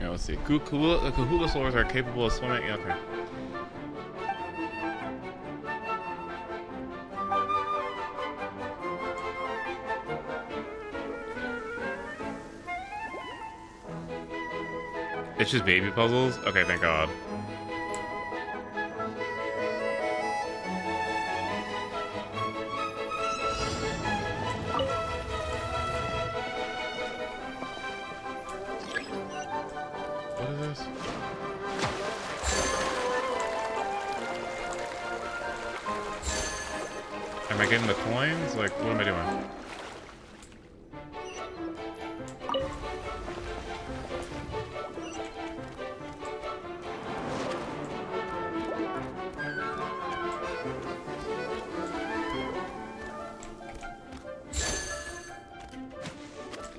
Yeah, let's see. Kahulasaurs are capable of swimming. Yeah, okay. It's just baby puzzles? Okay, thank God. What is this? Am I getting the coins? Like, what am I doing?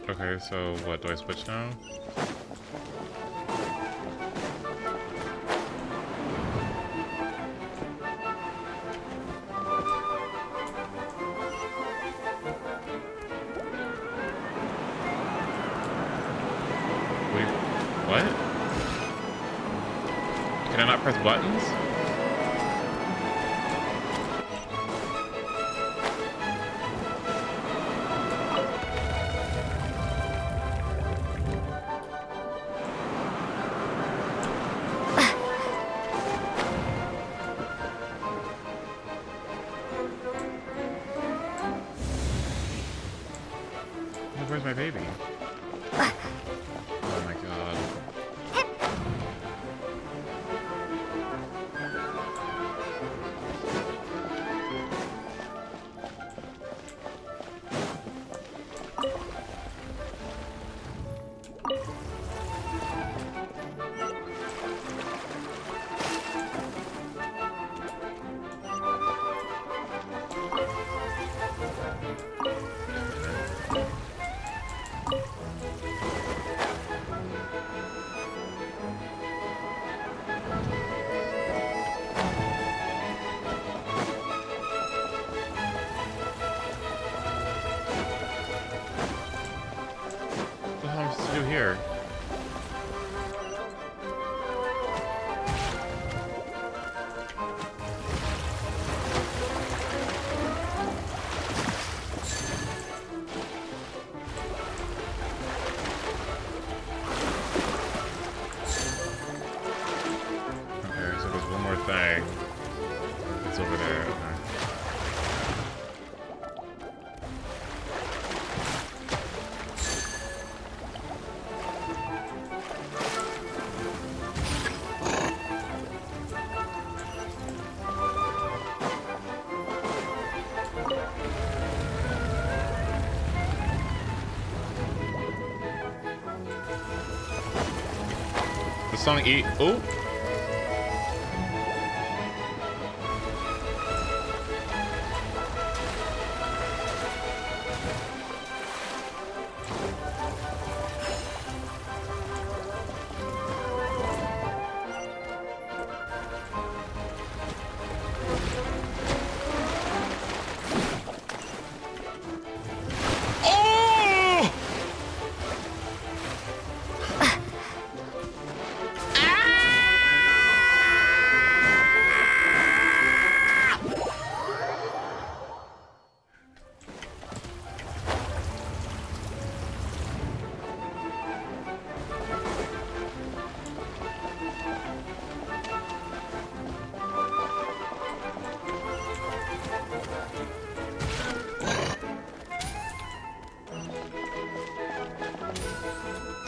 Okay, so what, do I switch now? What? Can I not press buttons? Where's my baby? Oh my God. Here. Okay, so there's one more thing. It's over there. Okay. The song E. Oh!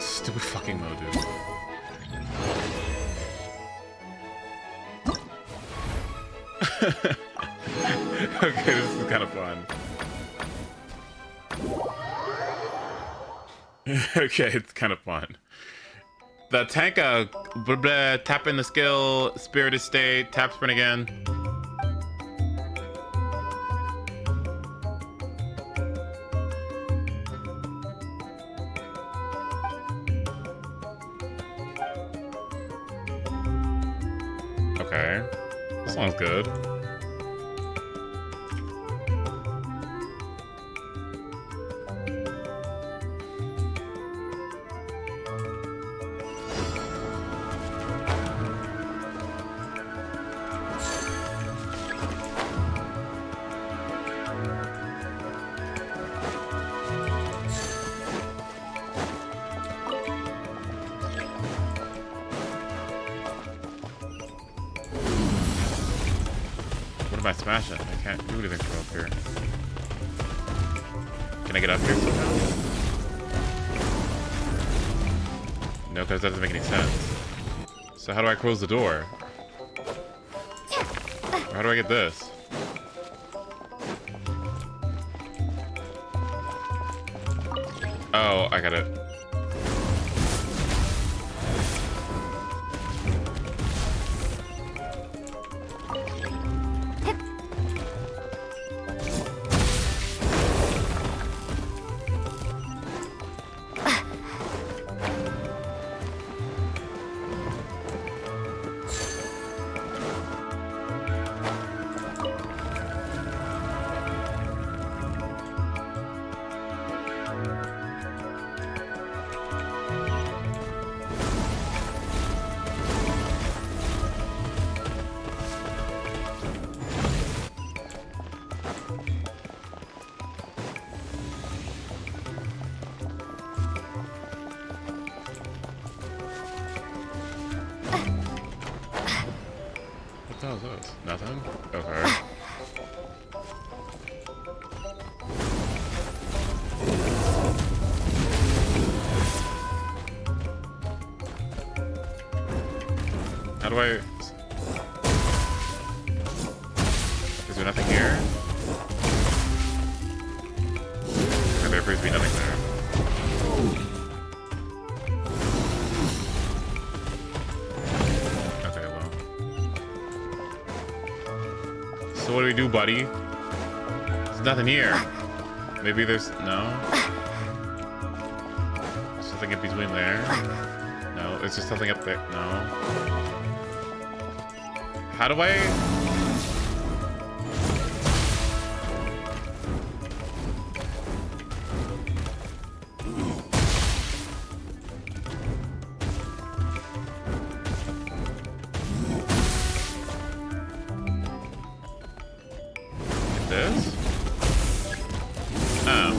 Stupid fucking mode, dude. Okay, this is kind of fun. Okay, it's kind of fun. The tank, blah, blah, tap in the skill, spirited state, tap sprint again. Okay, this one's good. am I smashing? I can't do anything from up here. Can I get up here somehow? No, because that doesn't make any sense. So how do I close the door? Or how do I get this? Oh, I got it. What the hell is this? Nothing? Okay. How do I... Is there nothing here? And there appears to be nothing there. Okay, well. So what do we do, buddy? There's nothing here. Maybe there's... No? Something in between there? No, it's just something up there. No. How do I... This? Oh.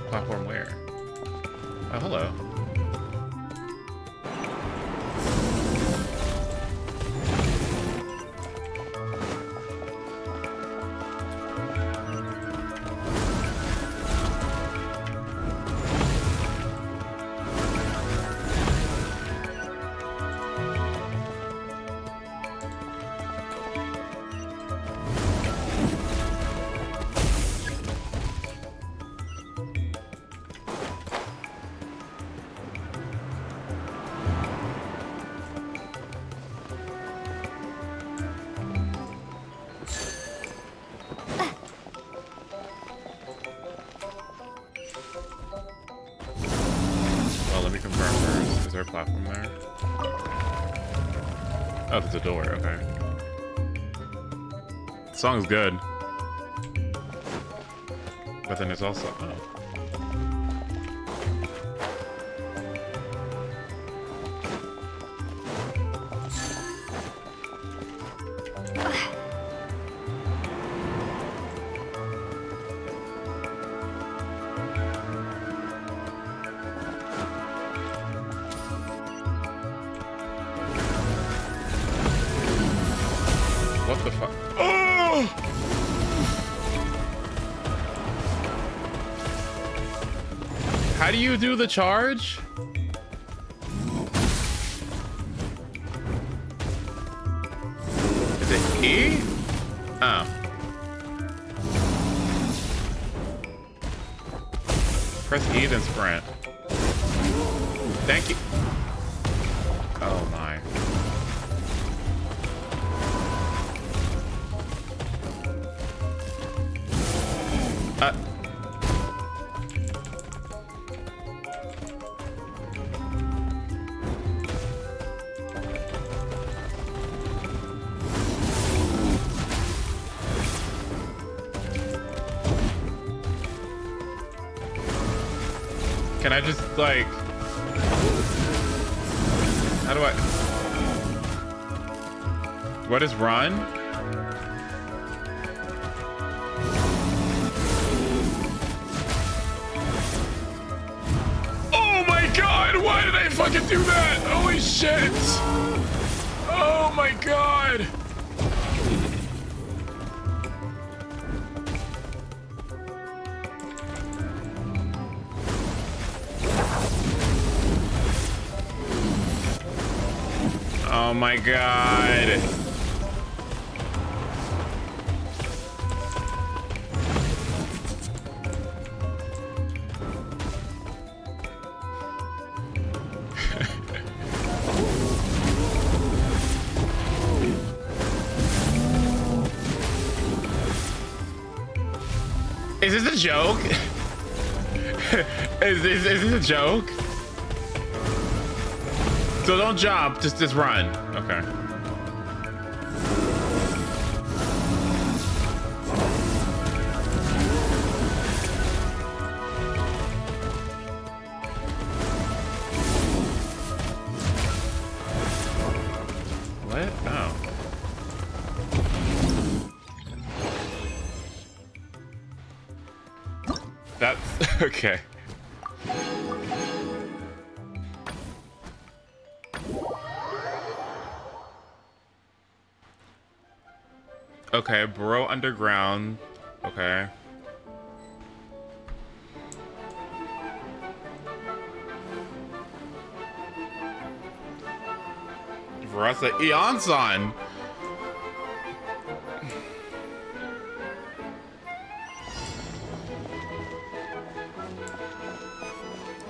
Platform where? Oh, hello. Let me confirm first. Is there a platform there? Oh, there's a door. Okay. The song's good. But then there's also... Oh. What the fuck? Oh! How do you do the charge? Is it E? Oh. Press E then sprint. Thank you. Oh my. Can I just, like... How do I... What is run? Oh my god, why did I fucking do that? Holy shit! Oh my god! Oh my god. Is this a joke? Is this a joke? So don't jump, just run. Okay. What? Oh. That's okay. Okay, bro underground. Okay. Verasa Eonson.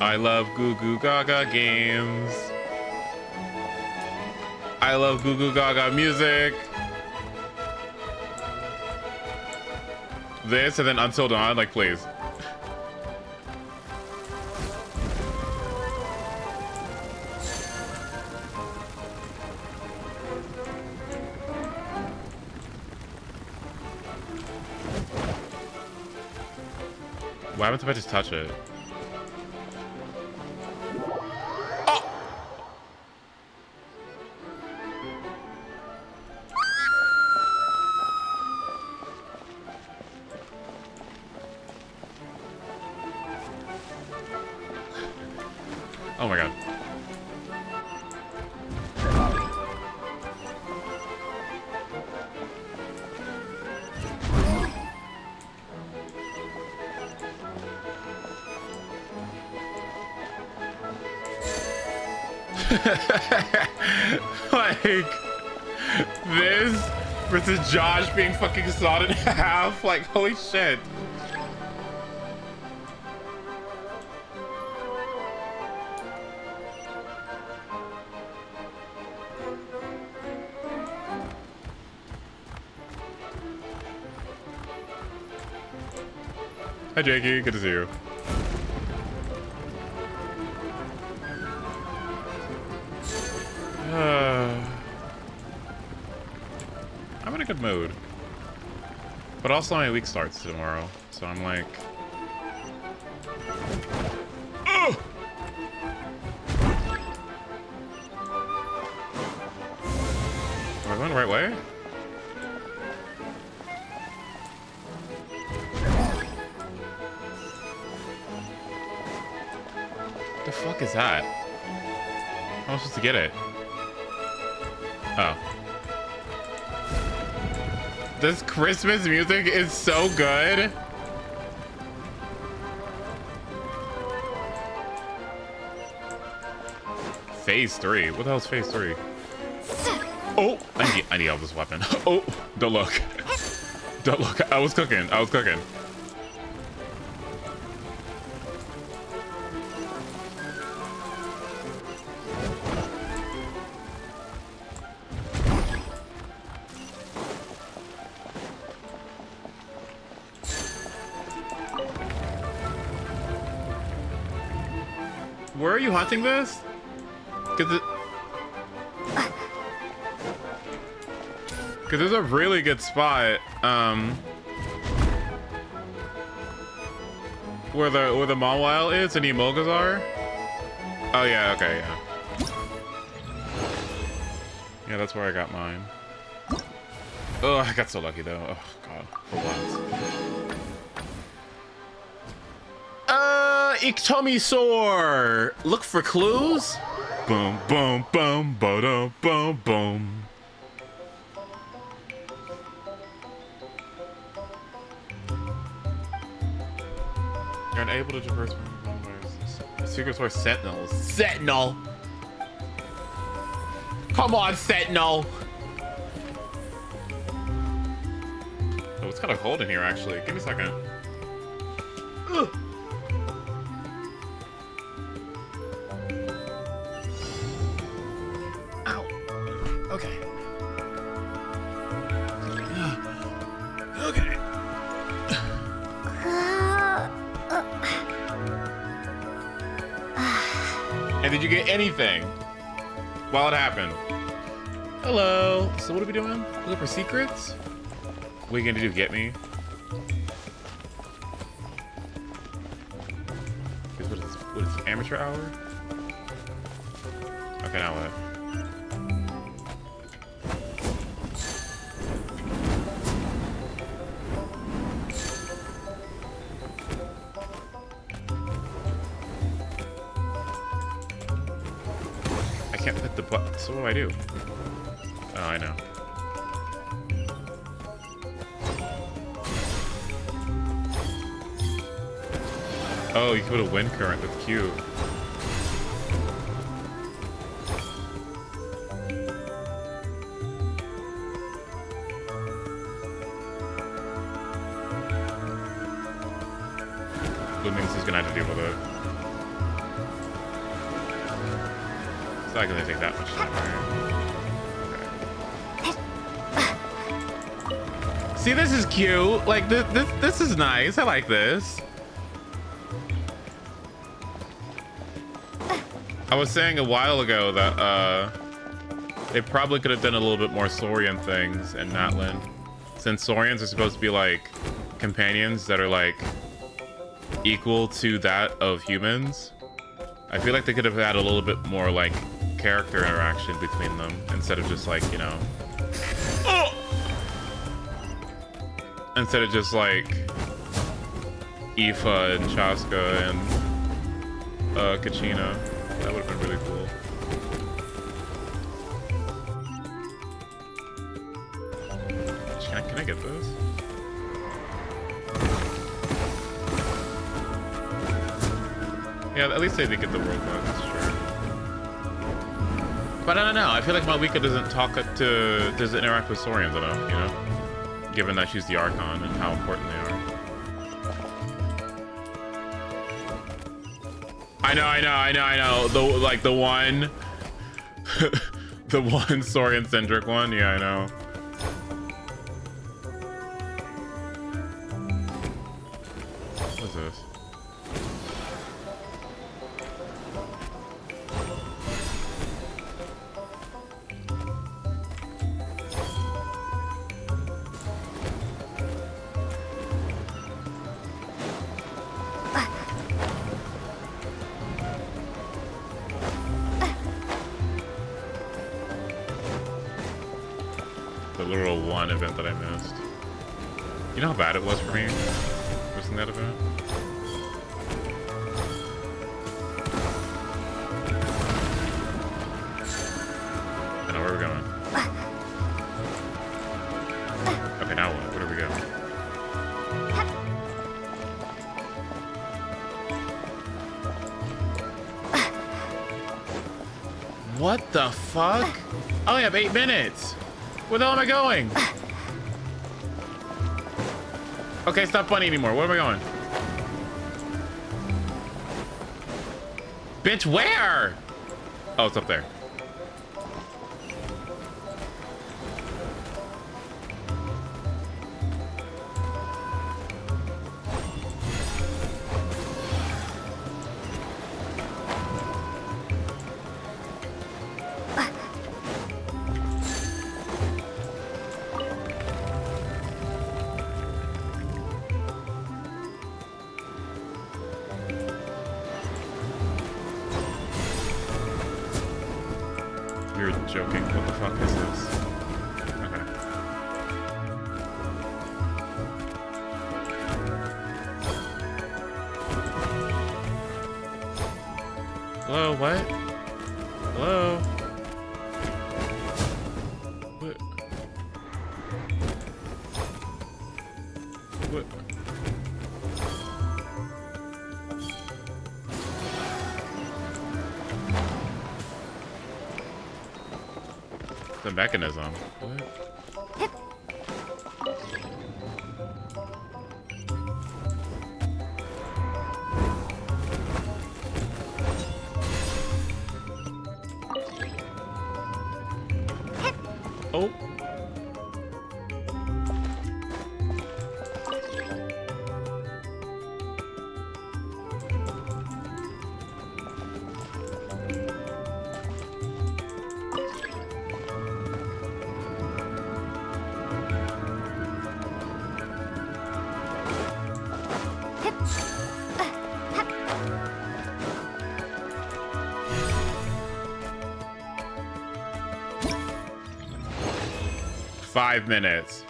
I love Goo Goo Gaga games. I love Goo Goo Gaga music. This and then Until Dawn, like, please. What happens if I just touch it? Oh my god. Like, this versus Josh being fucking sawed in half. Like, holy shit. Hi, Jakey. Good to see you. I'm in a good mood. But also my week starts tomorrow, so I'm like... Ugh! Am I going the right way? The fuck is that? How am I supposed to get it? Oh. This Christmas music is so good. Phase 3? What the hell's phase 3? Oh! I need all this weapon. Oh! Don't look. Don't look. I was cooking. I was cooking. Where are you hunting this? Because there's a really good spot, where the Mawile is and Emolgas are. Oh yeah, okay, yeah. Yeah, that's where I got mine. Oh, I got so lucky though. Oh god, for once. Iktomi Soar! Look for clues? Boom, boom, boom, ba-dum, boom, boom. You're unable to traverse Secret Source Sentinels. Sentinel! Come on, Sentinel! Oh, it's kind of cold in here, actually. Give me a second. Ugh. Ow. Okay. Okay. And did you get anything while it happened? Hello. So what are we doing? Looking for secrets? What are you gonna do? Get me? What is this? Amateur hour? Okay, now what? I can't hit the button. So what do? Oh, I know. Oh, you can put a wind current. That's cute. Lumines is gonna have to deal with it. It's not gonna take that much time, right? Okay. See, this is cute. Like this is nice. I like this. I was saying a while ago that they probably could have done a little bit more Saurian things in Natlan, since Saurians are supposed to be like companions that are like equal to that of humans. I feel like they could have had a little bit more like character interaction between them instead of just like, you know, instead of just like Aoife and Chaska and Kachina. That would have been really cool. Can I get this? Yeah, at least they did get the world bugs, sure. But I don't know. I feel like Malika doesn't interact with Saurians enough, you know? Given that she's the Archon and how important they are. I know. The one, the one Saurian-centric one. Yeah, I know. What is this? Literal one event that I missed. You know how bad it was for me missing that event? I know where we're going. Okay, now what? Where are we going? What the fuck? I only have 8 minutes. Where the hell am I going? Okay, it's not funny anymore. Where am I going? Bitch, where? Oh, it's up there. You're joking. What the fuck is this? Okay. Hello, what? Hello? What? What? The mechanism. What? Oh. Five minutes.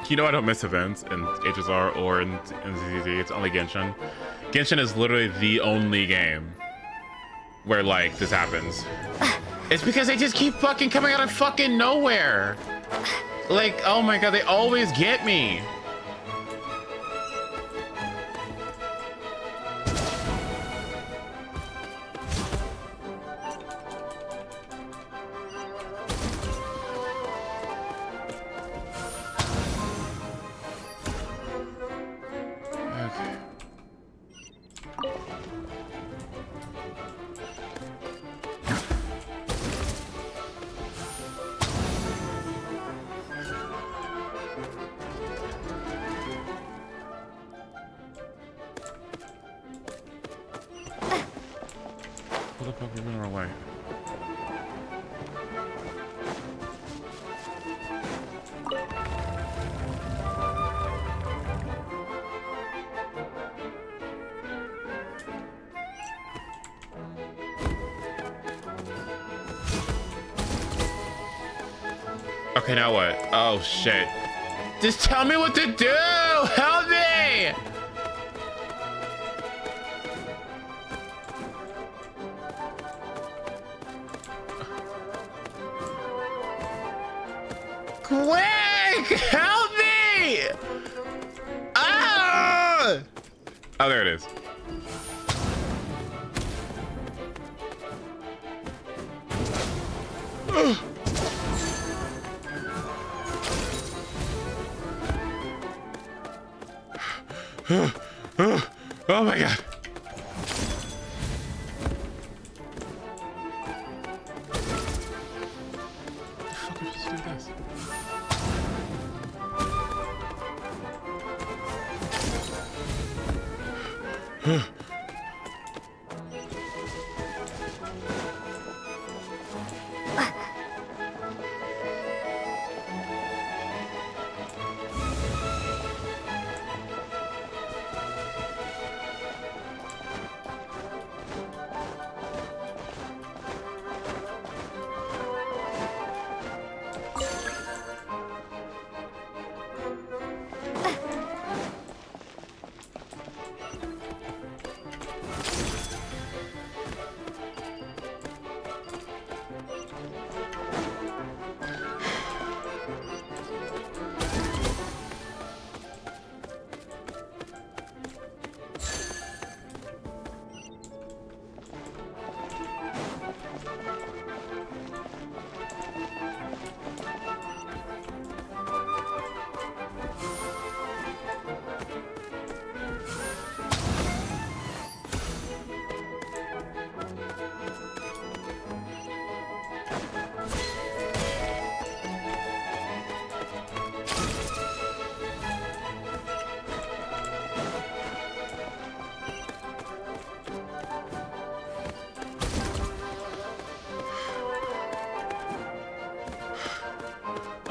You know I don't miss events in HSR or in ZZZ. It's only Genshin. Genshin is literally the only game where, like, this happens. It's because they just keep fucking coming out of fucking nowhere. Like, oh my god, they always get me. Okay, now what? Oh, shit. Just tell me what to do! Help me! Quick! Help me! Ah! Oh, there it is. Oh my god. How the fuck am I supposed to do this?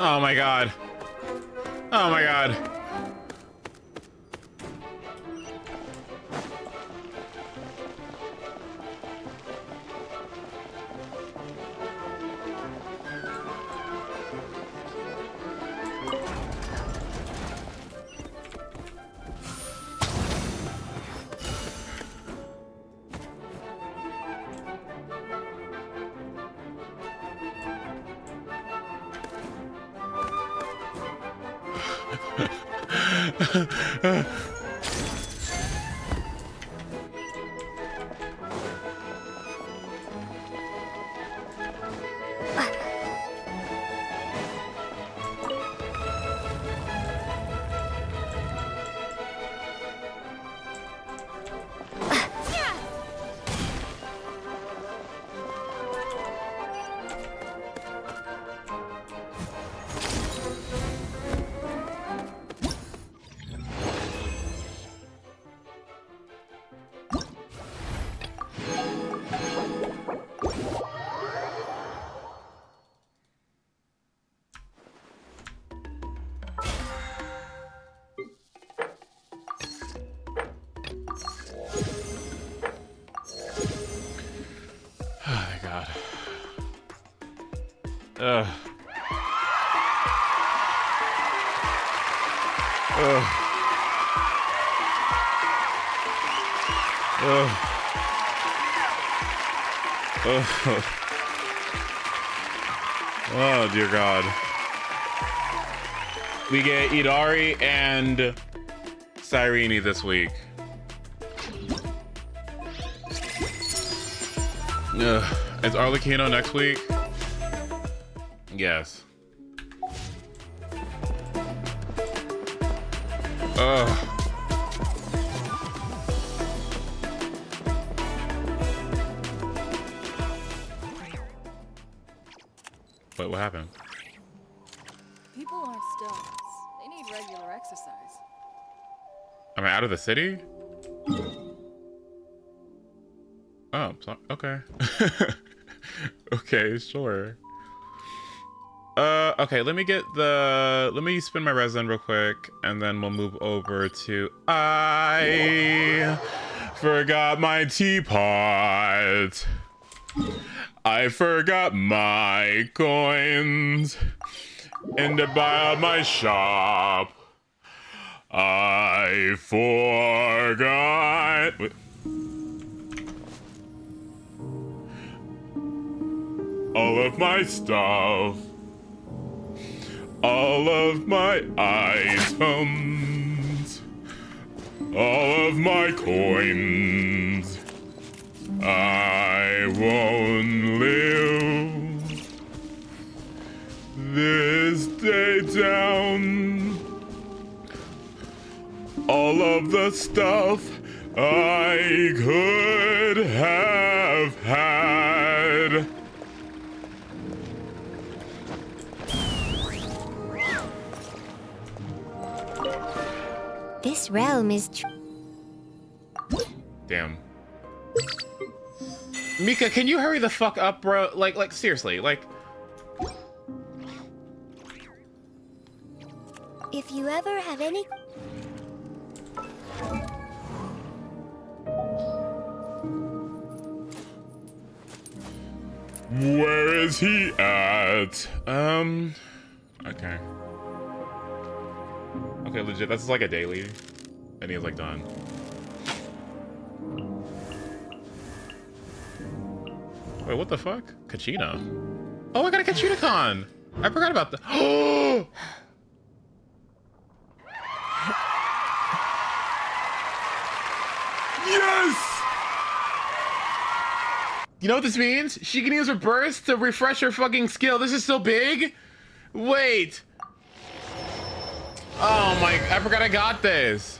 Oh my god. Oh my god. Ugh. Ugh. Ugh. Ugh. Oh, dear God. We get Idari and Cyrene this week. Ugh. Is Arlecchino next week? Yes. Ugh. Wait, what happened? People aren't stones. They need regular exercise. Am I out of the city? Oh, so, okay. Okay, sure. Okay, let me spin my resin real quick, and then we'll move over to I forgot my teapot. I forgot my coins in the bar of my shop. I forgot. Wait. All of my stuff. All of my items. All of my coins. I won't live this day down. All of the stuff I could have had. This realm is Damn. Mika, can you hurry the fuck up, bro? Like seriously, like. If you ever have any... Where is he at? Okay. Okay, legit, that's like a daily. And he's like done. Wait, what the fuck? Kachina? Oh, I got a Kachina con! I forgot about that. Oh! Yes! You know what this means? She can use her burst to refresh her fucking skill. This is so big. Wait. Oh my, I forgot I got this.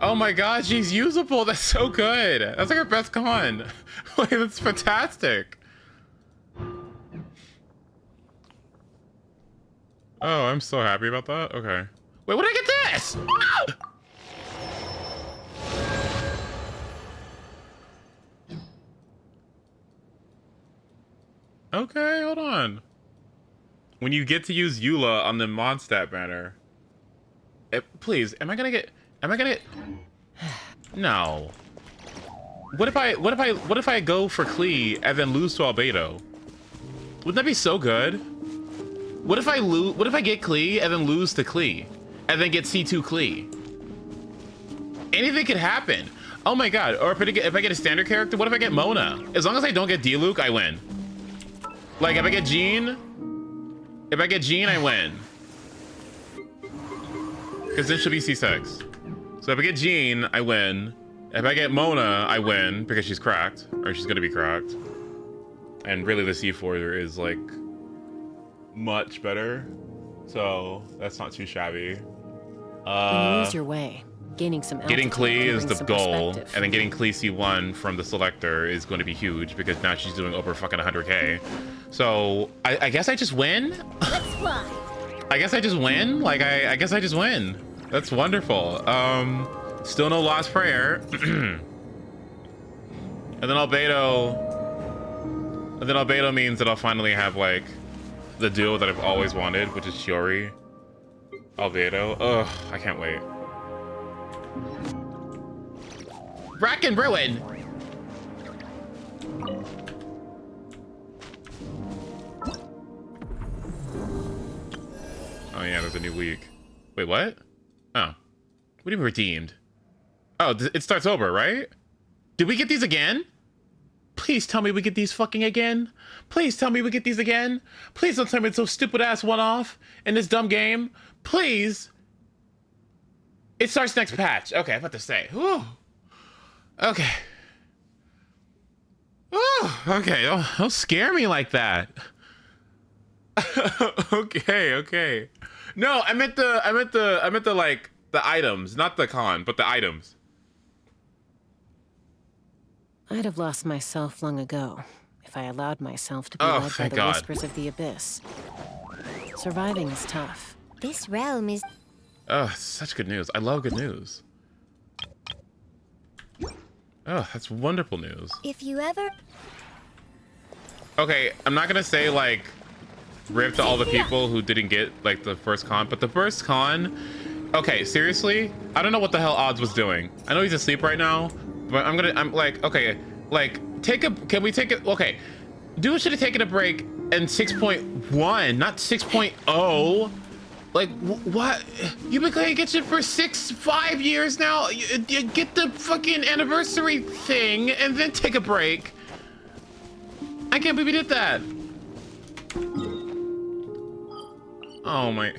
Oh my god, she's usable. That's so good. That's like her best con. Wait, that's fantastic. Oh, I'm so happy about that. Okay. Wait, when did I get this? Ah! Okay, hold on. When you get to use Eula on the Mondstadt banner, please, am I gonna get? No. What if I go for Klee and then lose to Albedo? Wouldn't that be so good? What if I get Klee and then lose to Klee, and then get C2 Klee? Anything could happen. Oh my god! Or if I get a standard character, what if I get Mona? As long as I don't get Diluc, I win. Like if I get Jean, I win. because then she'll be C6. So if I get Jean, I win. If I get Mona, I win because she's cracked, or she's gonna be cracked. And really the C4 is like much better. So that's not too shabby. When you lose your way, gaining some Getting altitude Klee can is bring the some goal, perspective. and then getting Klee C1 from the selector is going to be huge because now she's doing over fucking 100k. So I guess I just win. Let's fly. I guess I just win. Like I guess I just win. That's wonderful. Still no lost prayer. And then Albedo. And then Albedo means that I'll finally have like the duo that I've always wanted, which is Shiori. Albedo. Ugh, I can't wait. Rack and Ruin. Oh yeah, there's a new week. Wait, what? Oh. What do you mean redeemed? Oh, it starts over, right? Did we get these again? Please tell me we get these fucking again. Please tell me we get these again. Please don't tell me it's so stupid ass one-off in this dumb game. Please. It starts next patch. Okay, I'm about to say. Whew. Okay. Oh, okay. Don't scare me like that. Okay. No, I meant the like the items, not the con, but the items. I'd have lost myself long ago if I allowed myself to be Oh, led by thank the God. whispers of the abyss. Surviving is tough. This realm is... Oh, such good news. I love good news. Oh, that's wonderful news. If you ever... Okay, I'm not gonna say like rip to all the people who didn't get like the first con, but the first con, okay, seriously, I don't know what the hell Odds was doing. I know he's asleep right now, but I'm like, okay, like can we take it? Okay, dude should have taken a break in 6.1, not 6.0. Like what? You've been playing Genshin for 5 years now. You get the fucking anniversary thing and then take a break. I can't believe you did that. Oh my.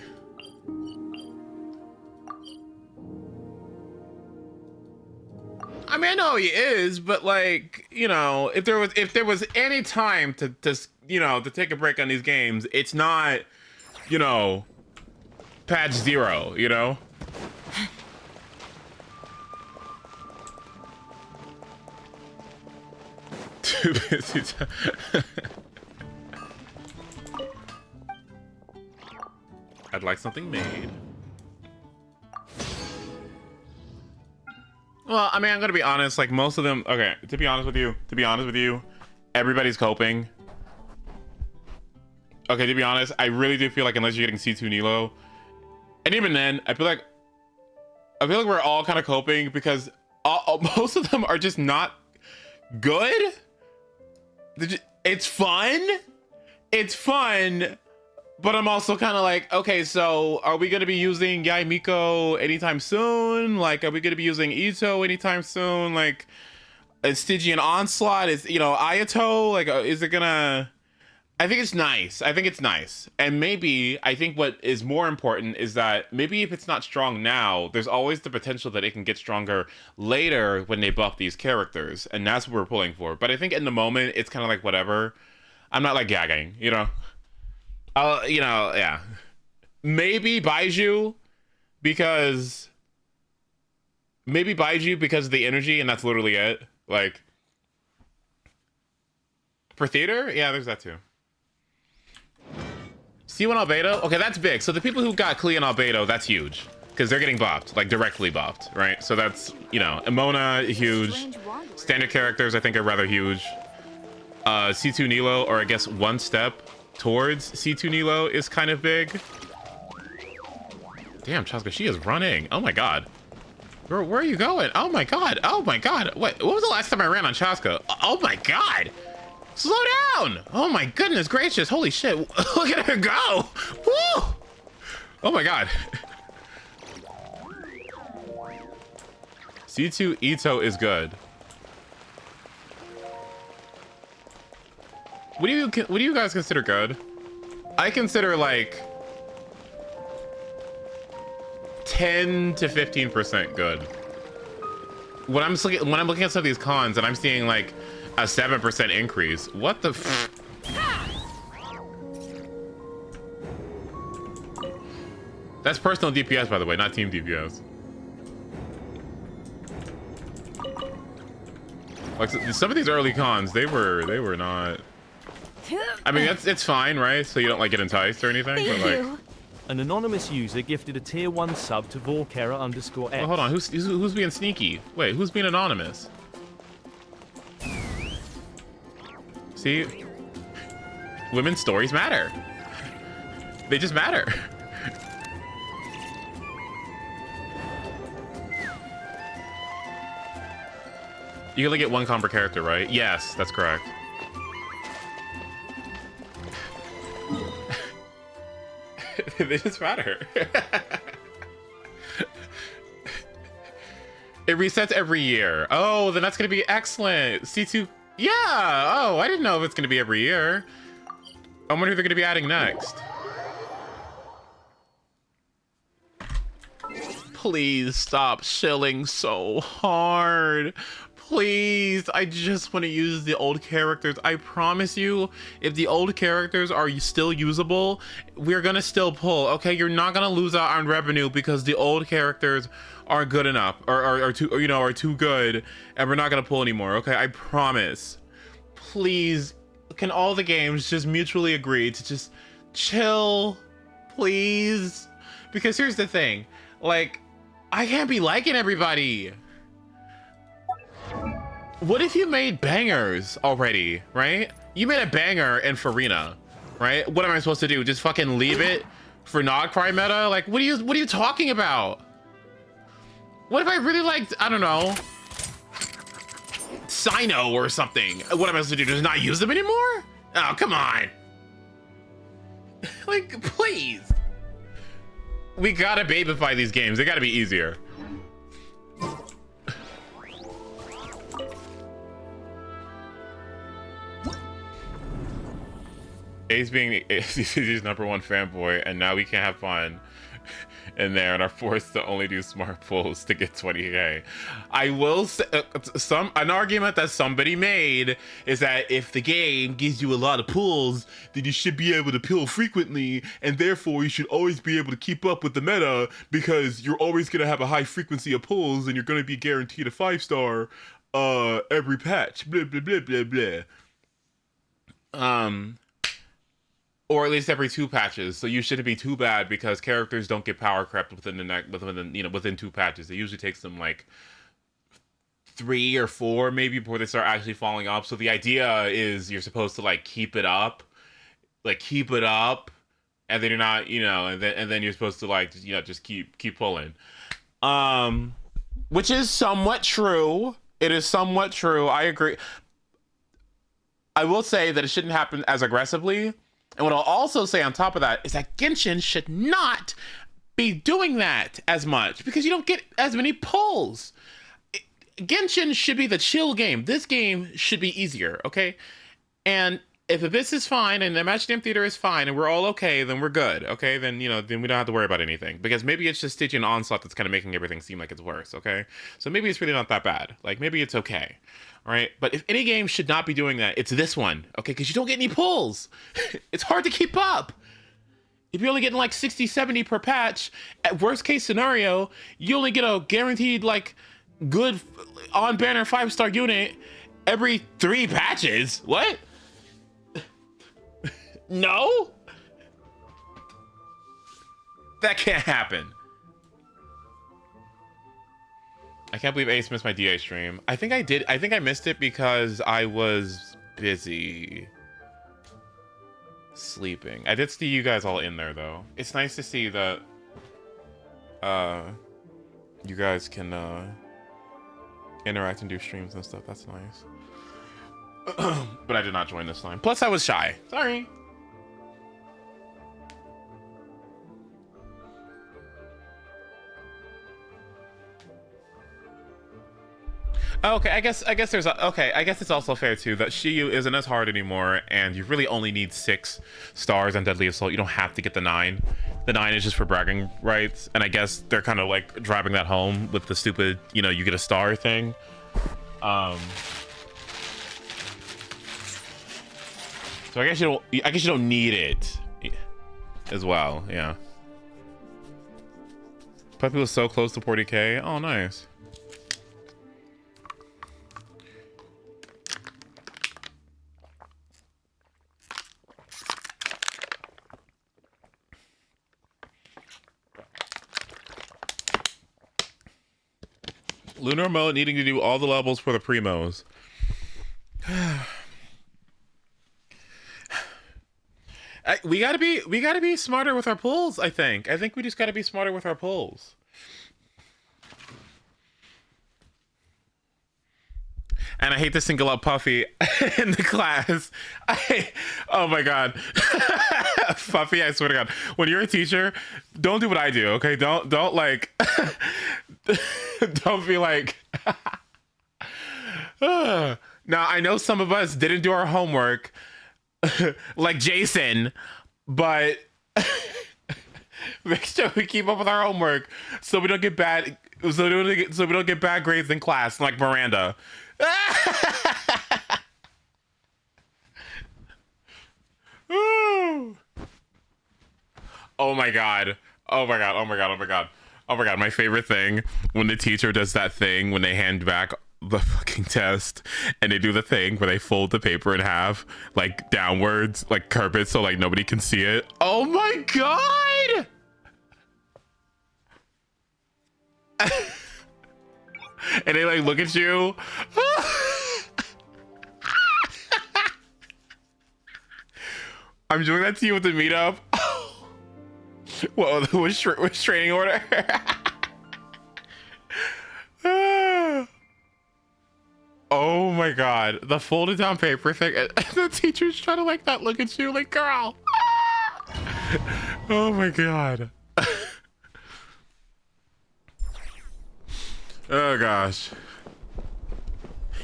I mean, I know he is, but like, you know, if there was any time to you know, to take a break on these games, it's not, you know, patch 0, you know? Too busy. I'd like something made. Well, I mean, I'm gonna be honest, like most of them, okay, to be honest with you, everybody's coping. Okay, to be honest, I really do feel like unless you're getting C2 Nilo, and even then, I feel like we're all kind of coping because most of them are just not good. It's fun, but I'm also kind of like, okay, so are we gonna be using Yai Miko anytime soon? Like, are we gonna be using Ito anytime soon? Like, is Stygian Onslaught? Is, you know, Ayato? Like, is it gonna? I think it's nice. And maybe, I think what is more important is that maybe if it's not strong now, there's always the potential that it can get stronger later when they buff these characters. And that's what we're pulling for. But I think in the moment, it's kind of like whatever. I'm not like gagging, you know? You know, yeah. Maybe Baiju because of the energy, and that's literally it. Like, for theater? Yeah, there's that too. C1 Albedo? Okay, that's big. So the people who got Klee and Albedo, that's huge. Because they're getting buffed, like directly buffed, right? So that's, you know, Emona, huge. Standard characters, I think, are rather huge. C2 Nilo, or I guess one step towards C2 Nilo is kind of big. Damn, Chaska, she is running. Oh my god. Where are you going? Oh my god. What was the last time I ran on Chaska? Oh my god. Slow down! Oh my goodness gracious! Holy shit! Look at her go! Woo! Oh my god! C2 Ito is good. What do you guys consider good? I consider like 10 to 15% good. When I'm looking at some of these cons and I'm seeing like a 7% increase, what the f? That's personal DPS, by the way, not team DPS. Like some of these early cons, they were not. I mean, it's fine, right? So you don't like get enticed or anything. But like, an anonymous user gifted a tier 1 sub to Vorkera_X. well, hold on, who's being sneaky? Wait, who's being anonymous? See, women's stories matter. They just matter. You only get one combo character, right? Yes, that's correct. They just matter. It resets every year. Oh, then that's gonna be excellent. C2, yeah. Oh, I didn't know if it's gonna be every year. I wonder who they're gonna be adding next. Please stop shilling so hard. Please, I just want to use the old characters. I promise you, if the old characters are still usable, we're gonna still pull, okay? You're not gonna lose out on revenue because the old characters are good enough, or are too good, and we're not gonna pull anymore, okay? I promise. Please, can all the games just mutually agree to just chill, please? Because here's the thing, like, I can't be liking everybody. What if you made bangers already, right? You made a banger in Farina, right? What am I supposed to do? Just fucking leave it for Nogcry meta? Like, what are you talking about? What if I really liked, I don't know, Sino or something? What am I supposed to do? Just not use them anymore? Oh, come on. Like, please. We gotta babify these games. They gotta be easier. Ace being ACCG's #1 fanboy, and now we can't have fun in there and are forced to only do smart pulls to get 20k. I will say, an argument that somebody made is that if the game gives you a lot of pulls, then you should be able to pull frequently, and therefore you should always be able to keep up with the meta because you're always going to have a high frequency of pulls and you're going to be guaranteed a 5-star every patch. Blah, blah, blah, blah, blah. Or at least every 2 patches, so you shouldn't be too bad because characters don't get power crept within 2 patches. It usually takes them like 3 or 4 maybe before they start actually falling off. So the idea is you're supposed to like keep it up, and then you're not, and then you're supposed to like just keep pulling, which is somewhat true. It is somewhat true. I agree. I will say that it shouldn't happen as aggressively. And what I'll also say on top of that is that Genshin should not be doing that as much because you don't get as many pulls. Genshin should be the chill game. This game should be easier, okay? And if Abyss is fine and the Imaginary Theater is fine and we're all okay, then we're good, okay? Then, then we don't have to worry about anything. Because maybe it's just Stygian Onslaught that's kind of making everything seem like it's worse, okay? So maybe it's really not that bad. Like, maybe it's okay. All right, but if any game should not be doing that, it's this one, okay? Because you don't get any pulls. It's hard to keep up. If you're only getting like 60, 70 per patch, at worst case scenario, you only get a guaranteed like good on-banner 5-star unit every 3 patches. What? No? That can't happen. I can't believe Ace missed my DA stream. I think I did. I think I missed it because I was busy sleeping. I did see you guys all in there though. It's nice to see that you guys can interact and do streams and stuff. That's nice. But I did not join this time. Plus I was shy. Sorry. Okay, I guess there's I guess it's also fair too that Shiyu isn't as hard anymore, and you really only need 6 stars on Deadly Assault. You don't have to get the 9. The 9 is just for bragging rights, and I guess they're kind of like driving that home with the stupid, you know, you get a star thing. So I guess you don't need it as well. Yeah. Puppy was so close to 40K. Oh, nice. Lunar mode needing to do all the levels for the primos. We gotta be smarter with our pulls. I think we just gotta be smarter with our pulls. And I hate to single out Puffy in the class. Oh my god, Puffy! I swear to God, when you're a teacher, don't do what I do. Okay, don't like, don't be like. Now I know some of us didn't do our homework. Like Jason, but make sure we keep up with our homework so we don't get bad grades in class like Miranda. Oh my god. My favorite thing when the teacher does that thing when they hand back the fucking test and they do the thing where they fold the paper in half, like downwards, like curve it so like nobody can see it. Oh my god. And they like look at you. I'm doing that to you with the meetup. Whoa, which training order? Oh my god, the folded down paper thing. The teacher's trying to like not look at you, like, girl. Oh my god. Oh gosh.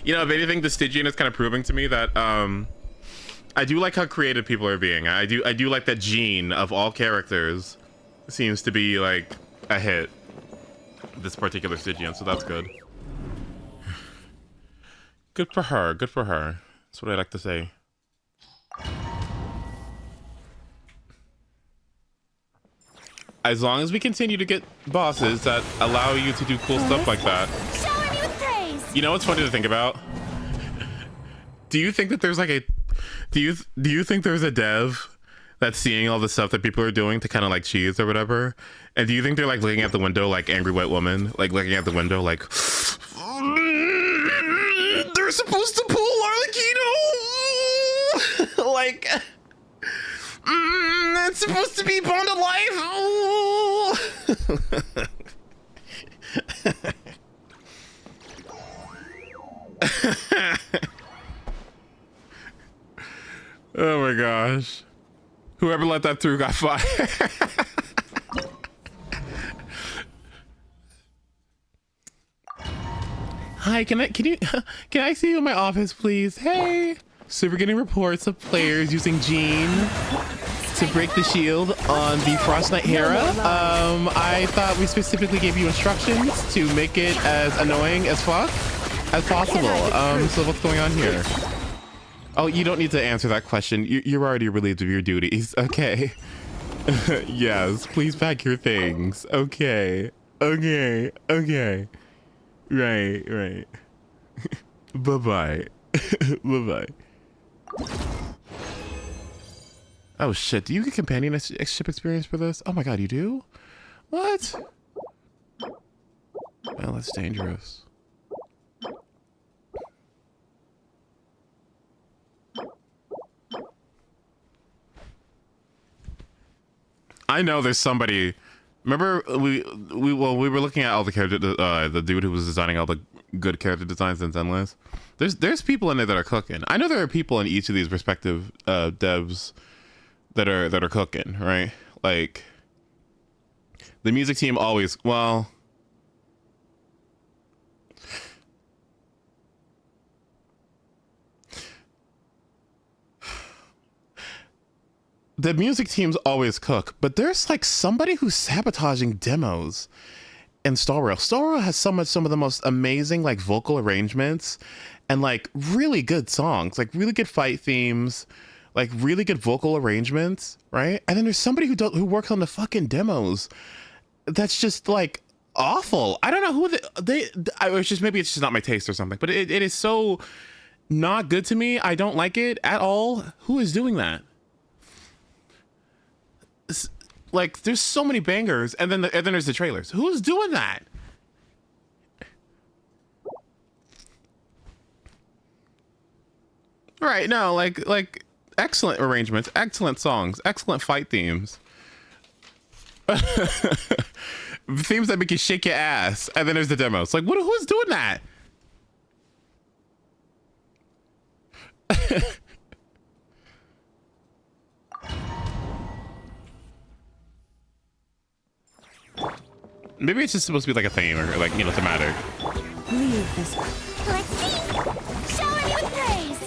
You know, if anything, the Stygian is kind of proving to me that I do like how creative people are being. I do like that Gene of all characters seems to be like a hit. This particular Stygian, so that's good. Good for her. Good for her. That's what I like to say. As long as we continue to get bosses that allow you to do cool stuff like that. Shower me with praise. You know what's funny to think about? Do you think that there's like a do you think there's a dev that's seeing all the stuff that people are doing to kind of like cheese or whatever? And do you think they're like looking at the window like angry white woman, like looking at the window like they're supposed to pull Arlecchino? Like that's supposed to be Bond of Life. Oh my gosh. Whoever let that through got fired. Hi, can I see you in my office, please? Hey. So we're getting reports of players using Gene to break the shield on the Frost Knight Hera. I thought we specifically gave you instructions to make it as annoying as fuck as possible. So what's going on here? Oh, you don't need to answer that question. You're already relieved of your duties. Okay. Yes, please pack your things. Okay. Okay. Okay. Right. Bye-bye. Bye-bye. Oh shit, do you get companionship experience for this? Oh my god, you do? What? Well, that's dangerous. I know there's somebody. Remember we were looking at all the character, the dude who was designing all the good character designs in Zenless. There's people in there that are cooking. I know there are people in each of these respective devs that are cooking, right? Like the music team always, well, the music teams always cook, but there's like somebody who's sabotaging demos in SAURIAN. SAURIAN has some of the most amazing like vocal arrangements and like really good songs, like really good fight themes, like really good vocal arrangements, right? And then there's somebody who works on the fucking demos that's just like awful. I don't know who it's just, maybe it's just not my taste or something, but it is so not good to me. I don't like it at all. Who is doing that? Like, there's so many bangers, and then there's the trailers. Who's doing that? Right? No, like excellent arrangements, excellent songs, excellent fight themes, themes that make you shake your ass, and then there's the demos. Like, who's doing that? Maybe it's just supposed to be like a theme or like, you know, thematic. Leave this. Let's see. Shower me with praise.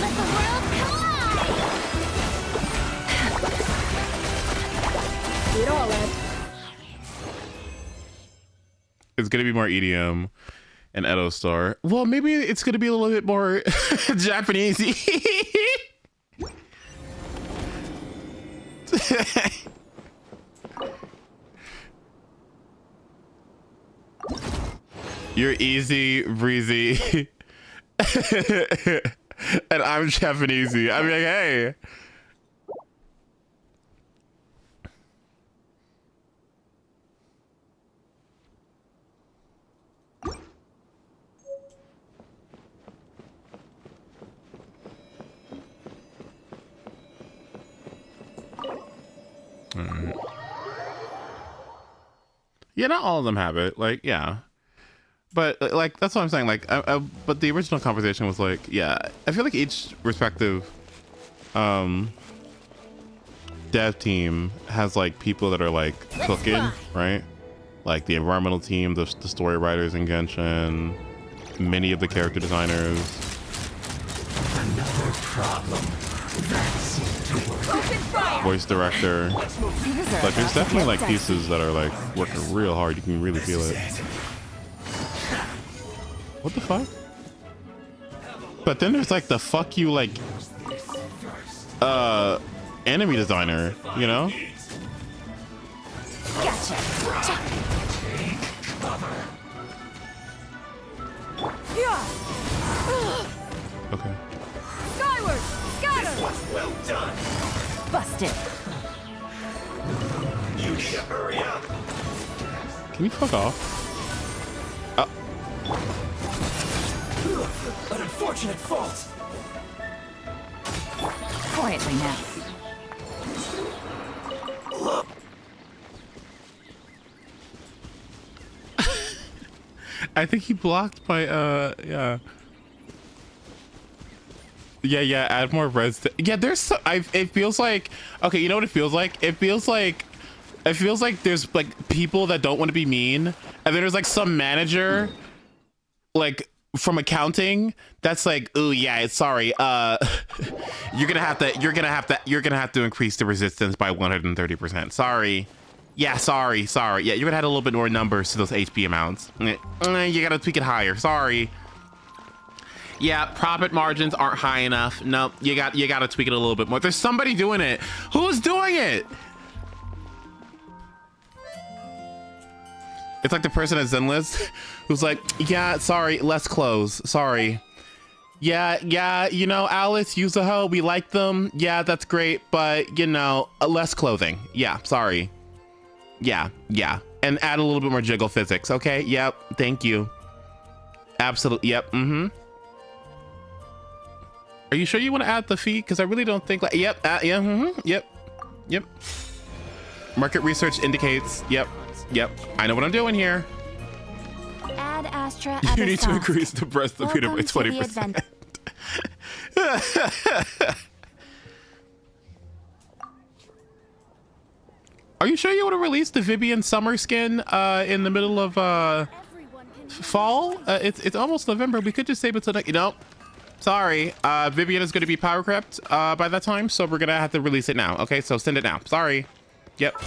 Let the world collide. Do it all, lad. It's gonna be more EDM and Edo Star. Well, maybe it's gonna be a little bit more Japanesey. You're easy, breezy, and I'm Japanesey. I'm like, hey. Yeah, not all of them have it. Like, yeah. But like that's what I'm saying. Like, but the original conversation was like, yeah, I feel like each respective dev team has like people that are like cooking, right? Like the environmental team, the story writers in Genshin, many of the character designers. Another problem. Voice director. Like, there's definitely like pieces that are like working real hard. You can really feel it. What the fuck? But then there's like the fuck you like enemy designer, you know? Gotcha. Okay. Skyward! Scatter! Well done. Busted. You need to hurry up. Can you fuck off? An unfortunate fault. Quietly now. I think he blocked my yeah. Yeah, add more res. Yeah, there's so, it feels like, okay, you know what it feels like? It feels like there's like people that don't want to be mean, and then there's like some manager like from accounting that's like, oh yeah, sorry, you're gonna have to increase the resistance by 130%. Sorry. Yeah, sorry. Yeah, you're gonna add a little bit more numbers to those HP amounts. You gotta tweak it higher. Sorry. Yeah, profit margins aren't high enough. No, you gotta tweak it a little bit more. There's somebody doing it. Who's doing it? It's like the person at Zenlist who's like, yeah, sorry, less clothes. Sorry. Yeah, you know, Alice, use a hoe. We like them. Yeah, that's great. But, you know, less clothing. Yeah, sorry. Yeah. And add a little bit more jiggle physics. Okay, yep, thank you. Absolutely, yep, Are you sure you want to add the fee? Because I really don't think like, yep, yep. Market research indicates, yep. I know what I'm doing here. Add Astra. You need to increase the breast of Peter by 20%. Are you sure you want to release the Vivian summer skin in the middle of fall? It's almost November. We could just save it till next. You know, Sorry. Vivian is going to be power crept by that time, so we're going to have to release it now. Okay, so send it now. Sorry. Yep.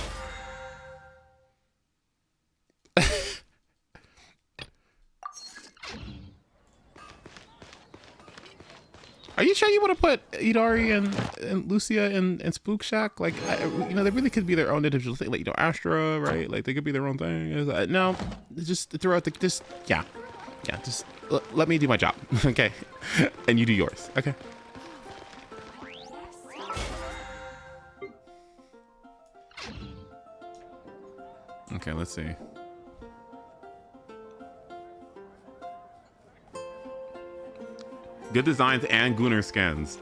Are you sure you want to put Idari and Lucia in Spook Shack? Like, you know, they really could be their own individual thing. Like, you know, Astra, right? Like, they could be their own thing. No, just throughout the, just, yeah. Yeah, just let me do my job, okay? And you do yours, okay? Okay, let's see. Good designs and Gunnar skins.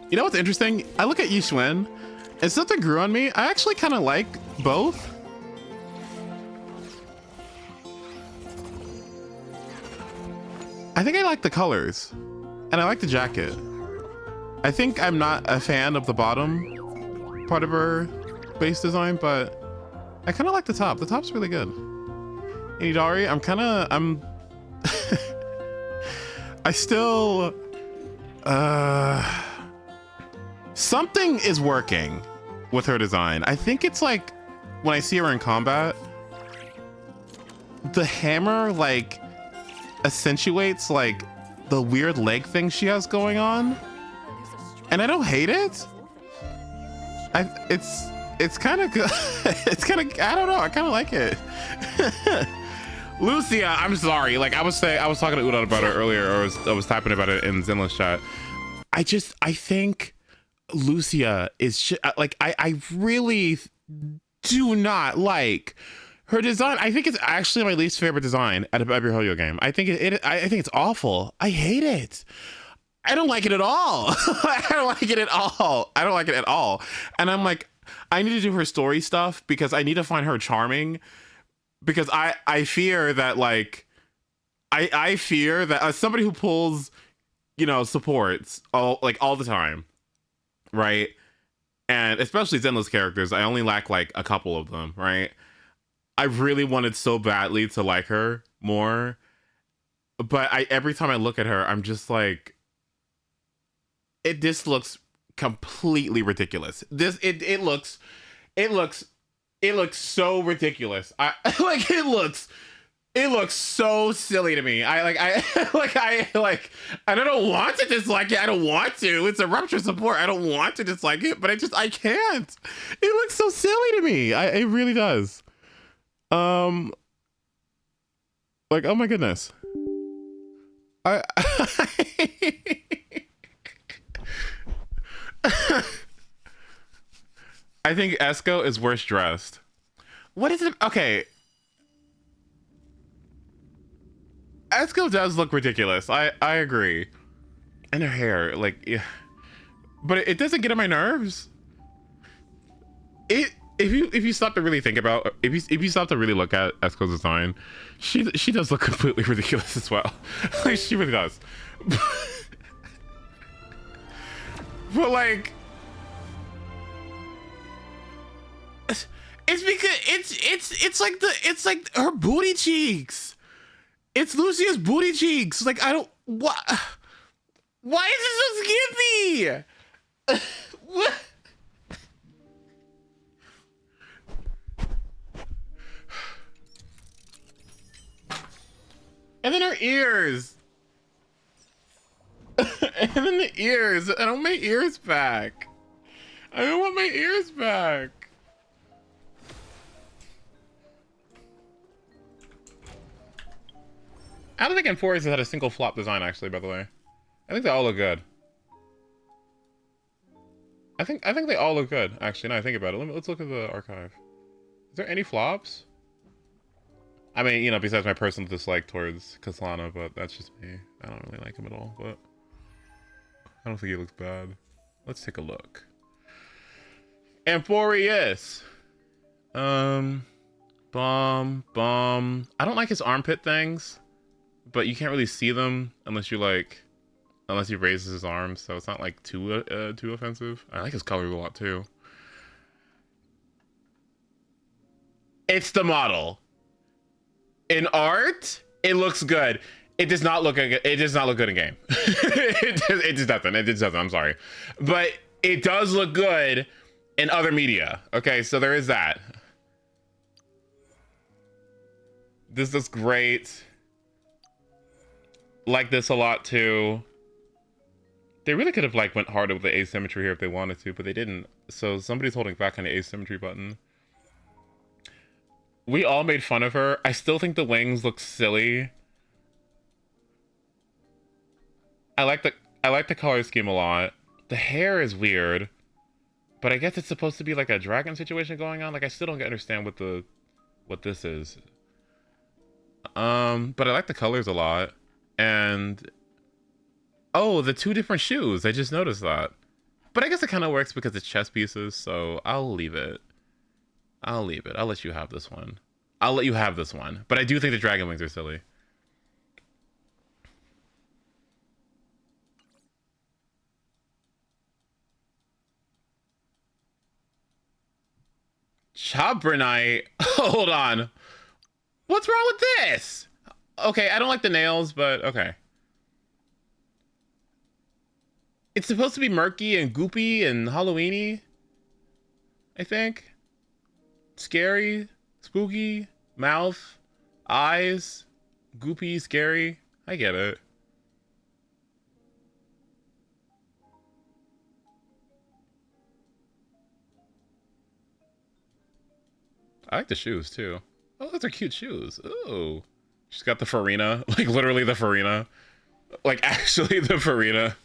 You know what's interesting? I look at Yixuan, and something grew on me. I actually kind of like both. I think I like the colors, and I like the jacket. I think I'm not a fan of the bottom part of her base design, but I kind of like the top. The top's really good. And Idari, I'm I still, something is working with her design. I think it's like when I see her in combat, the hammer like accentuates like the weird leg thing she has going on, and I don't hate it. It's kind of good. It's kind of, I don't know. I kind of like it. Lucia, I'm sorry. Like I was talking to Udon about it earlier, or I was typing about it in Zenless chat. I think Lucia is like, I really do not like her design. I think it's actually my least favorite design out of every HOYO game. I think I think it's awful. I hate it. I don't like it at all. I don't like it at all. I don't like it at all. And I'm like, I need to do her story stuff because I need to find her charming. Because I fear that, like, I fear that as somebody who pulls, you know, supports all the time, right? And especially Zenless characters, I only lack like a couple of them, right? I really wanted so badly to like her more, but every time I look at her, I'm just like, this looks completely ridiculous. It looks so ridiculous. It looks so silly to me. I don't want to dislike it. I don't want to. It's a rupture support. I don't want to dislike it, but I can't. It looks so silly to me. It really does. Like, oh my goodness. I think Esco is worst dressed. What is it? Okay. Esco does look ridiculous. I agree. And her hair, like, yeah. But it doesn't get on my nerves. If you stop to really think about, if you stop to really look at Esco's design, she does look completely ridiculous as well. Like, she really does. But like, it's because it's like her booty cheeks. It's Lucia's booty cheeks. Like, I don't, what? Why is it so skimpy? What? And then her ears. And then the ears. I don't want my ears back. I don't want my ears back. I don't think M4 has had a single flop design, actually, by the way. I think they all look good. I think they all look good, actually, now I think about it. Let's look at the archive. Is there any flops? I mean, you know, besides my personal dislike towards Kaslana, but that's just me. I don't really like him at all, but I don't think he looks bad. Let's take a look. Amphorius. Bomb. I don't like his armpit things, but you can't really see them unless you unless he raises his arms, so it's not like too offensive. I like his colors a lot too. It's the model. In art, it looks good. It does not look good. It does not look good in game. It just doesn't. It just doesn't. I'm sorry, but it does look good in other media. Okay, so there is that. This looks great. Like this a lot too. They really could have like went harder with the asymmetry here if they wanted to, but they didn't. So somebody's holding back on the asymmetry button. We all made fun of her. I still think the wings look silly. I like the color scheme a lot. The hair is weird, but I guess it's supposed to be like a dragon situation going on. Like I still don't understand what this is. But I like the colors a lot. And oh, the two different shoes. I just noticed that. But I guess it kind of works because it's chess pieces, so I'll leave it. I'll leave it. I'll let you have this one. I'll let you have this one. But I do think the dragon wings are silly. Chobranite. Hold on. What's wrong with this? Okay, I don't like the nails, but okay. It's supposed to be murky and goopy and Halloweeny, I think. Scary, spooky, mouth, eyes, goopy, scary. I get it. I like the shoes too. Oh, those are cute shoes. Ooh. She's got the Farina, like literally the Farina. Like actually the Farina.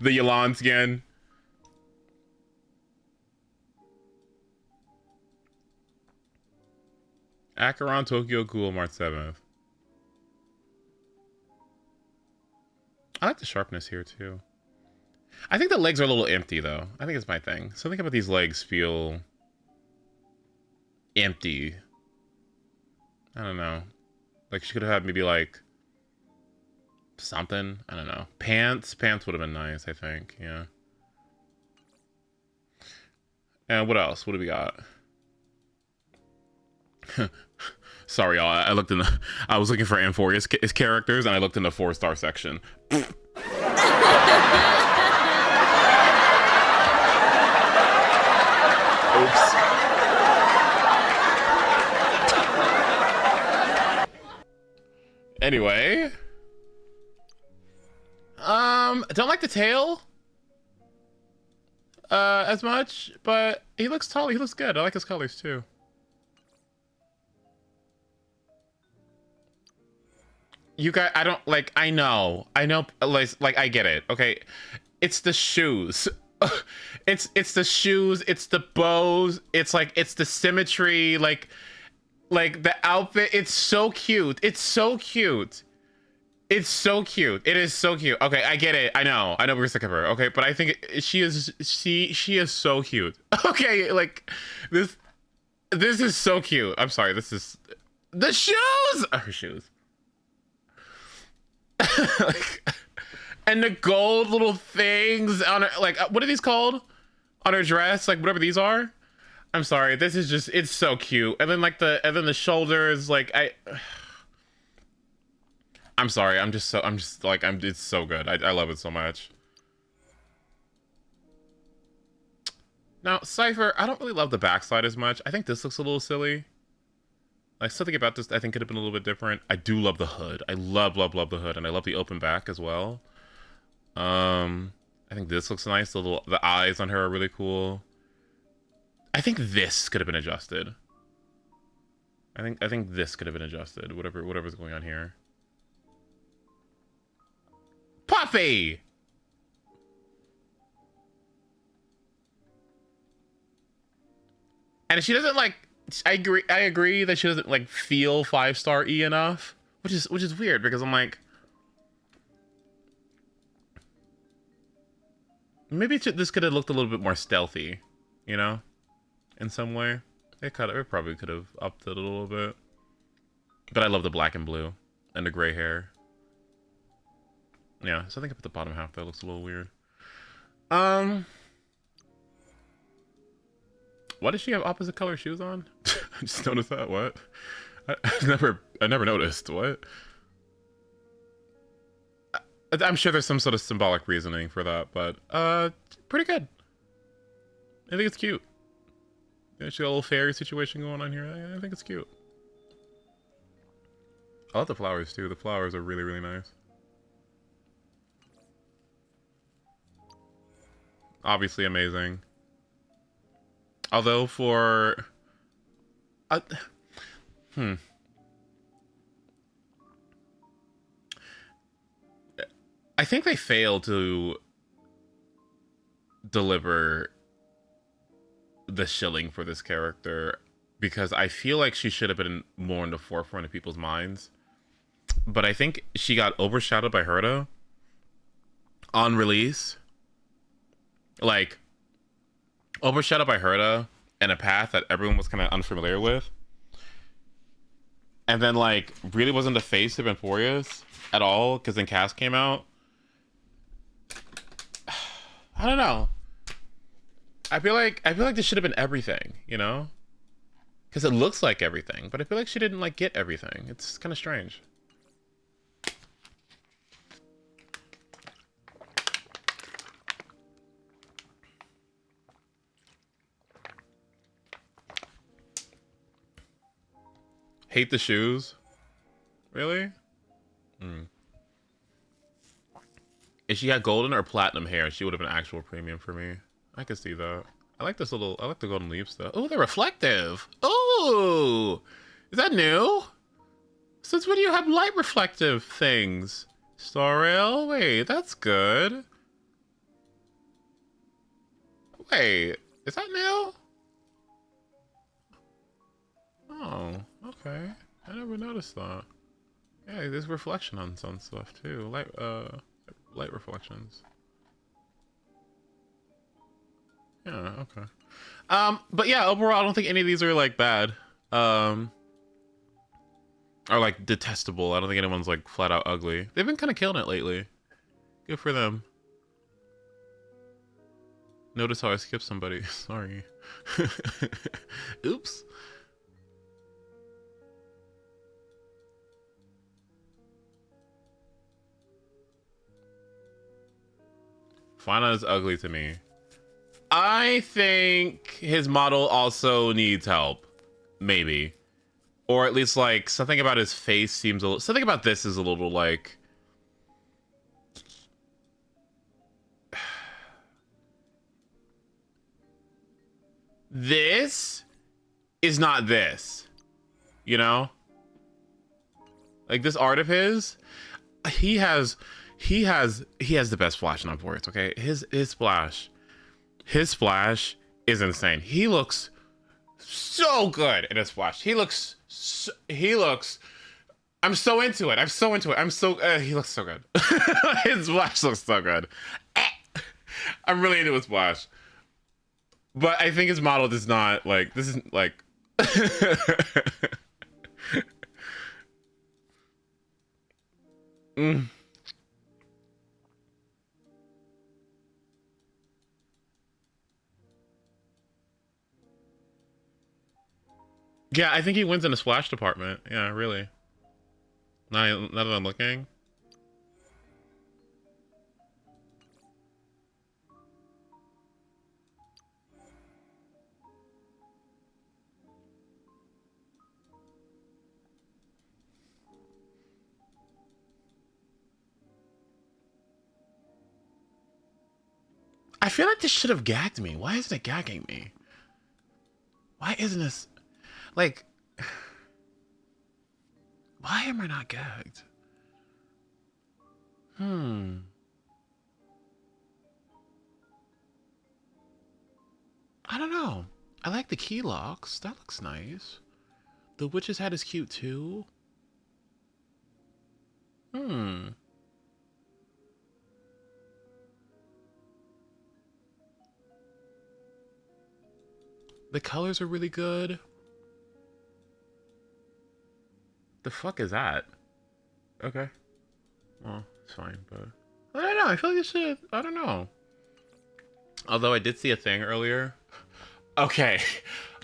The Yelan skin. Acheron, Tokyo Ghoul, March 7th. I like the sharpness here too. I think the legs are a little empty though. I think it's my thing. Something about these legs feel empty. I don't know. Like she could have had maybe like something. I don't know. Pants would have been nice, I think. Yeah. And what else? What do we got? Sorry, y'all. I was looking for Amphoria's characters, and I looked in the 4-star section. Oops. Anyway, don't like the tail as much, but he looks tall. He looks good. I like his colors too. You guys, I don't like. I know, like I get it. Okay, it's the shoes. it's the shoes. It's the bows. It's like it's the symmetry. Like the outfit. It's so cute. It's so cute. It's so cute. It is so cute. Okay, I get it. I know we're sick of her. Okay, but I think she is so cute. Okay, like this is so cute. I'm sorry. This is the shoes. Her shoes. Like, and the gold little things on her, like what are these called on her dress? Like whatever these are. I'm sorry. This is just it's so cute. And then like the shoulders. Like I'm sorry. It's so good. I love it so much. Now Cypher, I don't really love the backside as much. I think this looks a little silly. Like something about this I think could have been a little bit different. I do love the hood. I love the hood, and I love the open back as well. I think this looks nice. The eyes on her are really cool. I think this could have been adjusted. I think this could have been adjusted. Whatever's going on here. Puffy! And she doesn't like I agree that she doesn't like feel 5-star E enough, which is weird because I'm like maybe this could have looked a little bit more stealthy, you know, in some way. It probably could have upped it a little bit. But I love the black and blue and the gray hair. Yeah, so I think up at the bottom half that looks a little weird. Why does she have opposite color shoes on? I just noticed that. What? I never noticed. What? I'm sure there's some sort of symbolic reasoning for that, but pretty good. I think it's cute. Yeah, she got a little fairy situation going on here. I think it's cute. I love the flowers too. The flowers are really, really nice. Obviously amazing. Although for... I think they failed to deliver the shilling for this character because I feel like she should have been more in the forefront of people's minds. But I think she got overshadowed by Herta on release. Like, overshadowed by Herta and a path that everyone was kind of unfamiliar with. And then, like, really wasn't the face of Emporius at all because then Cass came out. I don't know. I feel like this should have been everything, you know? Because it looks like everything, but I feel like she didn't, like, get everything. It's kind of strange. Hate the shoes? Really? If she had golden or platinum hair, she would have been actual premium for me. I could see that. I like this little, I like the golden leaves though. Oh, they're reflective. Oh, is that new? Since when do you have light reflective things? Sorrel? Wait, that's good. Wait, is that new? Oh, okay. I never noticed that. Yeah, there's reflection on some stuff too. Light reflections. Yeah, okay. But yeah, overall, I don't think any of these are like bad. Or like detestable. I don't think anyone's like flat out ugly. They've been kind of killing it lately. Good for them. Notice how I skipped somebody. Sorry. Oops. Fauna is ugly to me. I think his model also needs help. Maybe. Or at least, like, something about his face seems a little... Something about this is a little, like... This is not this. You know? Like, this art of his... He has the best splash on boards, okay? His splash is insane. He looks so good in his splash. He looks I'm so into it. He looks so good. His splash looks so good. I'm really into his splash. But I think his model does not, like, this isn't like Yeah, I think he wins in the splash department. Yeah, really. Now that I'm looking. I feel like this should have gagged me. Why isn't it gagging me? Why isn't this... Like... Why am I not gagged? I don't know. I like the key locks. That looks nice. The witch's hat is cute too. The colors are really good. The fuck is that? Okay. Well, it's fine, but... I don't know, I feel like this should... I don't know. Although I did see a thing earlier. Okay.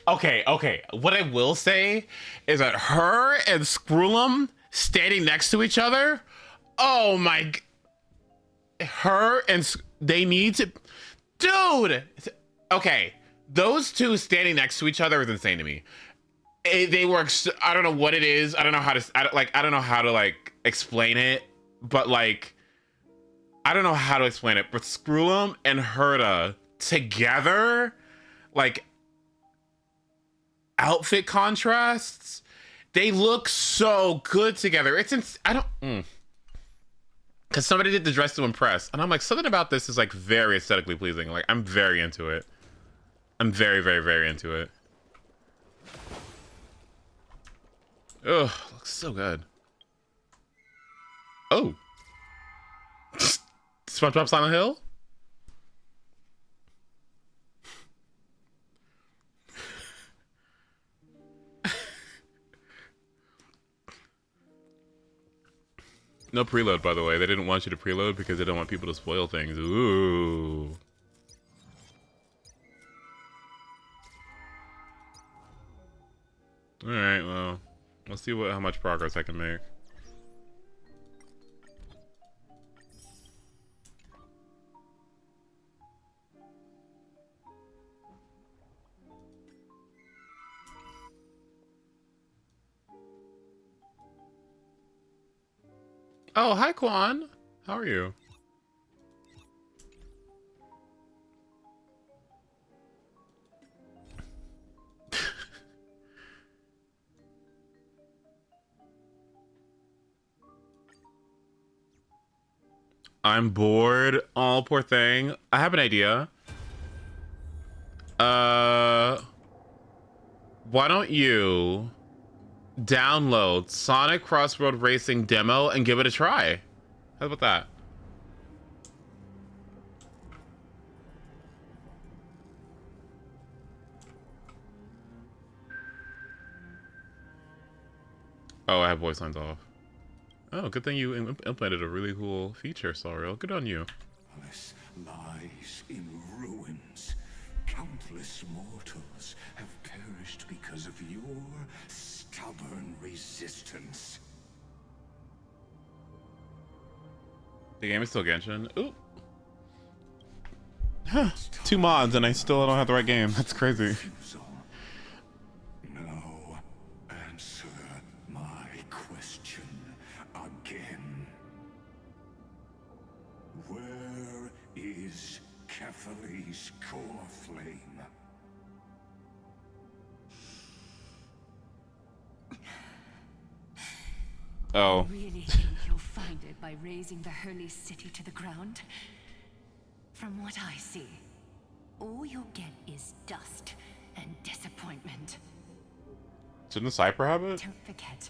Okay. What I will say is that her and Scroolum standing next to each other... Oh my... her and they need to, dude. Okay, those two standing next to each other is insane to me. They work. I don't know what it is. I don't know how to. I don't know how to like explain it. But like, I don't know how to explain it. But Screw'em and Herta together, like outfit contrasts, they look so good together. It's I don't. Because somebody did the dress to impress, and I'm like, something about this is like very aesthetically pleasing. Like, I'm very into it. I'm very, very, very into it. Ugh, looks so good. Oh. SpongeBob Silent Hill? No preload, by the way. They didn't want you to preload because they don't want people to spoil things. Ooh. Alright, well. Let's see how much progress I can make. Oh, hi, Quan. How are you? I'm bored. Oh, poor thing. I have an idea. Why don't you download Sonic Crossroad Racing demo and give it a try? How about that? Oh, I have voice lines off. Oh, good thing you implemented a really cool feature, Sauriel. Good on you. This lies in ruins. Countless mortals have perished because of your stubborn resistance. The game is still Genshin. Ooh. Huh. 2 mods and I still don't have the right game. That's crazy. Now, answer my question again. Where is Kefali's core flame? Oh. Really think you'll find it by razing the holy city to the ground? From what I see, all you'll get is dust and disappointment. Shouldn't the Cypher have it? Don't forget,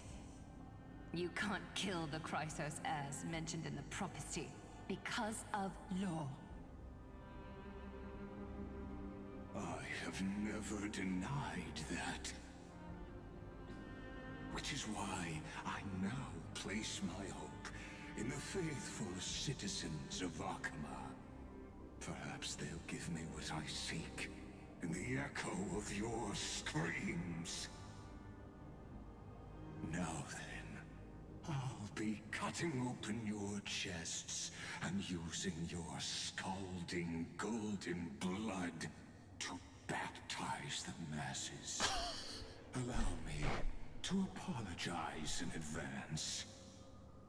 you can't kill the Chrysos heirs mentioned in the prophecy because of law. I have never denied that. Which is why I now place my hope in the faithful citizens of Akama. Perhaps they'll give me what I seek in the echo of your screams. Now then, I'll be cutting open your chests and using your scalding golden blood to baptize the masses. Allow me to apologize in advance.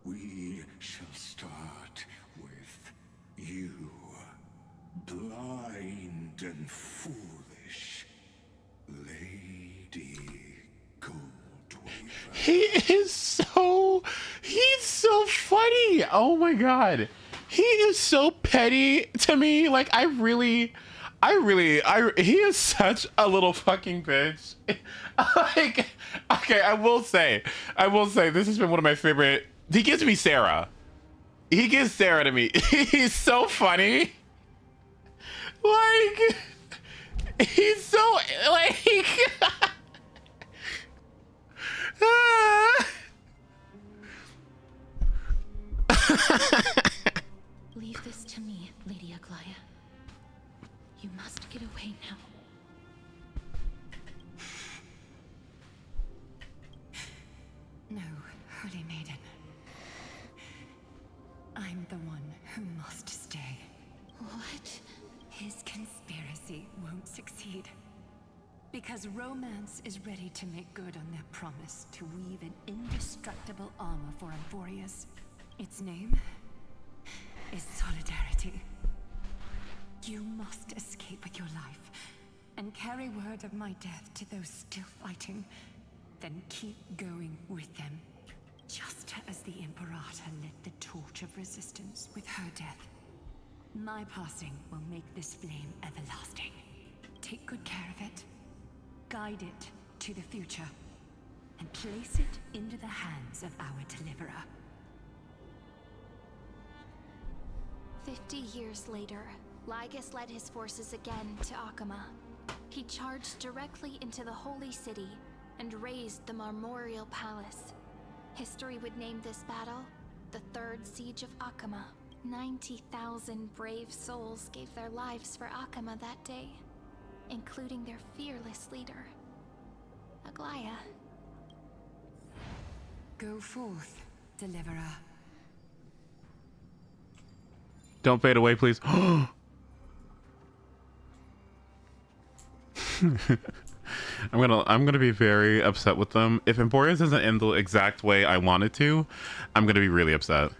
We shall start with you, blind and foolish Lady Goldwaver. He's so funny. Oh my god. He is so petty to me. Like, he is such a little fucking bitch. Like, okay, I will say, this has been one of my favorite. He gives me Sarah. He gives Sarah to me. He's so funny. Like, he's so, like, Leave this to me, Lady Aglaya. You must get away now. No, Holy Maiden. I'm the one who must stay. What? His conspiracy won't succeed. Because romance is ready to make good on their promise to weave an indestructible armor for Emphorius. Its name is Solidarity. You must escape with your life and carry word of my death to those still fighting. Then keep going with them. Just as the Imperator lit the torch of resistance with her death. My passing will make this flame everlasting. Take good care of it. Guide it to the future. And place it into the hands of our deliverer. 50 years later, Lygus led his forces again to Akama. He charged directly into the Holy City and razed the Marmorial Palace. History would name this battle the Third Siege of Akama. 90,000 brave souls gave their lives for Akama that day, including their fearless leader, Aglaya. Go forth, deliverer. Don't fade away, please. I'm gonna be very upset with them. If Emporius doesn't end the exact way I want it to, I'm gonna be really upset.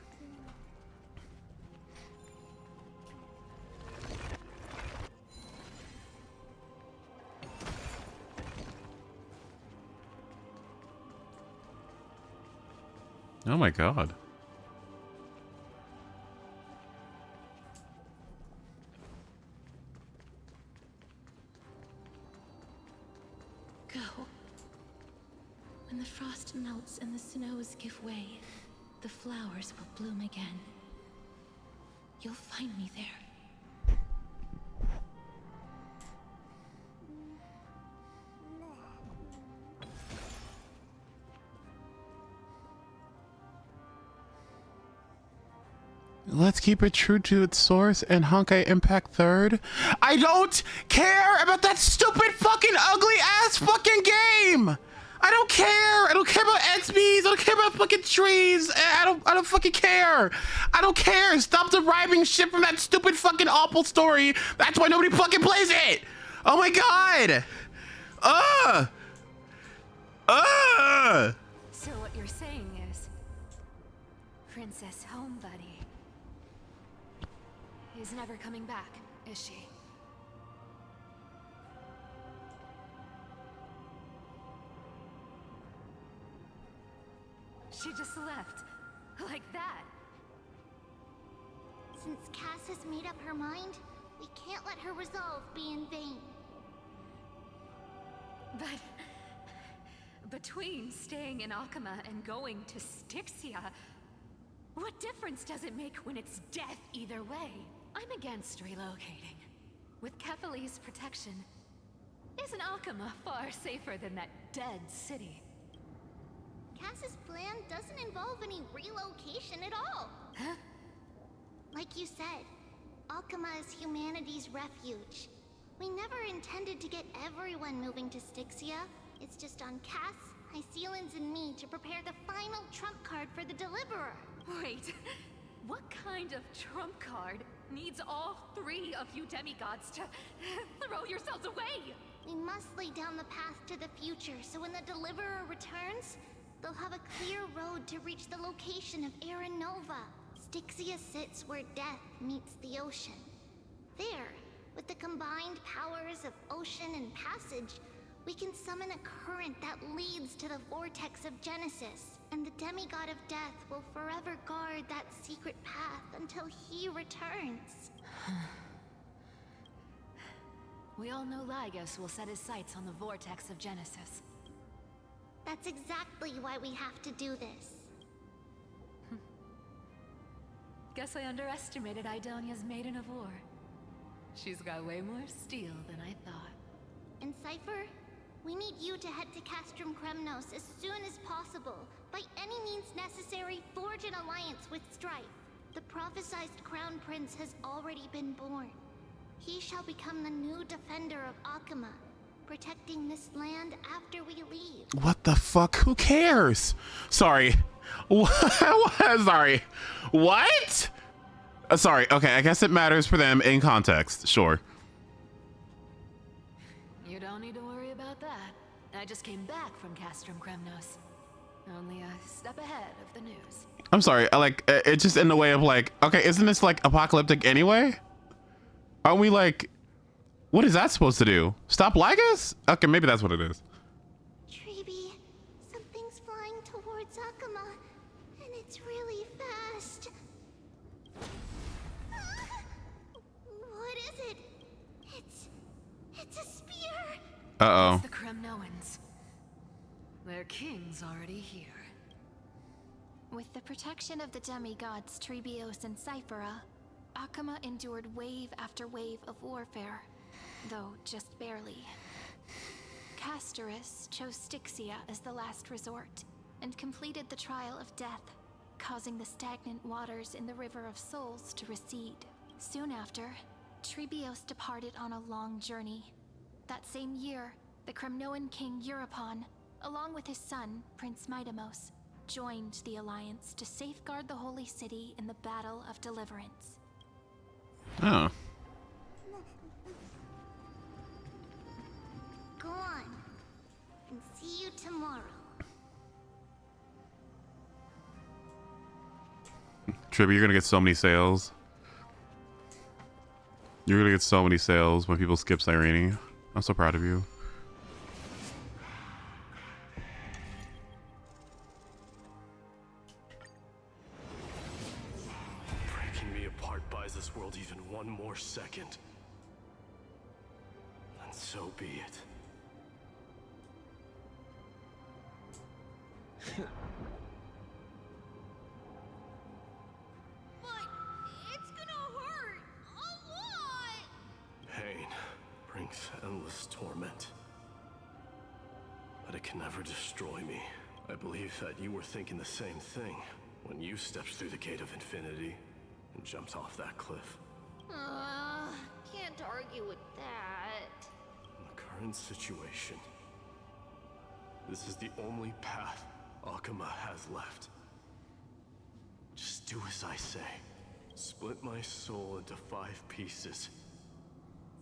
Oh my god. Go. When the frost melts and the snows give way, the flowers will bloom again. You'll find me there. Let's keep it true to its source and Honkai Impact third. I don't care about that stupid fucking ugly ass fucking game. I don't care. I don't care about XBs. I don't care about fucking trees. I don't fucking care. I don't care. Stop deriving shit from that stupid fucking awful story. That's why nobody fucking plays it. Oh my god. So what you're saying is, Princess Homebody is never coming back, is she? She just left, like that. Since Cass has made up her mind, we can't let her resolve be in vain. But between staying in Akama and going to Styxia, what difference does it make when it's death either way? I'm against relocating. With Kefali's protection, isn't Akama far safer than that dead city? Cass's plan doesn't involve any relocation at all. Huh? Like you said, Akama is humanity's refuge. We never intended to get everyone moving to Styxia. It's just on Cass, Hycealans, and me to prepare the final trump card for the Deliverer. Wait, what kind of trump card needs all three of you demigods to throw yourselves away? We must lay down the path to the future, so when the Deliverer returns, they'll have a clear road to reach the location of Aaron Nova. Styxia sits where death meets the ocean. There, with the combined powers of ocean and passage, we can summon a current that leads to the vortex of Genesis. And the demigod of death will forever guard that secret path until he returns. We all know Lygus will set his sights on the vortex of Genesis. That's exactly why we have to do this. Guess I underestimated Idonia's Maiden of War. She's got way more steel than I thought. And Cypher, we need you to head to Castrum Kremnos as soon as possible. By any means necessary, forge an alliance with Strife. The prophesized Crown Prince has already been born. He shall become the new defender of Akama, protecting this land after we leave. What the fuck? Who cares? Sorry. What? Sorry. What? Sorry. Okay, I guess it matters for them in context. Sure. You don't need to worry about that. I just came back from Castrum Kremnos. Only a step ahead of the news. I'm sorry. I like it's just in the way of like, okay, isn't this like apocalyptic anyway? Aren't we like, what is that supposed to do? Stop Lygus? Okay, maybe that's what it is. Treeby, something's flying towards Akama, and it's really fast. What is it? It's a spear. Uh-oh. It's the Kremnoans. Their king's already here. With the protection of the demigods Trebios and Cyphera, Akama endured wave after wave of warfare, though just barely. Castorus chose Styxia as the last resort, and completed the trial of death, causing the stagnant waters in the River of Souls to recede. Soon after, Trebios departed on a long journey. That same year, the Kremnoan king Euripon, along with his son, Prince Midamos, joined the Alliance to safeguard the Holy City in the Battle of Deliverance. Oh. Go on, and see you tomorrow. Tribby, you're gonna get so many sales. You're gonna get so many sales when people skip Cyrene. I'm so proud of you. Breaking me apart buys this world even one more second. And so be it. But it's gonna hurt a lot. Pain brings endless torment. But it can never destroy me. I believe that you were thinking the same thing when you stepped through the gate of infinity and jumped off that cliff. Can't argue with that. In the current situation, this is the only path Akama has left. Just do as I say. Split my soul into 5 pieces.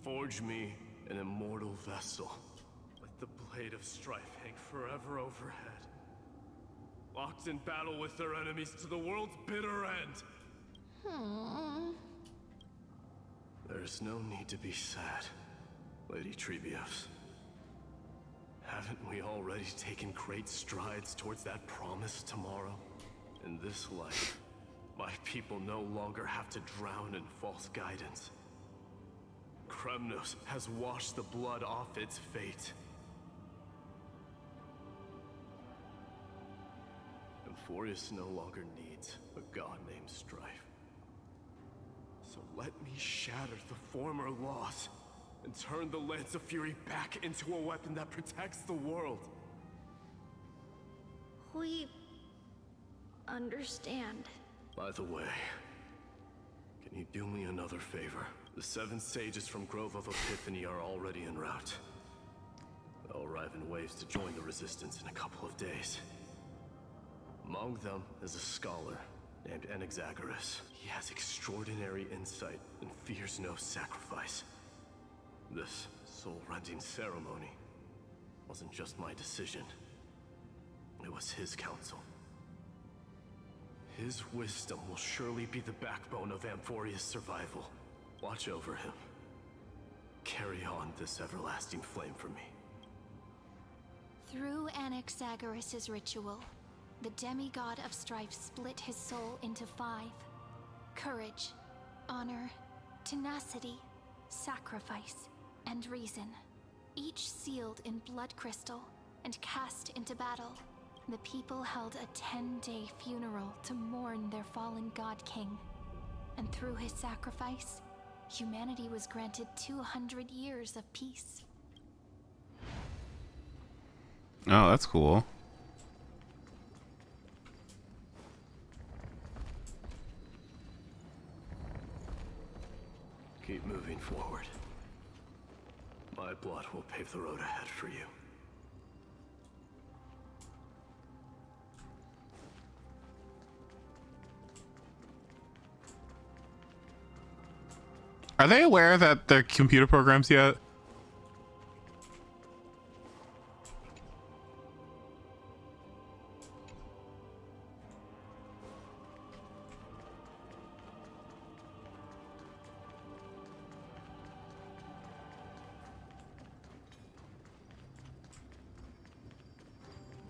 Forge me an immortal vessel. Let the blade of strife hang forever overhead. Locked in battle with their enemies to the world's bitter end. There's no need to be sad, Lady Trebios. Haven't we already taken great strides towards that promise tomorrow? In this life, my people no longer have to drown in false guidance. Kremnos has washed the blood off its fate. Amphorius no longer needs a god named Strife. So let me shatter the former laws and turn the Lance of Fury back into a weapon that protects the world. We understand. By the way, can you do me another favor? The 7 sages from Grove of Epiphany are already en route. They'll arrive in waves to join the resistance in a couple of days. Among them is a scholar named Anaxagoras. He has extraordinary insight and fears no sacrifice. This soul-rending ceremony wasn't just my decision. It was his counsel. His wisdom will surely be the backbone of Amphoria's survival. Watch over him. Carry on this everlasting flame for me. Through Anaxagoras' ritual, the demigod of strife split his soul into 5. Courage, honor, tenacity, sacrifice, and reason. Each sealed in blood crystal and cast into battle. The people held a 10-day funeral to mourn their fallen god king. And through his sacrifice, humanity was granted 200 years of peace. Oh, that's cool. Keep moving forward. My blood will pave the road ahead for you. Are they aware that they're computer programs yet?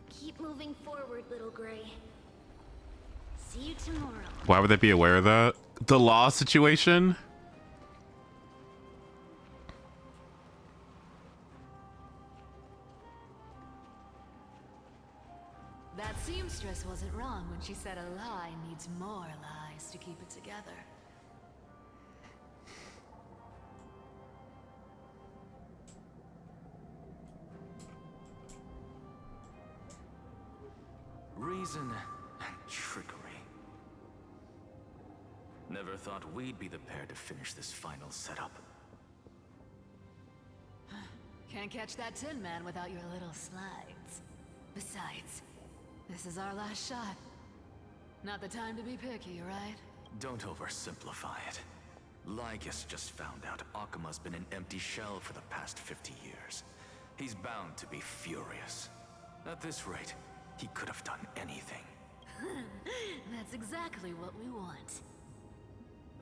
Keep moving forward, little Gray. See you tomorrow. Why would they be aware of that? The law situation? That seamstress wasn't wrong when she said a lie needs more lies to keep it together. Reason and trickery. Never thought we'd be the pair to finish this final setup. Can't catch that Tin Man without your little slides. Besides, this is our last shot. Not the time to be picky, right? Don't oversimplify it. Lygus just found out Akima's been an empty shell for the past 50 years. He's bound to be furious. At this rate, he could have done anything. That's exactly what we want.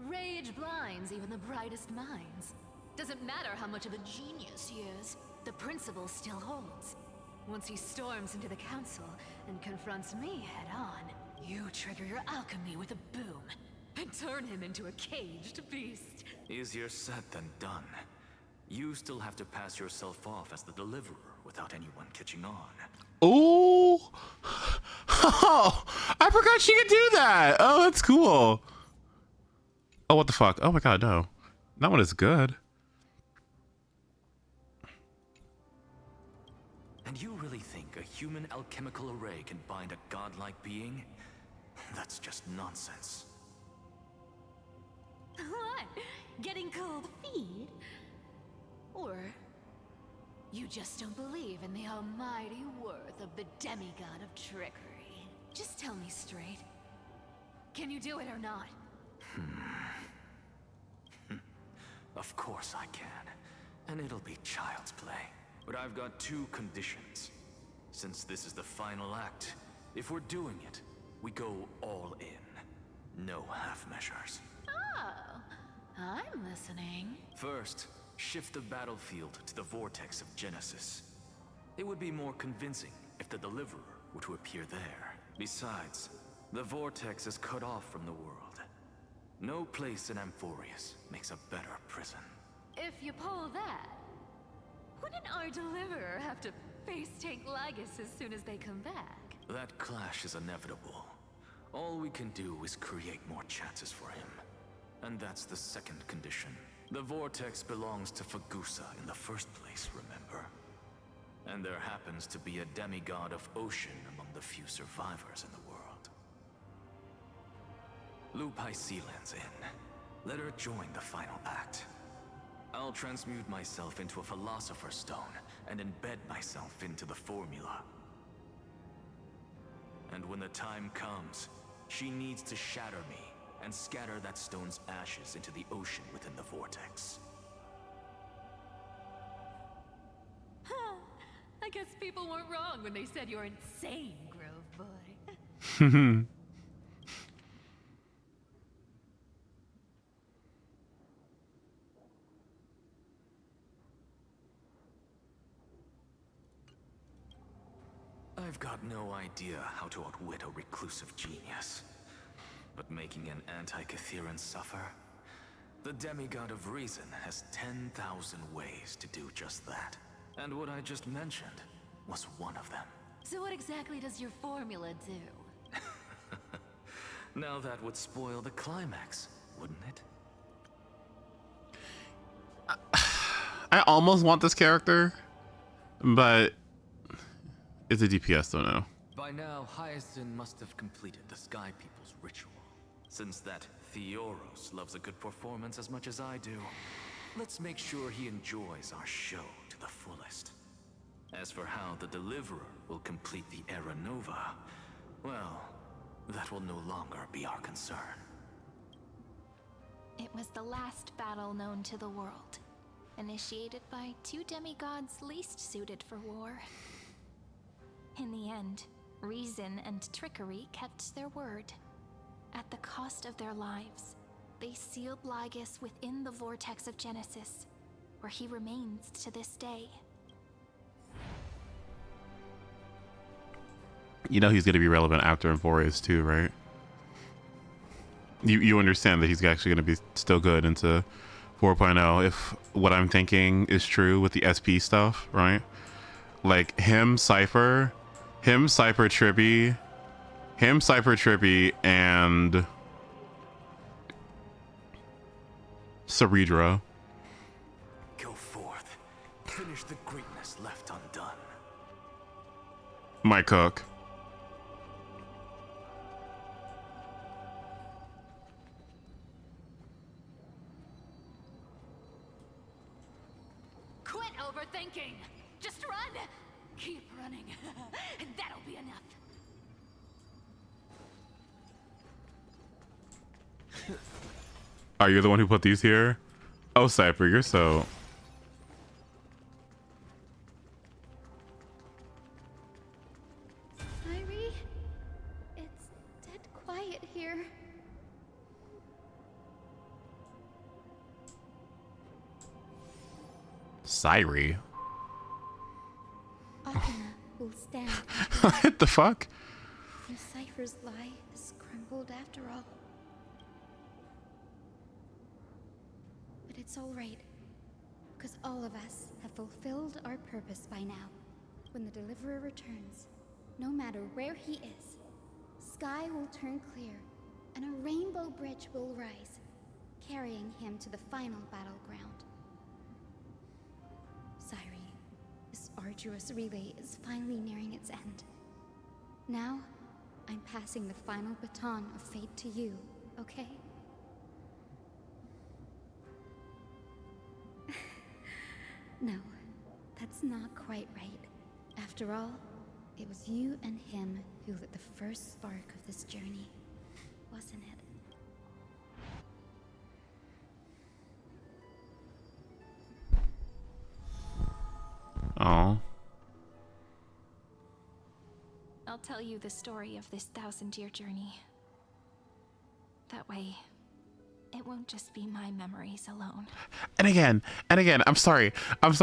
Rage blinds even the brightest minds. Doesn't matter how much of a genius he is, the principle still holds. Once he storms into the council and confronts me head-on, you trigger your alchemy with a boom and turn him into a caged beast. Easier said than done. You still have to pass yourself off as the deliverer without anyone catching on. Ooh. Oh, I forgot she could do that. Oh, that's cool. Oh, what the fuck? Oh my god, no. That one is good. And you really think a human alchemical array can bind a godlike being? That's just nonsense. What? Getting cold feet? Or you just don't believe in the almighty worth of the demigod of trickery? Just tell me straight. Can you do it or not? Of course I can. And it'll be child's play. But I've got two conditions. Since this is the final act, if we're doing it, we go all in. No half measures. Oh, I'm listening. First, shift the battlefield to the vortex of Genesis. It would be more convincing if the deliverer were to appear there. Besides, the vortex is cut off from the world. No place in Amphorius makes a better prison. If you pull that, wouldn't our deliverer have to face tank Lygus as soon as they come back? That clash is inevitable. All we can do is create more chances for him. And that's the second condition. The vortex belongs to Fagusa in the first place, remember? And there happens to be a demigod of ocean among the few survivors in the world. Loop Hycelan's in. Let her join the final act. I'll transmute myself into a Philosopher's Stone and embed myself into the formula. And when the time comes, she needs to shatter me and scatter that stone's ashes into the ocean within the vortex. I guess people weren't wrong when they said you're insane, Grove Boy. I've got no idea how to outwit a reclusive genius. But making an anti-Catheran suffer? The demigod of reason has 10,000 ways to do just that. And what I just mentioned was one of them. So what exactly does your formula do? Now that would spoil the climax, wouldn't it? I almost want this character, but it's a DPS, don't know. By now, Hyacinth must have completed the Sky People's ritual. Since that Theoros loves a good performance as much as I do, let's make sure he enjoys our show to the fullest. As for how the Deliverer will complete the Era Nova, well, that will no longer be our concern. It was the last battle known to the world, initiated by two demigods least suited for war. In the end, reason and trickery kept their word. At the cost of their lives, they sealed Lygus within the vortex of Genesis, where he remains to this day. You know he's going to be relevant after Emphorius too, right? You understand that he's actually going to be still good into 4.0 if what I'm thinking is true with the SP stuff, right? Like him, Cypher Trippy, and Ceredra. Go forth. Finish the greatness left undone. My cook. Quit overthinking. Just run. Keep running. That'll be enough. Are you the one who put these here? Oh, Cypher, you're so... Irie, it's dead quiet here. Syri. Akina will stand. What the fuck? The Cypher's lie is crumbled after all. But it's all right, because all of us have fulfilled our purpose by now. When the Deliverer returns, no matter where he is, sky will turn clear, and a rainbow bridge will rise, carrying him to the final battleground. Syri, this arduous relay is finally nearing its end. Now, I'm passing the final baton of fate to you, okay? No, that's not quite right. After all, it was you and him who lit the first spark of this journey, wasn't it? Oh. I'll tell you the story of this 1,000-year journey. That way, it won't just be my memories alone. And again, I'm sorry. I want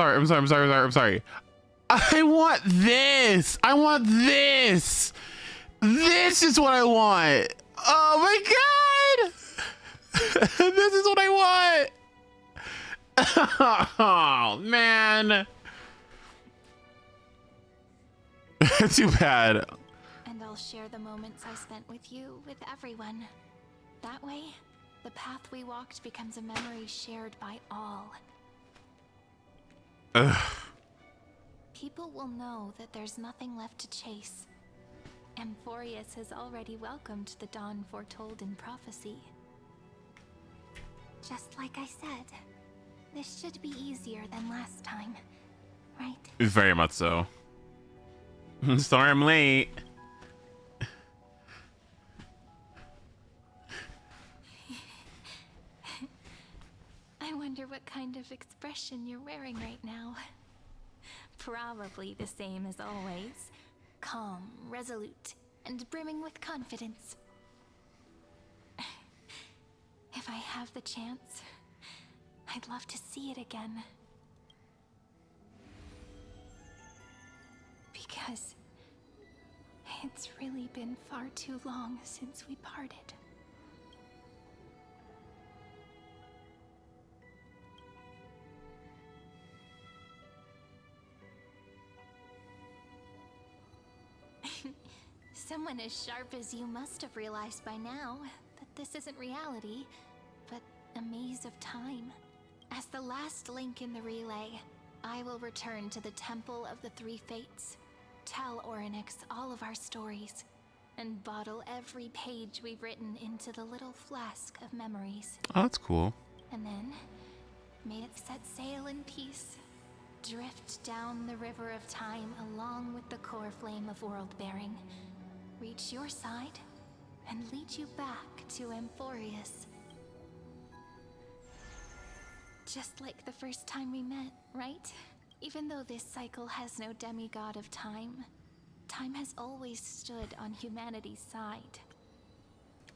this. This is what I want. Oh my god. This is what I want. Oh man. Too bad. And I'll share the moments I spent with you with everyone. That way, the path we walked becomes a memory shared by all. Ugh. People will know that there's nothing left to chase. Emphorius has already welcomed the dawn foretold in prophecy. Just like I said, this should be easier than last time, right? Very much so. Sorry I'm late. I wonder what kind of expression you're wearing right now. Probably the same as always. Calm, resolute, and brimming with confidence. If I have the chance, I'd love to see it again. Because it's really been far too long since we parted. Someone as sharp as you must have realized by now that this isn't reality, but a maze of time. As the last link in the relay, I will return to the Temple of the Three Fates, tell Orynyx all of our stories, and bottle every page we've written into the little flask of memories. Oh, that's cool. And then, may it set sail in peace, drift down the river of time along with the core flame of world-bearing, reach your side, and lead you back to Emphorius. Just like the first time we met, right? Even though this cycle has no demigod of time, time has always stood on humanity's side.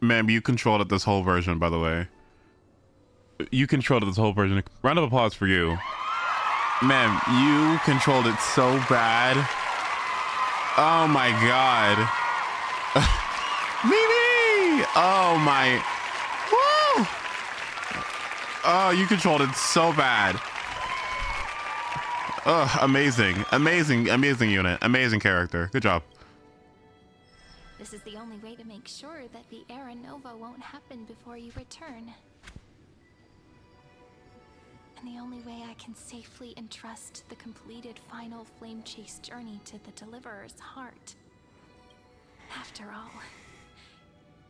Ma'am, you controlled it this whole version, by the way. You controlled it this whole version. Round of applause for you. Ma'am, you controlled it so bad. Oh my god. Mimi! Oh my. Woo! Oh, you controlled it so bad. Oh, amazing. Amazing unit. Amazing character. Good job. This is the only way to make sure that the Era Nova won't happen before you return. And the only way I can safely entrust the completed final flame chase journey to the Deliverer's heart. After all,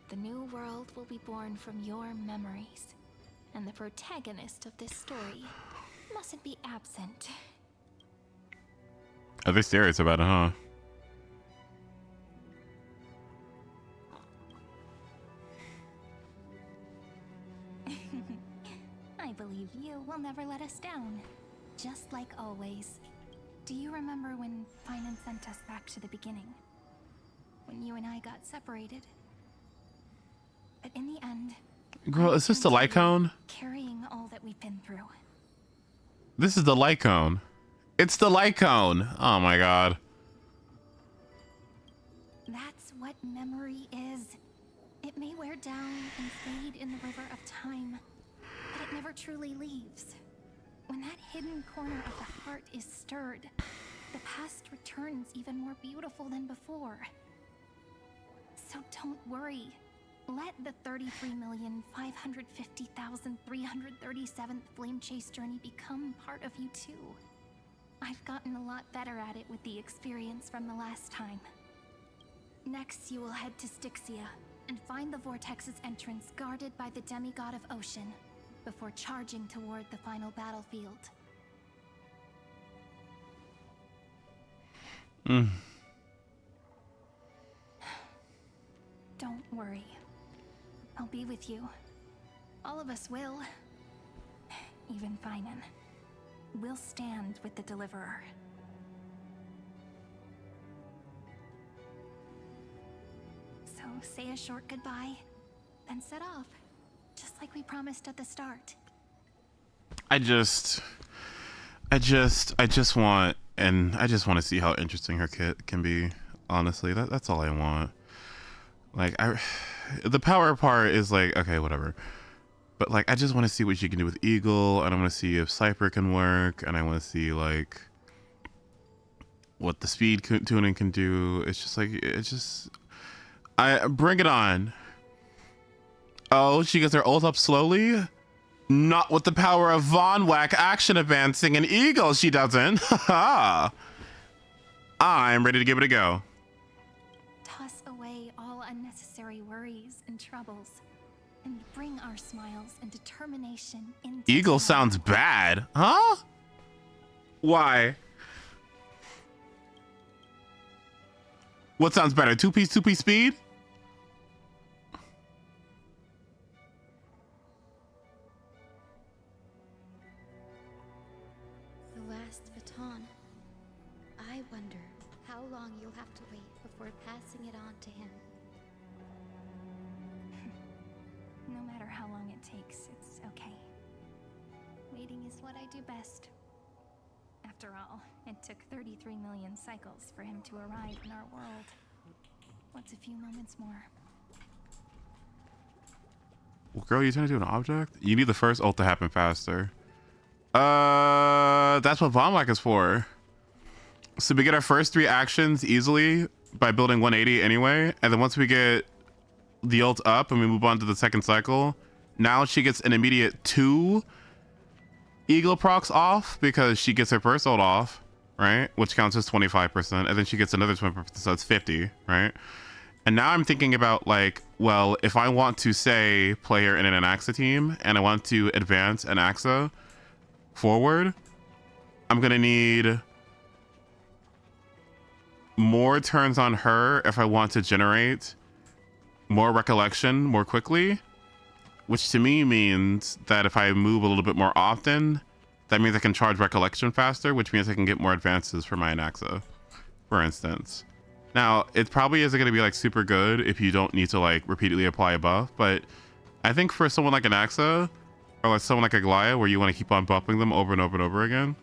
the new world will be born from your memories, and the protagonist of this story mustn't be absent. Are they serious about it, huh? I believe you will never let us down. Just like always. Do you remember when Finan sent us back to the beginning? When you and I got separated? But in the end... Girl, is this the light cone? Carrying all that we've been through. This is the light cone. It's the light cone. Oh my god. That's what memory is. It may wear down and fade in the river of time, but it never truly leaves. When that hidden corner of the heart is stirred, the past returns even more beautiful than before. So don't worry. Let the 33,550,337th Flame Chase journey become part of you too. I've gotten a lot better at it with the experience from the last time. Next, you will head to Styxia and find the Vortex's entrance guarded by the demigod of ocean before charging toward the final battlefield. Don't worry. I'll be with you. All of us will. Even Finan. We'll stand with the Deliverer. So say a short goodbye, then set off. Just like we promised at the start. I just want to see how interesting her kit can be. Honestly, that's all I want. Like, the power part is like, okay, whatever. But like, I just want to see what she can do with Eagle, and I want to see if Cypher can work, and I want to see like what the speed tuning can do. It's just like, I bring it on. Oh, she gets her ult up slowly? Not with the power of Von Whack action advancing and Eagle, she doesn't. Haha. I'm ready to give it a go. Toss away all unnecessary worries and troubles, and bring our smiles and determination into Eagle sounds bad. Huh? Why? What sounds better? Two-piece speed? The last baton. I wonder how long you'll have to wait before passing it on to him. No matter how long it takes, it's okay. Waiting is what I do best. After all, it took 33 million cycles for him to arrive in our world. What's a few moments more? Well, girl, you trying to do an object? You need the first ult to happen faster. That's what Von Whack is for. So we get our first 3 actions easily by building 180 anyway, and then once we get the ult up and we move on to the second cycle, now she gets an immediate 2 Eagle procs off because she gets her first ult off, right? Which counts as 25%, and then she gets another 20%, so it's 50, right? And now I'm thinking about like, well, if I want to say play her in an Axa team and I want to advance an Axa forward, I'm gonna need more turns on her if I want to generate more recollection more quickly. which to me means that if I move a little bit more often, that means I can charge recollection faster, which means I can get more advances for my Anaxa, for instance. Now, it probably isn't going to be like super good if you don't need to like repeatedly apply a buff, but I think for someone like Anaxa or like someone like Aglaya where you want to keep on buffing them over and over and over again,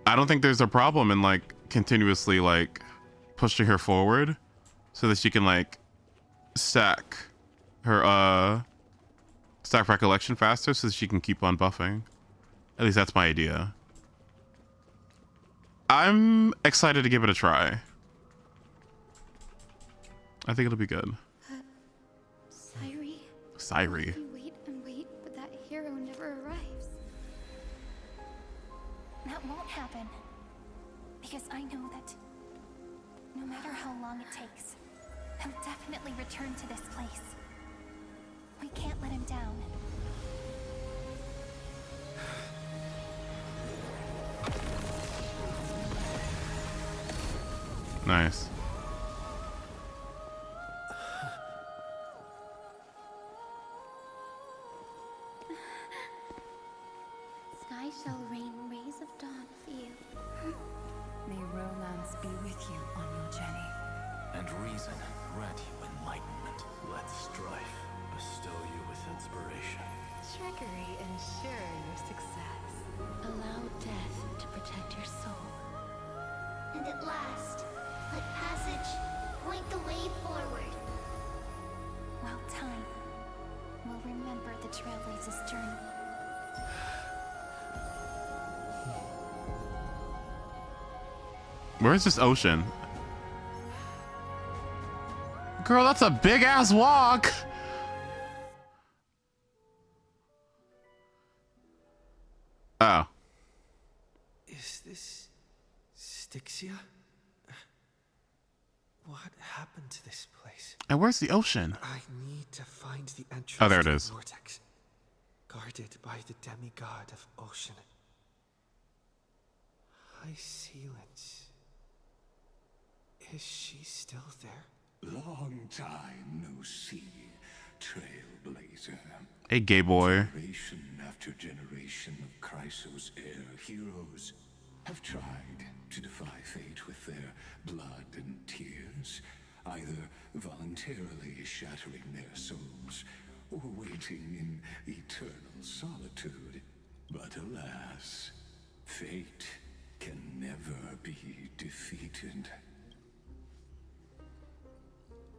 I don't think there's a problem in like continuously like pushing her forward so that she can like stack her stack recollection faster so that she can keep on buffing. At least that's my idea. I'm excited to give it a try. I think it'll be good. Sairi. You wait and wait, but that hero never arrives. That won't happen. Because I know that no matter how long it takes, he'll definitely return to this place. We can't let him down. Nice. Sky shall rain rays of dawn for you. May romance be with you on your journey. And reason grant you enlightenment. Let strife bestow you with inspiration. Trickery ensure your success. Allow death to protect your soul. And at last, let passage point the way forward. While time will remember the Trailblazer's journey. Where is this ocean? Girl, that's a big ass walk. Oh. Is this Styxia? What happened to this place? And where's the ocean? I need to find the entrance Oh, there it to is. the vortex, guarded by the demigod of ocean. High Sealance. Is she still there? Long time no see, Trailblazer. Hey, gay boy. Generation after generation of Chrysos heir heroes have tried to defy fate with their blood and tears, either voluntarily shattering their souls or waiting in eternal solitude. But alas, fate can never be defeated.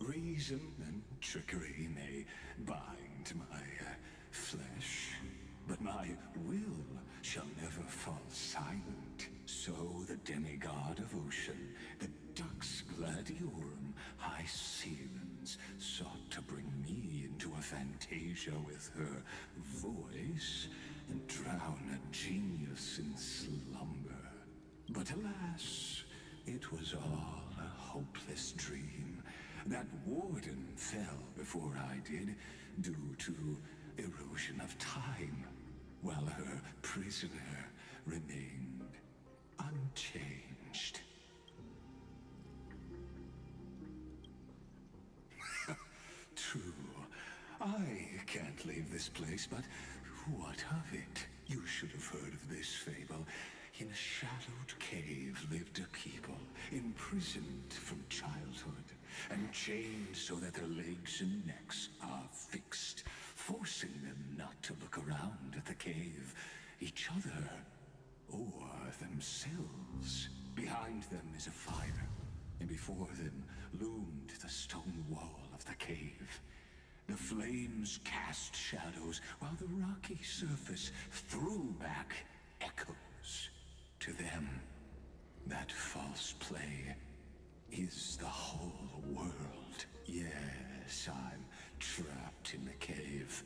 Reason and trickery may bind my flesh, but my will shall never fall silent. So the demigod of ocean, the Dux Gladiorum, High Sealance, sought to bring me into a fantasia with her voice and drown a genius in slumber. But alas, it was all a hopeless dream. That warden fell before I did, due to erosion of time, while her prisoner remained unchanged. True, I can't leave this place, but what of it? You should have heard of this fable. In a shadowed cave lived a people, imprisoned from childhood, and chained so that their legs and necks are fixed, forcing them not to look around at the cave, each other, or themselves. Behind them is a fire, and before them loomed the stone wall of the cave. The flames cast shadows, while the rocky surface threw back echoes. To them, that false play is the whole world. Yes, I'm trapped in the cave,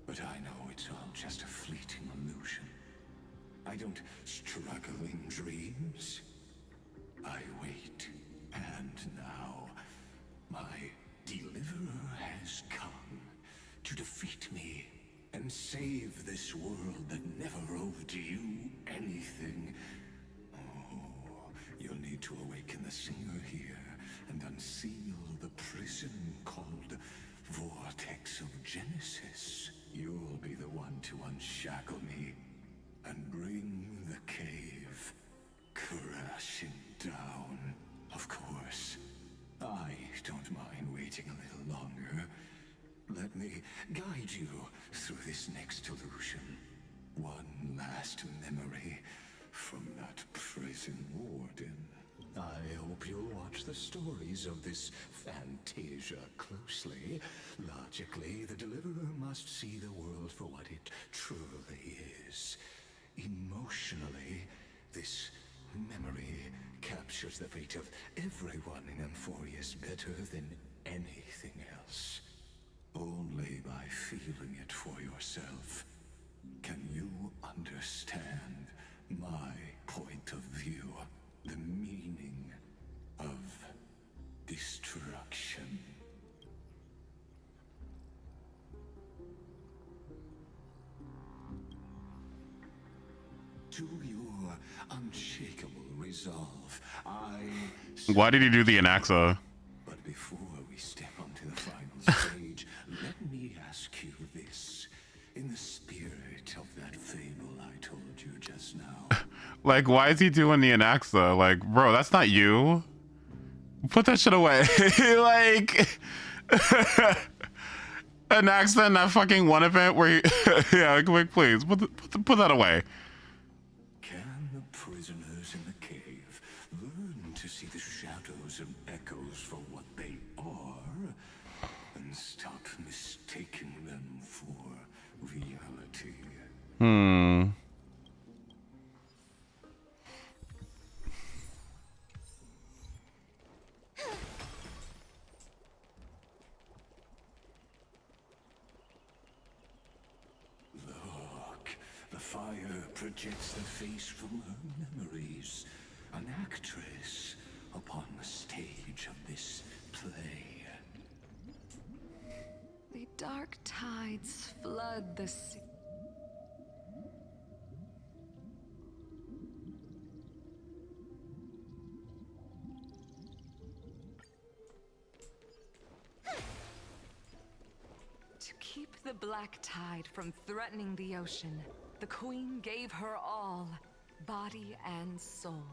but I know it's all just a fleeting illusion. I don't struggle in dreams. I wait, and now my deliverer has come to defeat me and save this world that never owed you anything. Oh, you'll need to awaken the singer here and unseal the prison called Vortex of Genesis, you'll be the one to unshackle me and bring the cave crashing down. Of course, I don't mind waiting a little longer. Let me guide you through this next illusion. One last memory from that prison warden. I hope you'll watch the stories of this Fantasia closely. Logically, the Deliverer must see the world for what it truly is. Emotionally, this memory captures the fate of everyone in Emphorius better than anything else. Only by feeling it for yourself can you understand my point of view, the meaning of destruction. To your unshakable resolve, Why did he do the Anaxa? But before we step onto the final stage, let me ask you this. In the spirit of that fable I told you just now. Like, why is he doing the Anaxa? Like, bro, that's not you. Put that shit away. Like, Anaxa in that fucking one event where you, yeah, like, please, put that away. Can the prisoners in the cave learn to see the shadows and echoes for what they are and stop mistaking them for reality? Look, the fire projects the face from her memories. An actress upon the stage of this play. The dark tides flood the sea. To keep the black tide from threatening the ocean, the queen gave her all, body and soul.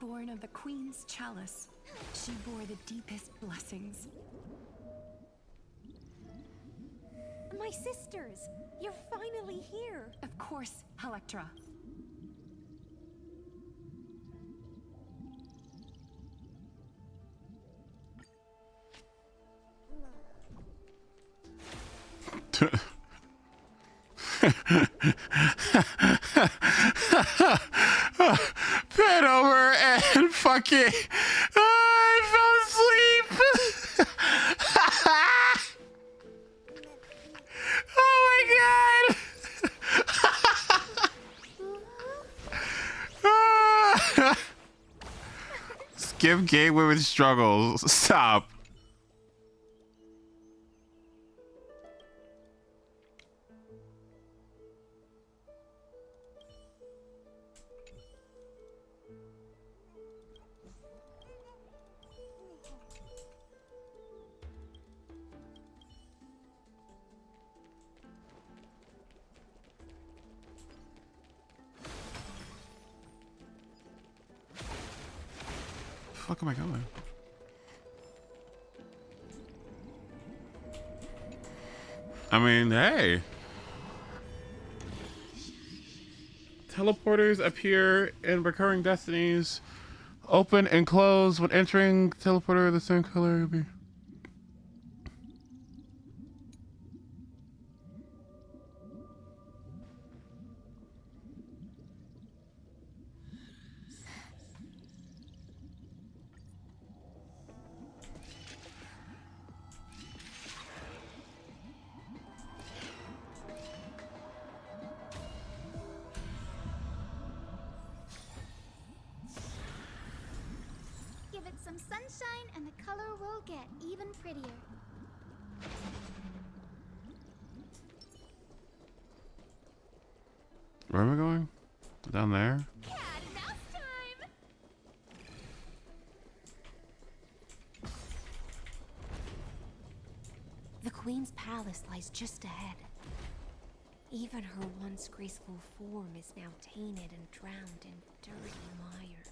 Born of the queen's chalice, she bore the deepest blessings. My sisters, you're finally here. Of course, Electra. Bent over and fucking I fell asleep. Oh my god. Skip gateway with struggles. Stop. Fuck am I going? I mean, hey. Teleporters appear in recurring destinies. Open and close when entering teleporter the same color. Give it some sunshine and the color will get even prettier. Where am I going? Down there? The Queen's palace lies just ahead. Even her once graceful form is now tainted and drowned in dirty mire.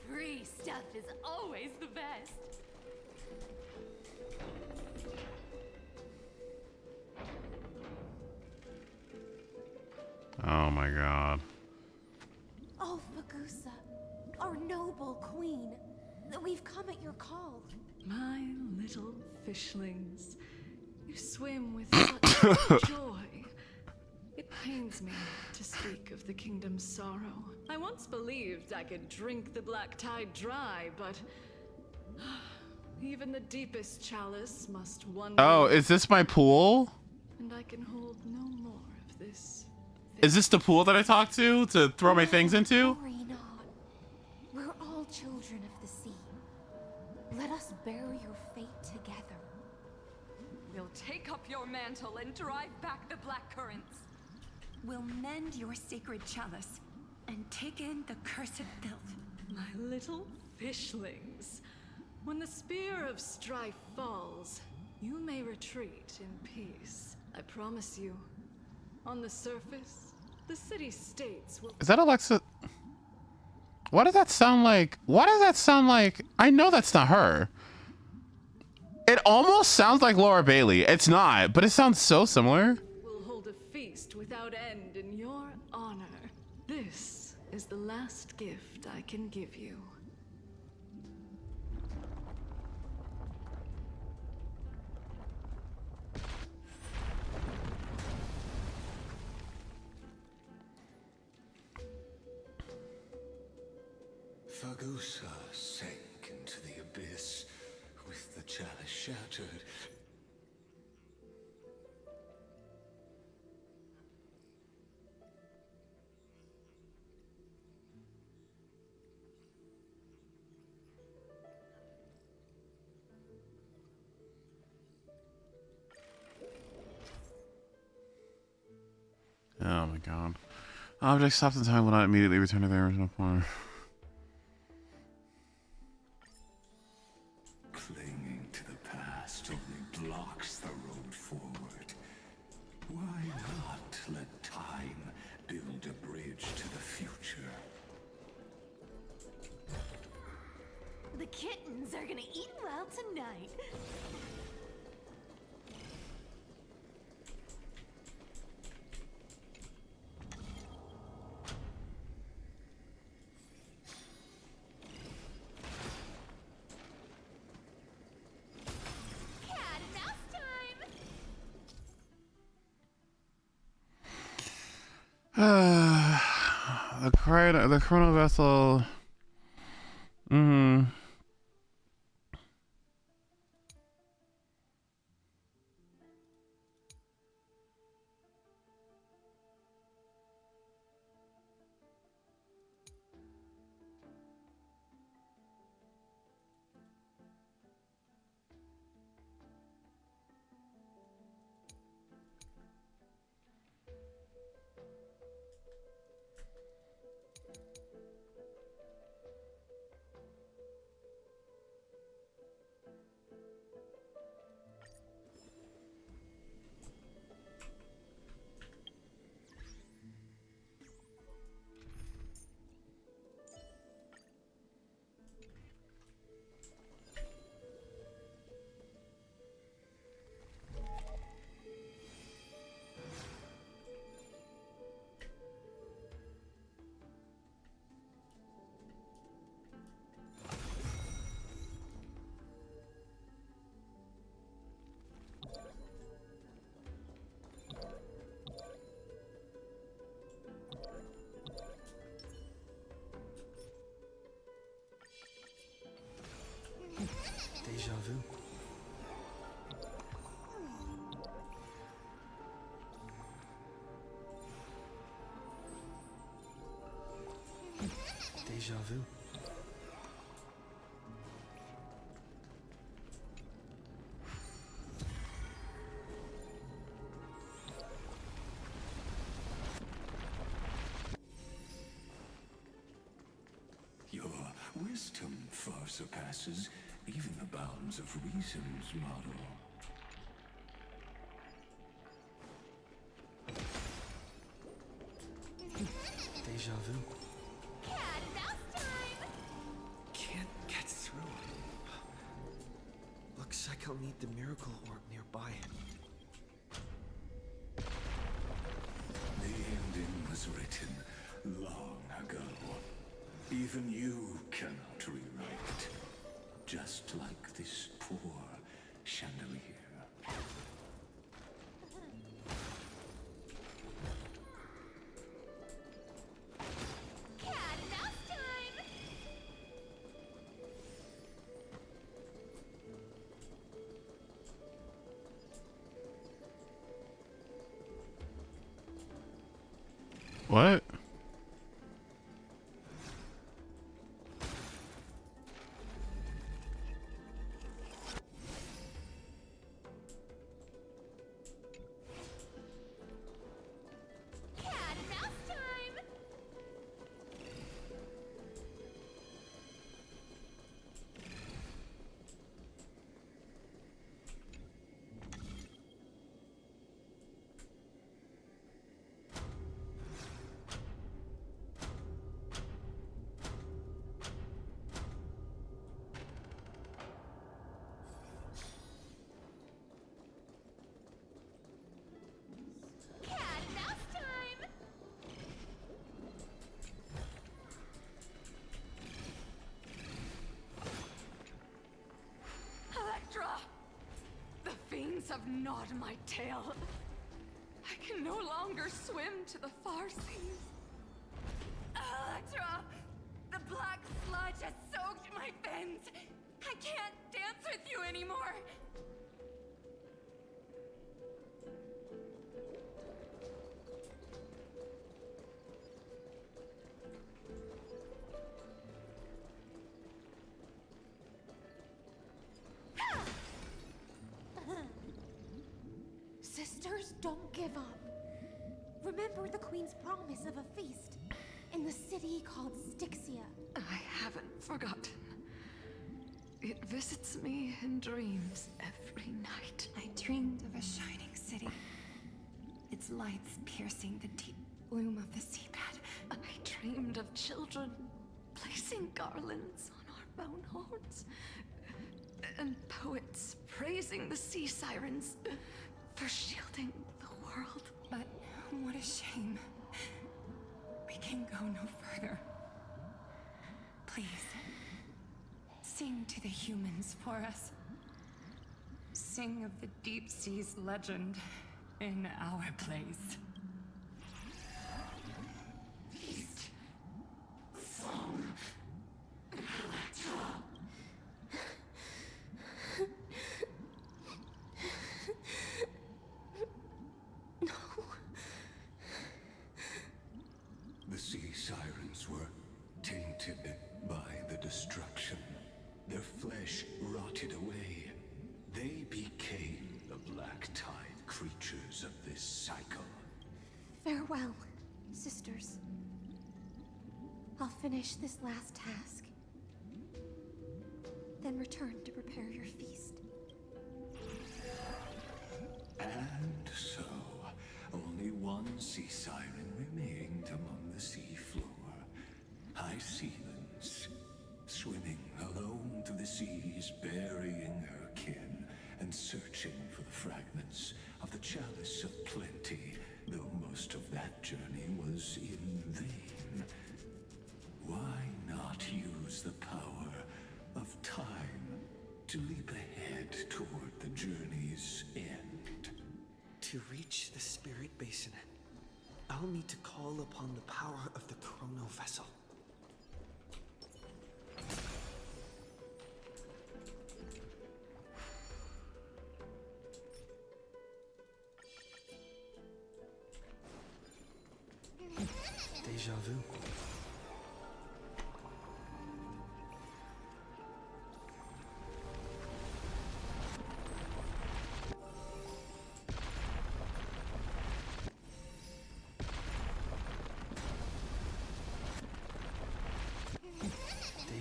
Free stuff is always the best. Oh my god. Oh, Fagusa, our noble queen. We've come at your call. My little fishlings. You swim with such joy. It pains me to speak of the kingdom's sorrow. I once believed I could drink the black tide dry, but even the deepest chalice must one Oh, day- is this my pool? And I can hold no more of this. Is this the pool that I talked to throw my things into? Worry not. We're all children of the sea. Let us bear your fate together. We'll take up your mantle and drive back the black currents. We'll mend your sacred chalice and take in the cursed filth. My little fishlings. When the spear of strife falls, you may retreat in peace. I promise you. On the surface, the city-states will... Is that Alexa? What does that sound like? What does that sound like? I know that's not her. It almost sounds like Laura Bailey. It's not, but it sounds so similar. We'll hold a feast without end in your honor. This is the last gift I can give you. Fagusa sank into the abyss with the chalice shattered. Oh my god. Object stopped in time will not immediately return to their original form. Clinging to the past only blocks the road forward. Why not let time build a bridge to the future? The kittens are gonna eat well tonight. Cat and mouse time! The chrono vessel. Mm-hmm. Deja vu. Deja vu. wisdom far surpasses even the bounds of reason's model. Deja vu. Can't get through. Looks like I'll need the miracle orb nearby. The ending was written long ago. Even you cannot rewrite it. Just like this poor chandelier. What? The fiends have gnawed my tail. I can no longer swim to the far seas. Electra! The black sludge has soaked my fins. I can't dance with you anymore. Sisters, don't give up. Remember the Queen's promise of a feast in the city called Styxia. I haven't forgotten. It visits me in dreams every night. I dreamed of a shining city. Its lights piercing the deep gloom of the seabed. I dreamed of children placing garlands on our bone horns. And poets praising the sea sirens for shielding the world. But what a shame. We can go no further. Please, sing to the humans for us. Sing of the deep sea's legend in our place. Feast from Electra. The sea sirens were tainted by the destruction. Their flesh rotted away. They became the black tide creatures of this cycle. Farewell, sisters. I'll finish this last task, then return to prepare your feast. And so, only one sea siren remained among the sea floor. High Sealands, swimming alone through the seas, burying her kin, and searching for the fragments of the chalice of plenty, though most of that journey was in vain. Why not use the power of time to leap ahead toward the journey's end? To reach the spirit basin, I'll need to call upon the power of the chrono vessel. Deja vu.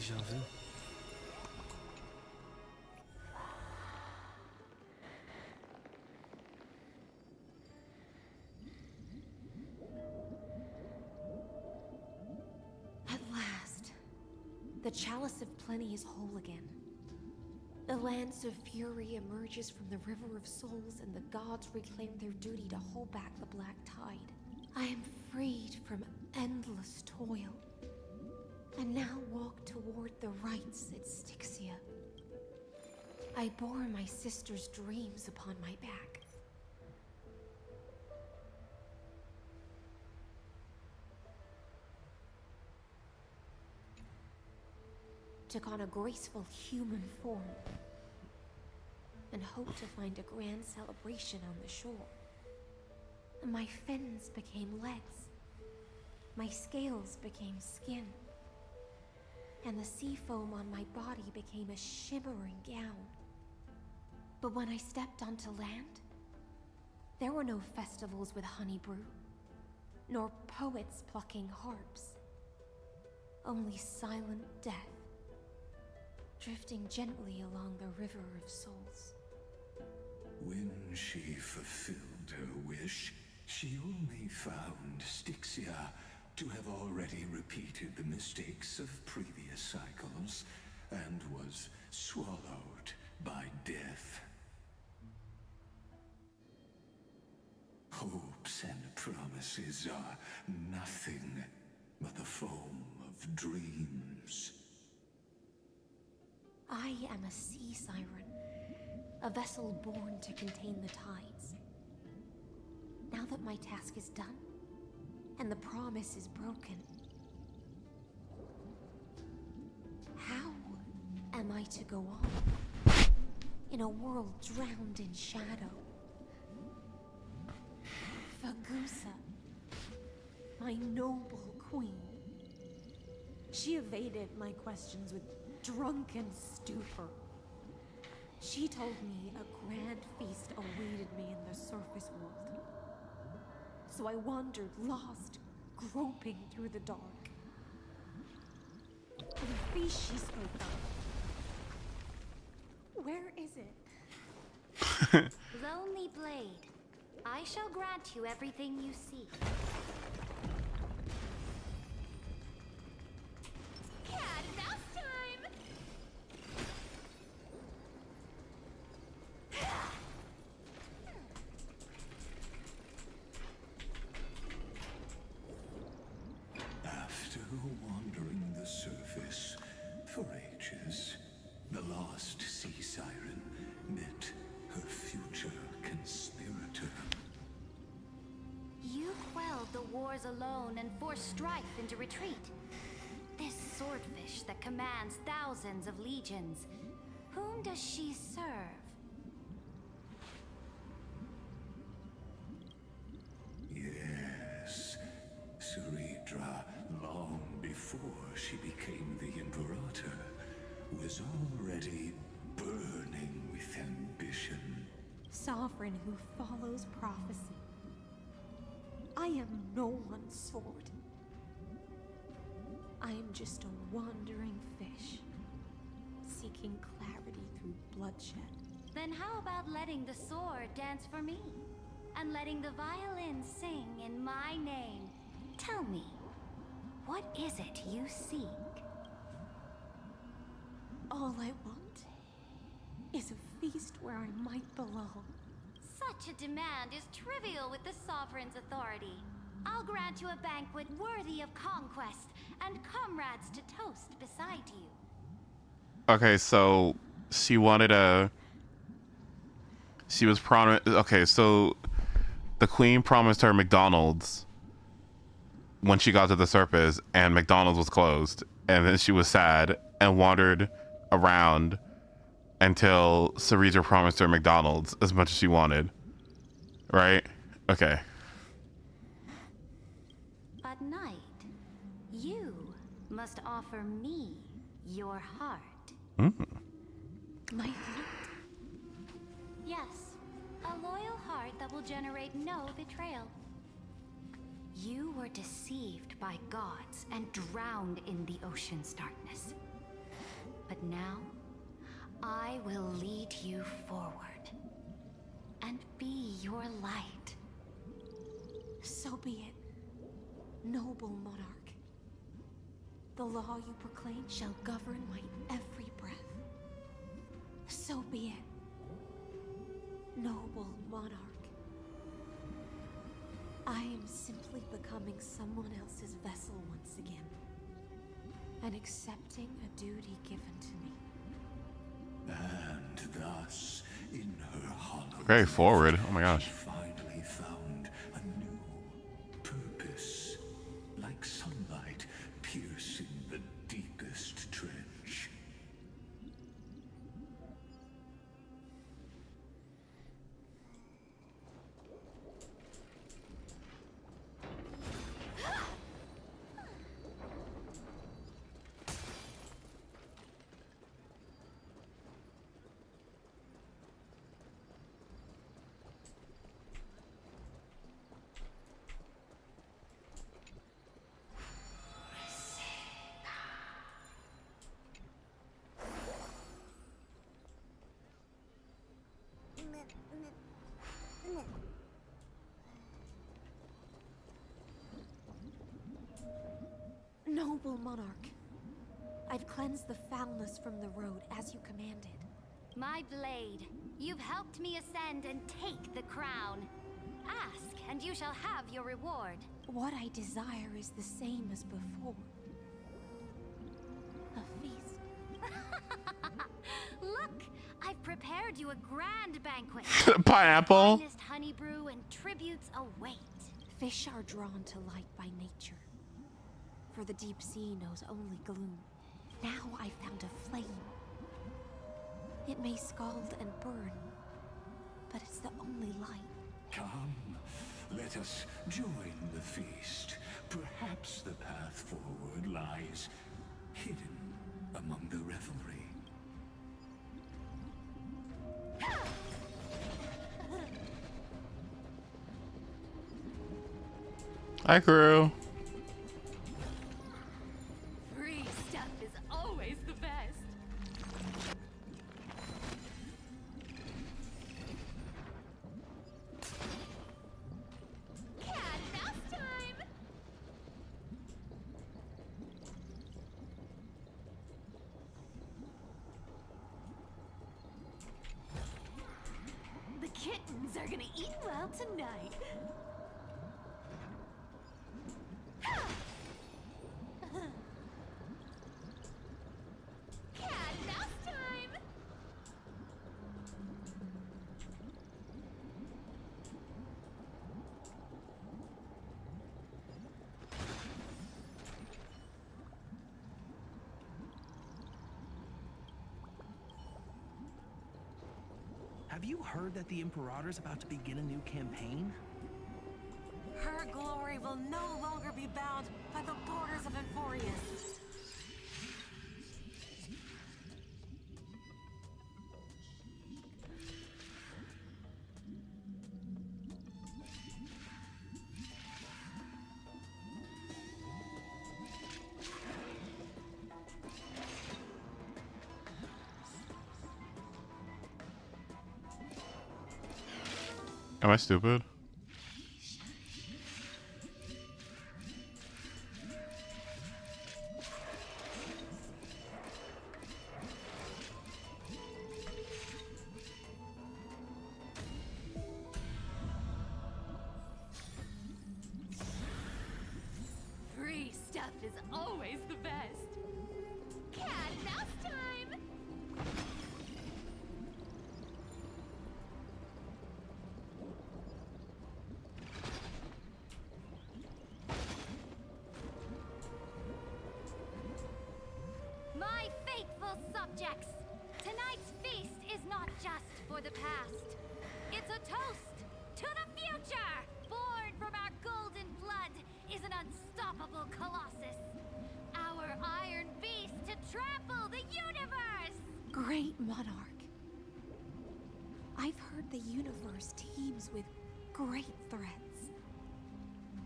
Deja vu. At last, the Chalice of Plenty is whole again. The Lance of Fury emerges from the River of Souls, and the gods reclaim their duty to hold back the Black Tide. I am freed from endless toil, and now walk toward the rites at Styxia. I bore my sister's dreams upon my back. Took on a graceful human form and hoped to find a grand celebration on the shore. My fins became legs, my scales became skin, and the sea foam on my body became a shimmering gown. But when I stepped onto land, there were no festivals with honey brew, nor poets plucking harps, only silent death, drifting gently along the River of Souls. When she fulfilled her wish, she only found Styxia to have already repeated the mistakes of previous cycles and was swallowed by death. Hopes and promises are nothing but the foam of dreams. I am a sea siren, a vessel born to contain the tides. Now that my task is done, and the promise is broken, how am I to go on in a world drowned in shadow? Fagusa, my noble queen. She evaded my questions with drunken stupor. She told me a grand feast awaited me in the surface world. So I wandered lost, groping through the dark. The feast she spoke of, where is it? Lonely Blade, I shall grant you everything you seek. Cat and mouse time! After wandering the surface for ages, the lost sea siren met her future conspirator. You quelled the wars alone and forced strife into retreat. This swordfish that commands thousands of legions, whom does she serve? Yes, Saridra, long before she became the Imperator, was already burning with ambition. Sovereign who follows prophecy. I am no one's sword. I am just a wandering fish, seeking clarity through bloodshed. Then how about letting the sword dance for me? And letting the violin sing in my name? Tell me, what is it you seek? All I want is a feast where I might belong. Such a demand is trivial with the Sovereign's authority. I'll grant you a banquet worthy of conquest and comrades to toast beside you. Okay, so she wanted a... She was promised... Okay, so the queen promised her McDonald's when she got to the surface, and McDonald's was closed. And then she was sad and wandered around until Saridra promised her McDonald's as much as she wanted. Right? Okay. At night, you must offer me your heart. My heart? Yes, a loyal heart that will generate no betrayal. You were deceived by gods and drowned in the ocean's darkness. But now, I will lead you forward and be your light. So be it, noble monarch. The law you proclaim shall govern my every breath. So be it, noble monarch. I am simply becoming someone else's vessel once again, and accepting a duty given to me. And thus, in her hollow, Very forward. Oh my gosh. she finally found a new purpose, like sunlight piercing the deepest trench. Noble monarch, I've cleansed the foulness from the road as you commanded. My blade, you've helped me ascend and take the crown. Ask, and you shall have your reward. What I desire is the same as before. A feast. Look, I've prepared you a grand banquet. Pineapple. Finest honey brew and tributes await. Fish are drawn to light by nature, for the deep sea knows only gloom. Now I found a flame. It may scald and burn, but it's the only light. Come, let us join the feast. Perhaps the path forward lies hidden among the revelry. Hi, crew. Free stuff is always the best. Cat mouse time! The kittens are gonna eat well tonight. Cat mouse time! Have you heard that the Imperator's about to begin a new campaign? Her glory will no longer be bound by the borders of Enforius. Am I stupid? Free stuff is always the best. Cat mouse time! My faithful subjects, tonight's feast is not just for the past. It's a toast to the future! Born from our golden blood is an unstoppable colossus. Our iron beast to trample the universe! Great monarch. I've heard the universe teems with great threats.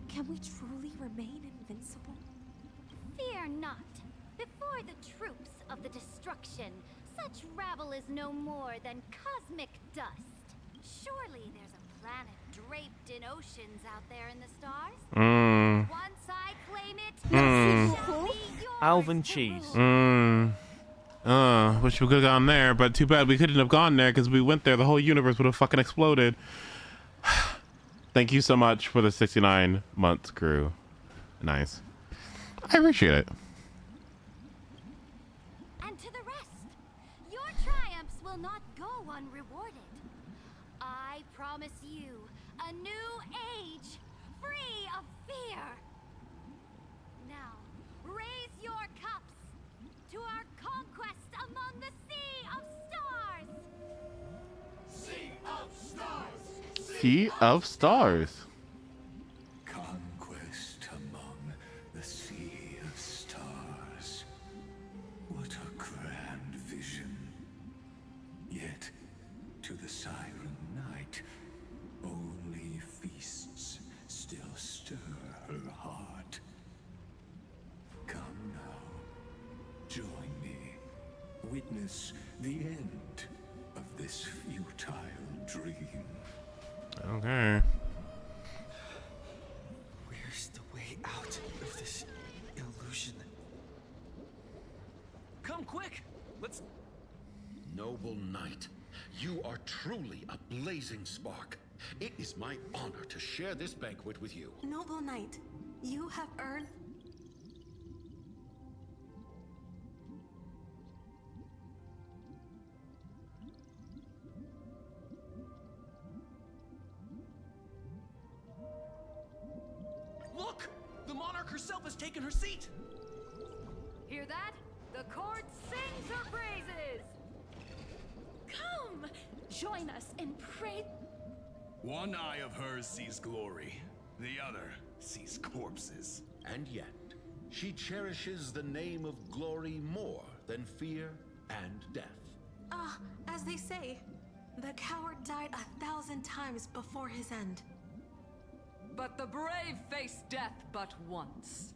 Can we truly remain invincible? Fear not. Before the troops of the destruction, such rabble is no more than cosmic dust. Surely there's a planet draped in oceans out there in the stars. Once I claim it, it shall be yours. Alvin Cheese. Wish we could have gone there, but too bad we couldn't have gone there because we went there. The whole universe would have fucking exploded. Thank you so much for the 69 months, crew. Nice. I appreciate it. And to the rest, your triumphs will not go unrewarded. I promise you a new age, free of fear. Now, raise your cups to our conquest among the Sea of Stars! Sea of Stars! Sea of Stars. Conquest among the Sea of Stars. What a grand vision. Yet, to the Siren Knight, only feasts still stir her heart. Come now, join me. Witness the end of this futile dream. Okay. Where's the way out of this illusion? Come quick! Let's... Noble knight, you are truly a blazing spark. It is my honor to share this banquet with you. Noble knight, you have earned... Look! The monarch herself has taken her seat! Hear that? The court sings her praises! Come! Join us in praise... One eye of hers sees glory, the other sees corpses. And yet, she cherishes the name of glory more than fear and death. As they say, the coward died 1,000 times before his end. But the brave face death but once,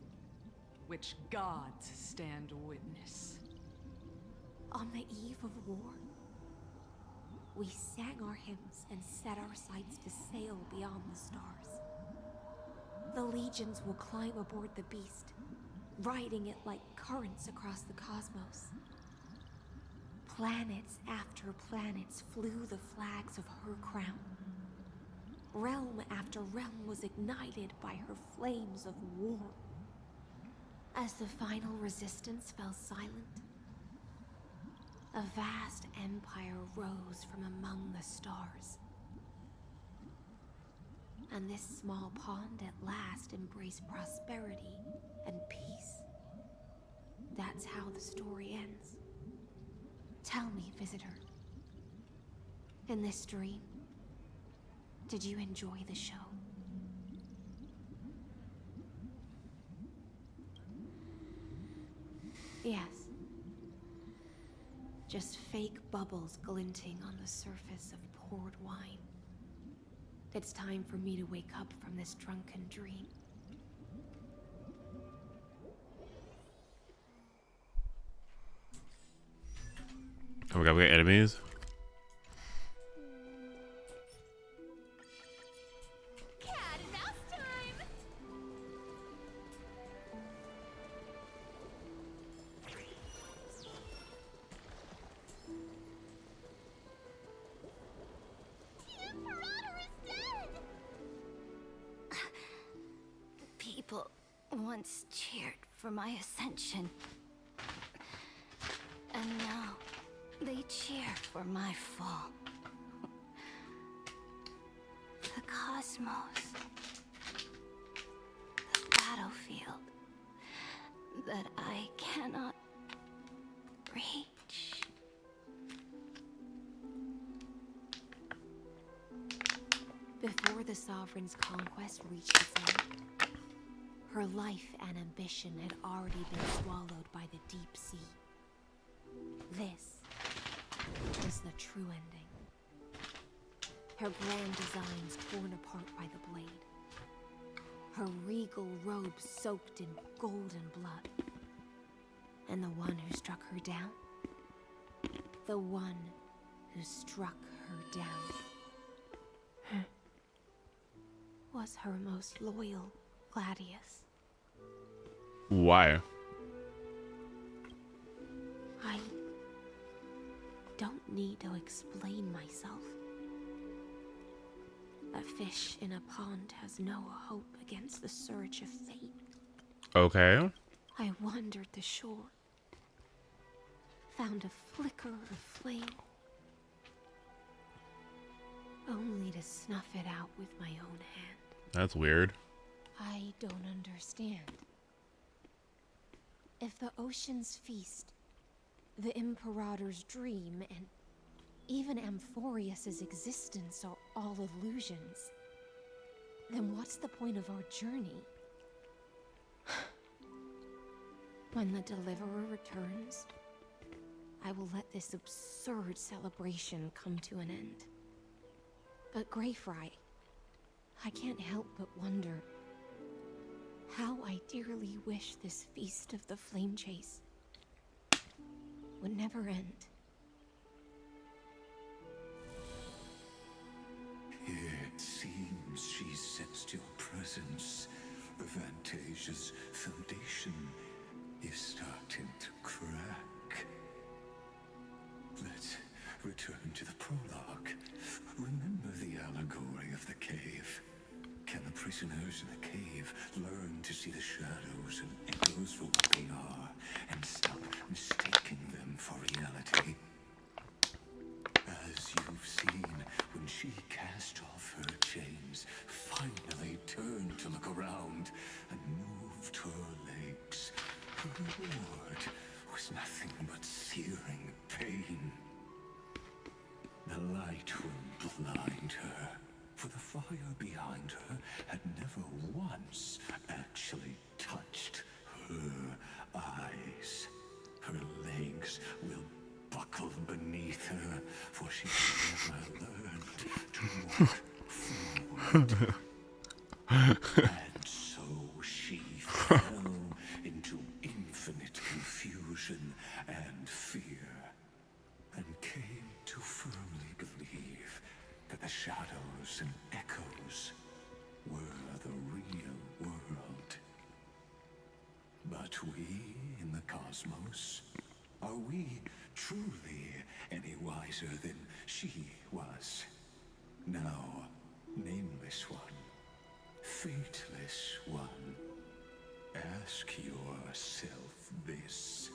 which gods stand witness. On the eve of war, we sang our hymns and set our sights to sail beyond the stars. The legions will climb aboard the beast, riding it like currents across the cosmos. Planets after planets flew the flags of her crown. Realm after realm was ignited by her flames of war. As the final resistance fell silent, a vast empire rose from among the stars. And this small pond at last embraced prosperity and peace. That's how the story ends. Tell me, visitor, in this dream, did you enjoy the show? Yes. Just fake bubbles glinting on the surface of poured wine. It's time for me to wake up from this drunken dream. Oh my god, we got enemies. People once cheered for my ascension. And now they cheer for my fall. The cosmos. The battlefield that I cannot reach. Before the Sovereign's conquest reached its end, her life and ambition had already been swallowed by the deep sea. This is the true ending. Her grand designs torn apart by the blade. Her regal robes soaked in golden blood. And the one who struck her down? The one who struck her down was her most loyal Gladius. Why? I don't need to explain myself. A fish in a pond has no hope against the surge of fate. Okay. I wandered the shore, found a flicker of flame, only to snuff it out with my own hand. That's weird. I don't understand. If the ocean's feast, the Imperator's dream, and even Amphorius's existence are all illusions, then what's the point of our journey? When the Deliverer returns, I will let this absurd celebration come to an end. But Greyfry, I can't help but wonder how I dearly wish this feast of the Flame Chase would never end. It seems she sensed your presence. The Fantasia's foundation is starting to crack. Let's return to the prologue. Remember the allegory of the cave? Can the prisoners in the cave learn to see the shadows and echoes for what they are and stop mistaking them for reality? As you've seen, when she cast off her chains, finally turned to look around and moved her legs, her reward was nothing but searing pain. The light will blind her, for the fire behind her had never once actually touched her eyes. Her legs will buckle beneath her, for she never learned to walk forward. And so she fell into infinite confusion and fear, and came to firmly believe that the shadows and echoes were the real world. But we in the cosmos, are we truly any wiser than she was? Now, nameless one, fateless one, ask yourself this.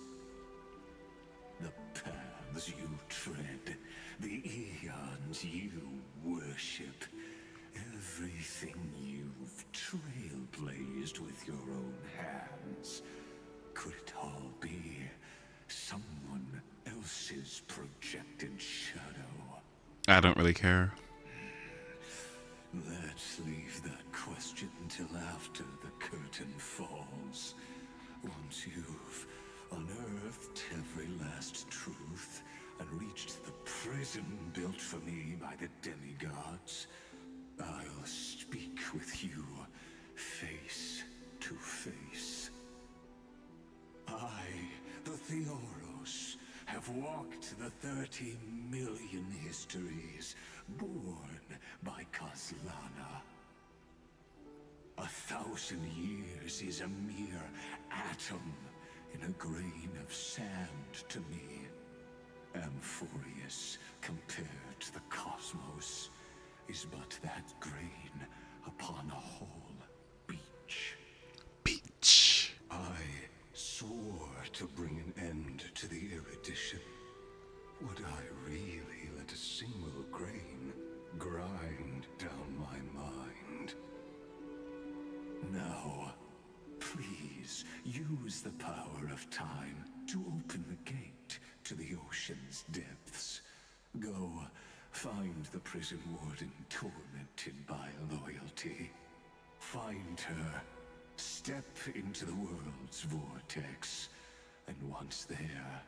The paths you tread, the eons you worship, everything you've trailblazed with your own hands, could it all be someone else's projected shadow? I don't really care. Let's leave that question till after the curtain falls. Once you've unearthed every last truth and reached the prison built for me by the demigods, I'll speak with you face to face. I, the Theoros, have walked the 30 million histories born by Kozlana. 1,000 years is a mere atom in a grain of sand to me. Amphorius, compared to the cosmos, is but that grain upon a whole beach. Beach. I swore to bring an end to the erudition. Would I really let a single grain grind down my mind? Now, please use the power of time to open the gate to the ocean's depths. Go, find the prison warden tormented by loyalty. Find her, step into the world's vortex, and once there,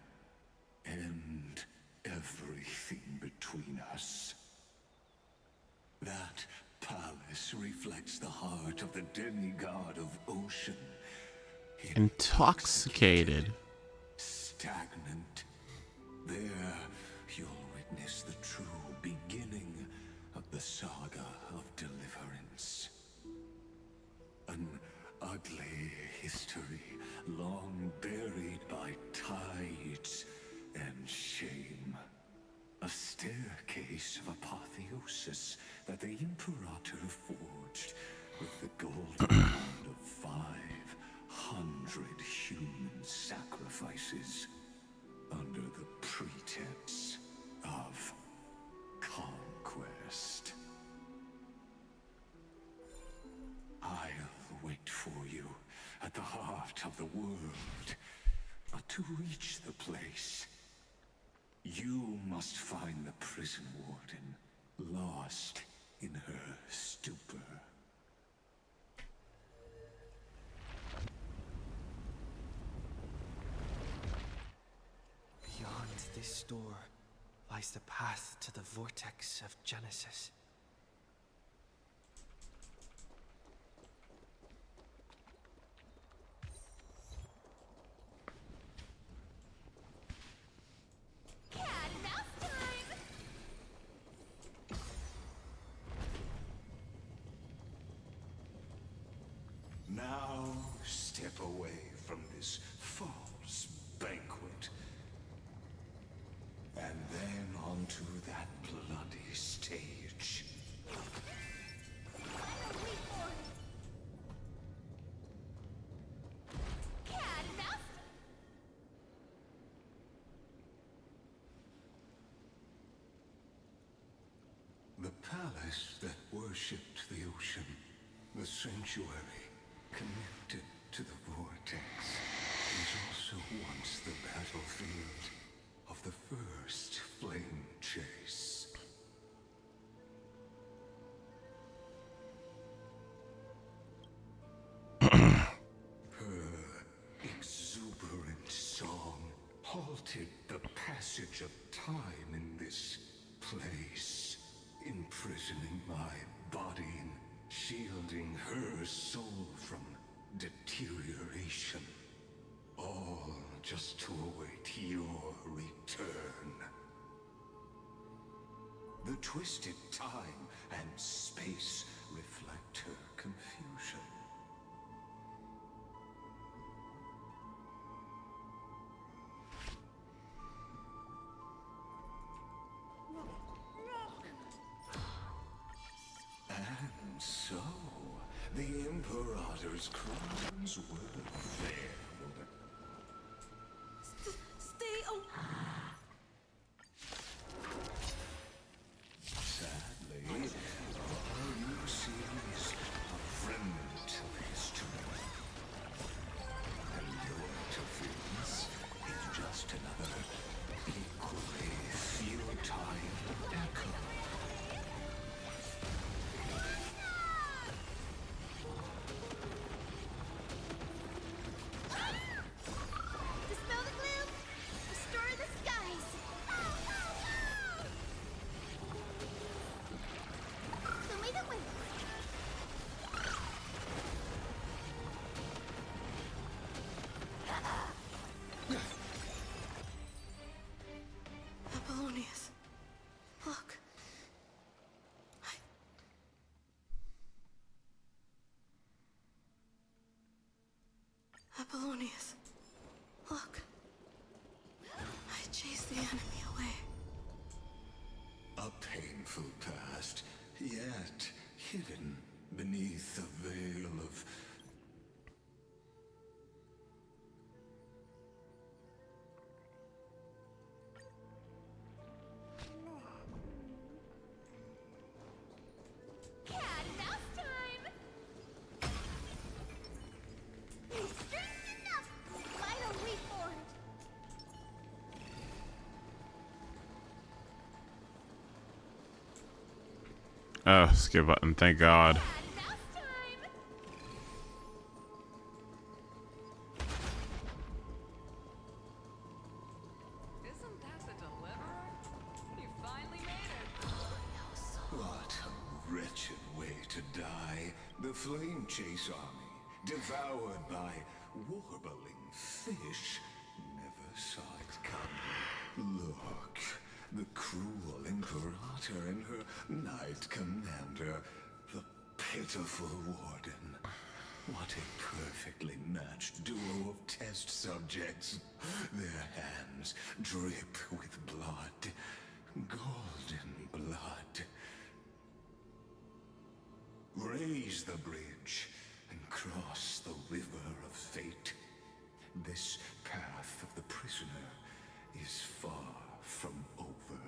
end everything between us. That palace reflects the heart of the demigod of ocean. Intoxicated. stagnant. There, you'll witness the true beginning of the saga of deliverance. An ugly history, long buried by tides and shame. A staircase of apotheosis that the Imperator forged with the golden bond of 500 human sacrifices under the pretense of conquest. I'll wait for you at the heart of the world. But to reach the place, you must find the prison warden, lost in her stupor. Beyond this door lies the path to the vortex of Genesis. Now step away from this false banquet. And then onto that bloody stage. The palace that worshipped the ocean, the sanctuary connected to the vortex, was also once the battlefield of the first flame chase. Her exuberant song halted the passage of time in this place, imprisoning my body and shielding her soul from deterioration. All just to await your return. The twisted time and space reflect her confusion. And so, the Imperator's crimes were veiled. Stay away. Sadly, all you see is a remnant of history. And your interference is just another equally futile echo. Dispel the gloom! Restore the skies! Show me the way! Apollonius. Look. Apollonius. Look. I chased the enemy away. A painful past, yet hidden beneath a veil of... Cat and mouse time! He's strength enough! Final reformed! Oh, skip button, thank God. Isn't that the deliverer? You finally made it. What a wretched way to die. The Flame Chase army, devoured by warbling fish, never saw The cruel Imperator and her Knight Commander. The pitiful Warden. What a perfectly matched duo of test subjects. Their hands drip with blood. Golden blood. Raise the bridge and cross the river of fate. This path of the prisoner is far from over.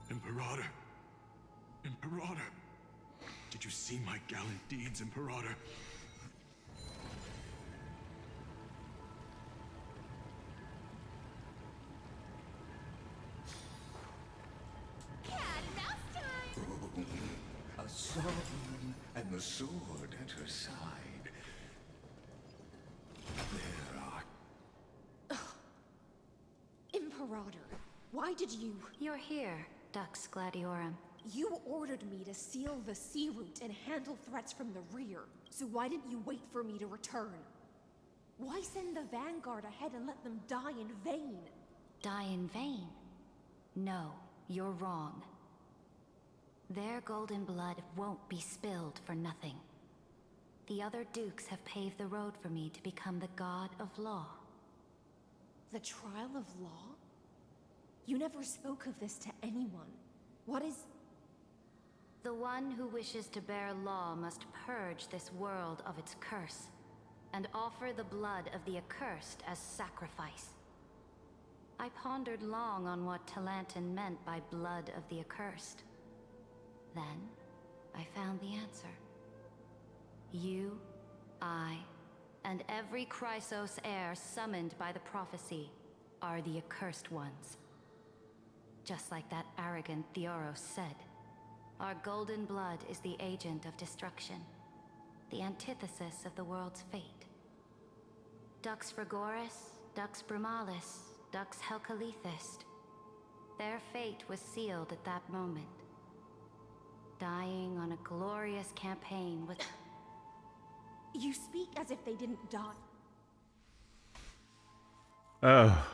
Imperator! Imperator! Did you see my gallant deeds, Imperator? A sovereign and the sword at her side. There are... Imperator, why did you... You're here, Dux Gladiorum. You ordered me to seal the sea route and handle threats from the rear. So why didn't you wait for me to return? Why send the vanguard ahead and let them die in vain? Die in vain? No, you're wrong. Their golden blood won't be spilled for nothing. The other dukes have paved the road for me to become the god of law. The trial of law? You never spoke of this to anyone. What is... The one who wishes to bear law must purge this world of its curse, and offer the blood of the accursed as sacrifice. I pondered long on what Talantin meant by blood of the accursed. Then, I found the answer. You, I, and every Chrysos heir summoned by the prophecy are the accursed ones. Just like that arrogant Theoros said, our golden blood is the agent of destruction, the antithesis of the world's fate. Dux Frigoris, Dux Brumalis, Dux Helcalethist. Their fate was sealed at that moment. Dying on a glorious campaign with... You speak as if they didn't die. Oh.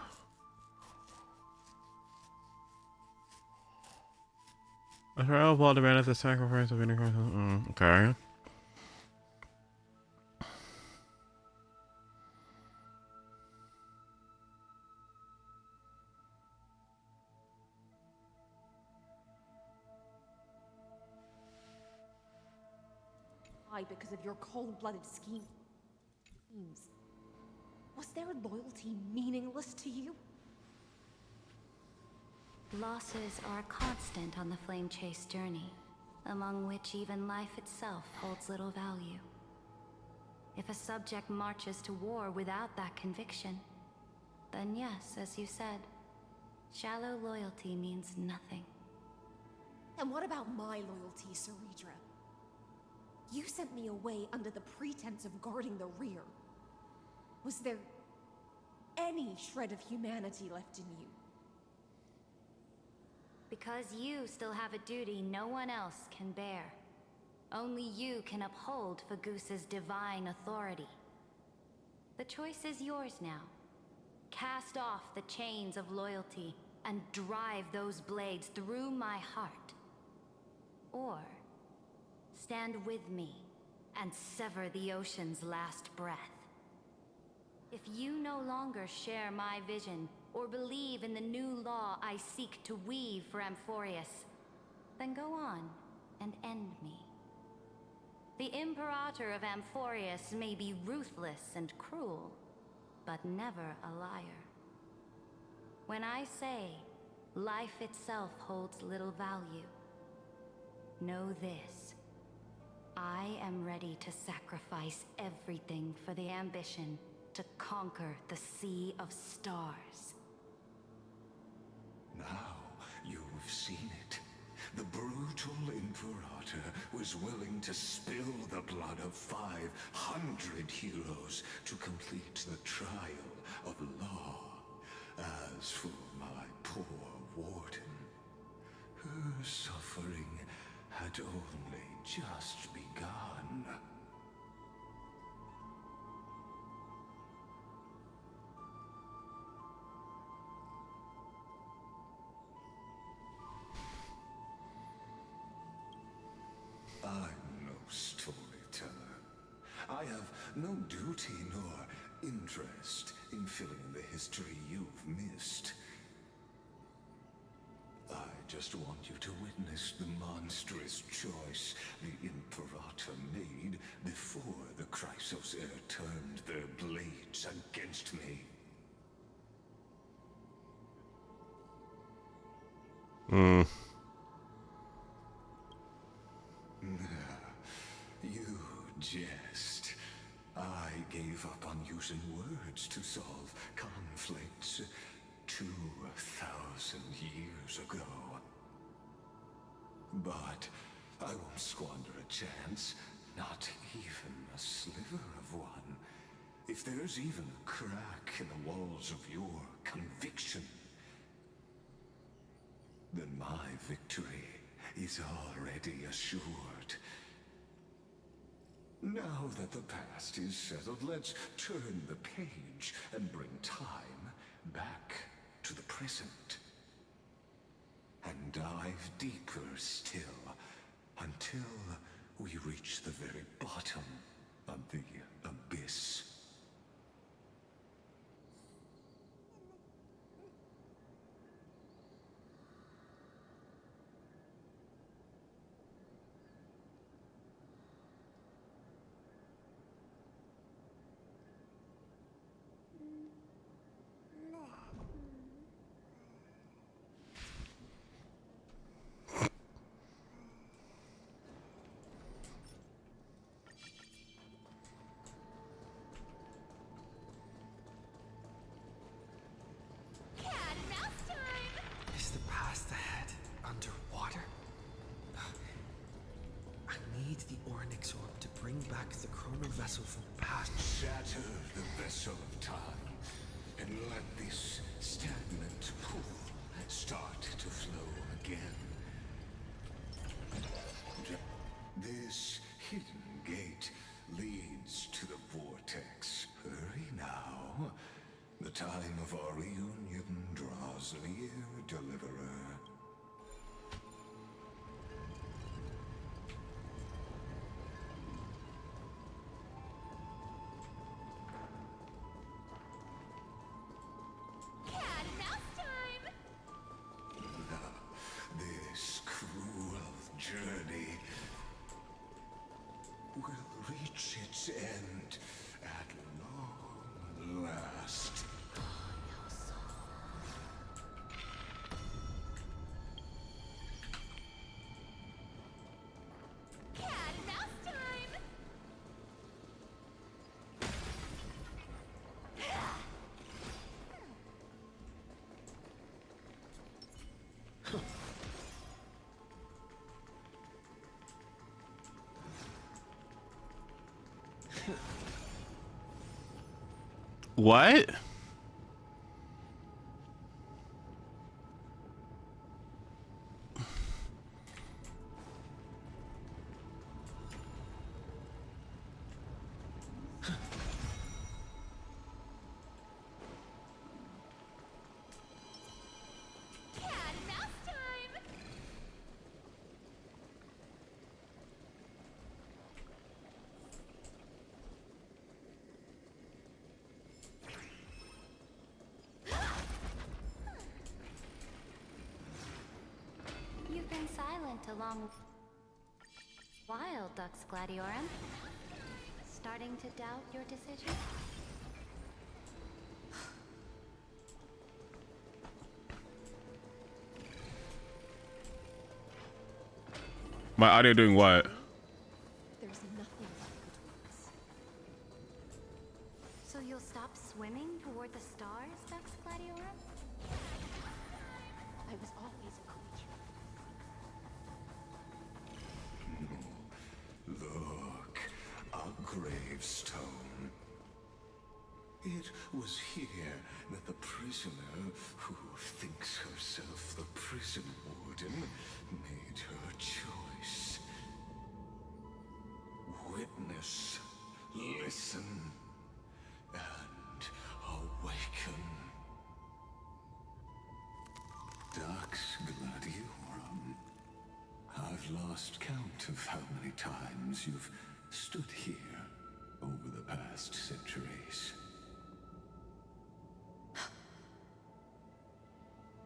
A trial blood demanded the sacrifice of any okay. Why? Because of your cold-blooded schemes. Was their loyalty meaningless to you? Losses are a constant on the Flame Chase journey, among which even life itself holds little value. If a subject marches to war without that conviction, then yes, as you said, shallow loyalty means nothing. And what about my loyalty, Saridra? You sent me away under the pretense of guarding the rear. Was there any shred of humanity left in you? Because you still have a duty no one else can bear. Only you can uphold Fagusa's divine authority. The choice is yours now. Cast off the chains of loyalty and drive those blades through my heart. Or stand with me and sever the ocean's last breath. If you no longer share my vision or believe in the new law I seek to weave for Amphorius, then go on and end me. The Imperator of Amphorius may be ruthless and cruel, but never a liar. When I say life itself holds little value, know this. I am ready to sacrifice everything for the ambition to conquer the Sea of Stars. Now you've seen it. The brutal Imperator was willing to spill the blood of 500 heroes to complete the trial of law. As for my poor Warden, her suffering had only just begun. no duty nor interest in filling in the history you've missed. I just want you to witness the monstrous choice the Imperator made before the Chrysos Heir turned their blades against me. You jest. I gave up on using words to solve conflicts 2,000 years ago. But I won't squander a chance, not even a sliver of one. If there's even a crack in the walls of your conviction, then my victory is already assured. Now that the past is settled, let's turn the page and bring time back to the present. And dive deeper still, until we reach the very bottom of the abyss. Is the path ahead underwater? I need the Oryx orb to bring back the chrono vessel from the past. Shatter the vessel of time, and let this stagnant pool start to flow again. This hidden gate leads to the vortex. Hurry now. The time of our reunion draws near, Deliverer. This cruel journey will reach its end at long last. What? You've been silent a long while, Dux Gladiorum. Starting to doubt your decision? My audio doing what? There's nothing between us. So you'll stop swimming toward the stars, Dux Gladiorum? I was always a creature. Look, a gravestone. It was here that the prisoner, who thinks herself the prison warden, made her choice. Witness, listen, and awaken. Dux Gladiorum. I've lost count of how many times you've stood here, over the past centuries.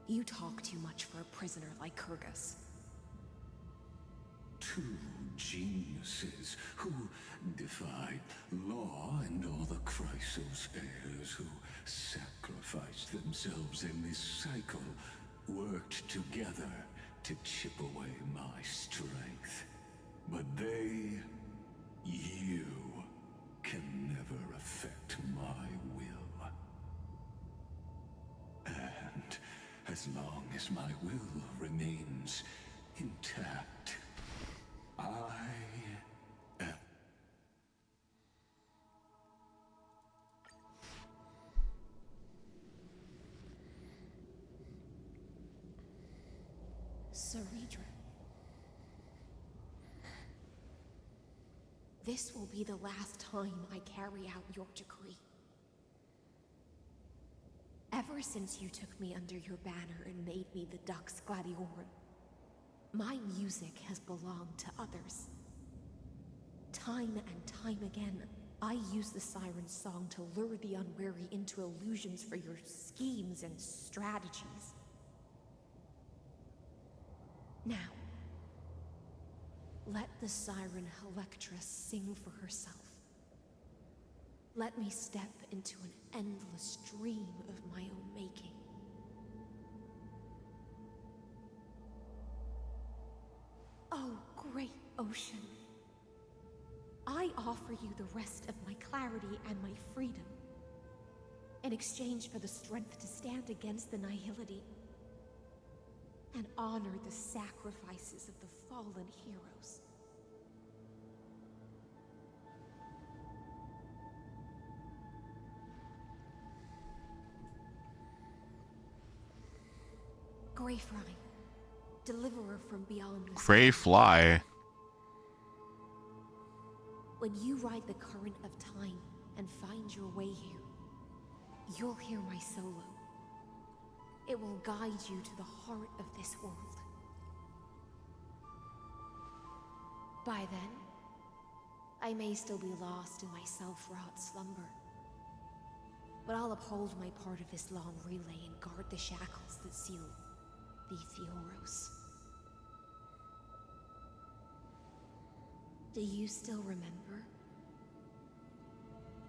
You talk too much for a prisoner like Kyrgyz. Two geniuses who defied law and all the Chrysos heirs who sacrificed themselves in this cycle worked together to chip away my strength. But they, you, can never affect my will. And as long as my will remains intact, I am. Saridra. This will be the last time I carry out your decree. Ever since you took me under your banner and made me the Dux Gladiorum, my music has belonged to others. Time and time again, I use the siren's song to lure the unwary into illusions for your schemes and strategies. Now, let the siren Electra sing for herself. Let me step into an endless dream of my own making. Oh, great ocean. I offer you the rest of my clarity and my freedom, in exchange for the strength to stand against the nihility and honor the sacrifices of the fallen heroes. Greyfry, deliverer from beyond the Gray fly. When you ride the current of time and find your way here, you'll hear my solo. It will guide you to the heart of this world. By then, I may still be lost in my self-wrought slumber, but I'll uphold my part of this long relay and guard the shackles that seal the Theoros. Do you still remember?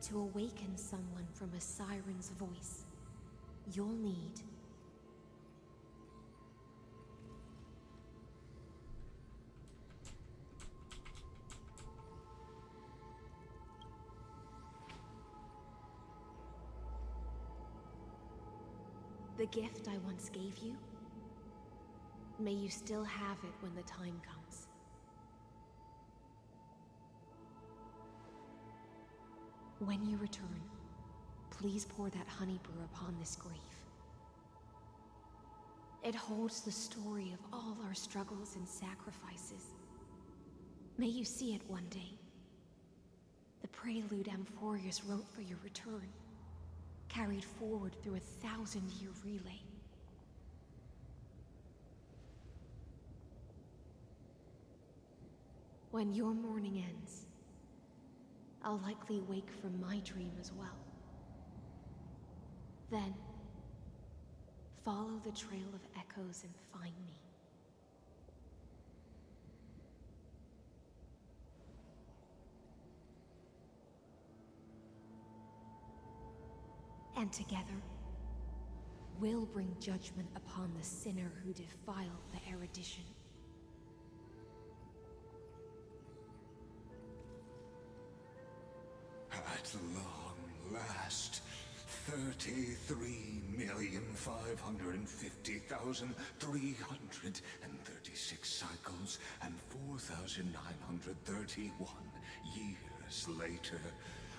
To awaken someone from a siren's voice, you'll need the gift I once gave you. May you still have it when the time comes. When you return, please pour that honey brew upon this grave. It holds the story of all our struggles and sacrifices. May you see it one day. The prelude Amphorius wrote for your return, carried forward through a 1,000-year relay. When your mourning ends, I'll likely wake from my dream as well. Then, follow the trail of echoes and find me. And together, we'll bring judgment upon the sinner who defiled the erudition. At long last, 33,550,336 cycles and 4,931 years later,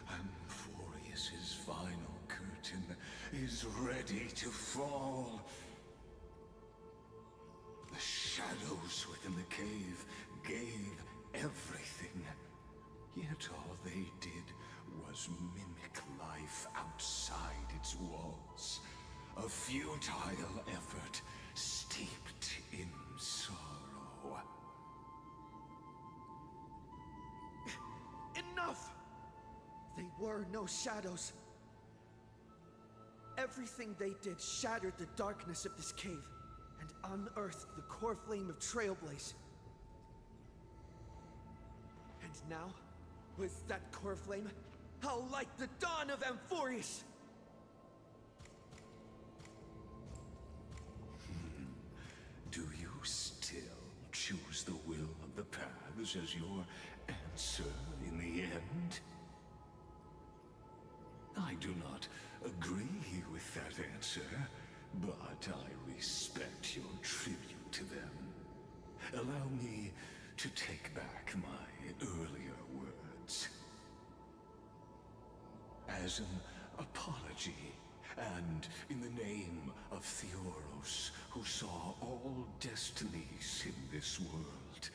Amphorius's final curtain is ready to fall. The shadows within the cave gave everything, yet all they did was mimic life outside its walls. A futile effort steeped in sorrow. Enough! were no shadows. Everything they did shattered the darkness of this cave and unearthed the core flame of Trailblaze. And now, with that core flame, I'll light the dawn of Amphorius! Do you still choose the will of the paths as your answer in the end? I do not agree with that answer, but I respect your tribute to them. Allow me to take back my earlier words. As an apology, and in the name of Theoros, who saw all destinies in this world,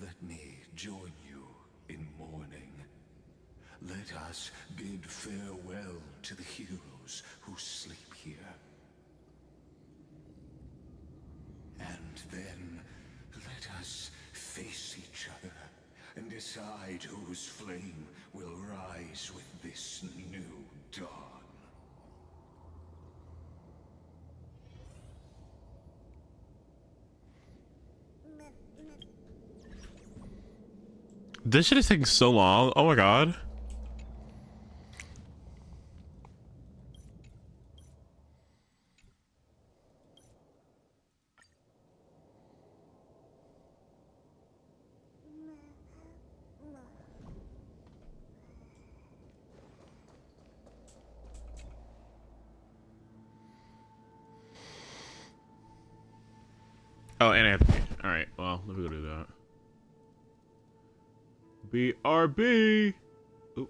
let me join you in mourning. Let us bid farewell to the heroes who sleep here. And then let us face each other and decide whose flame will rise with this new dawn. This shit is taking so long. Oh my god. Oh, and Anthony. All right. Well, let me go do that. BRB. Oop.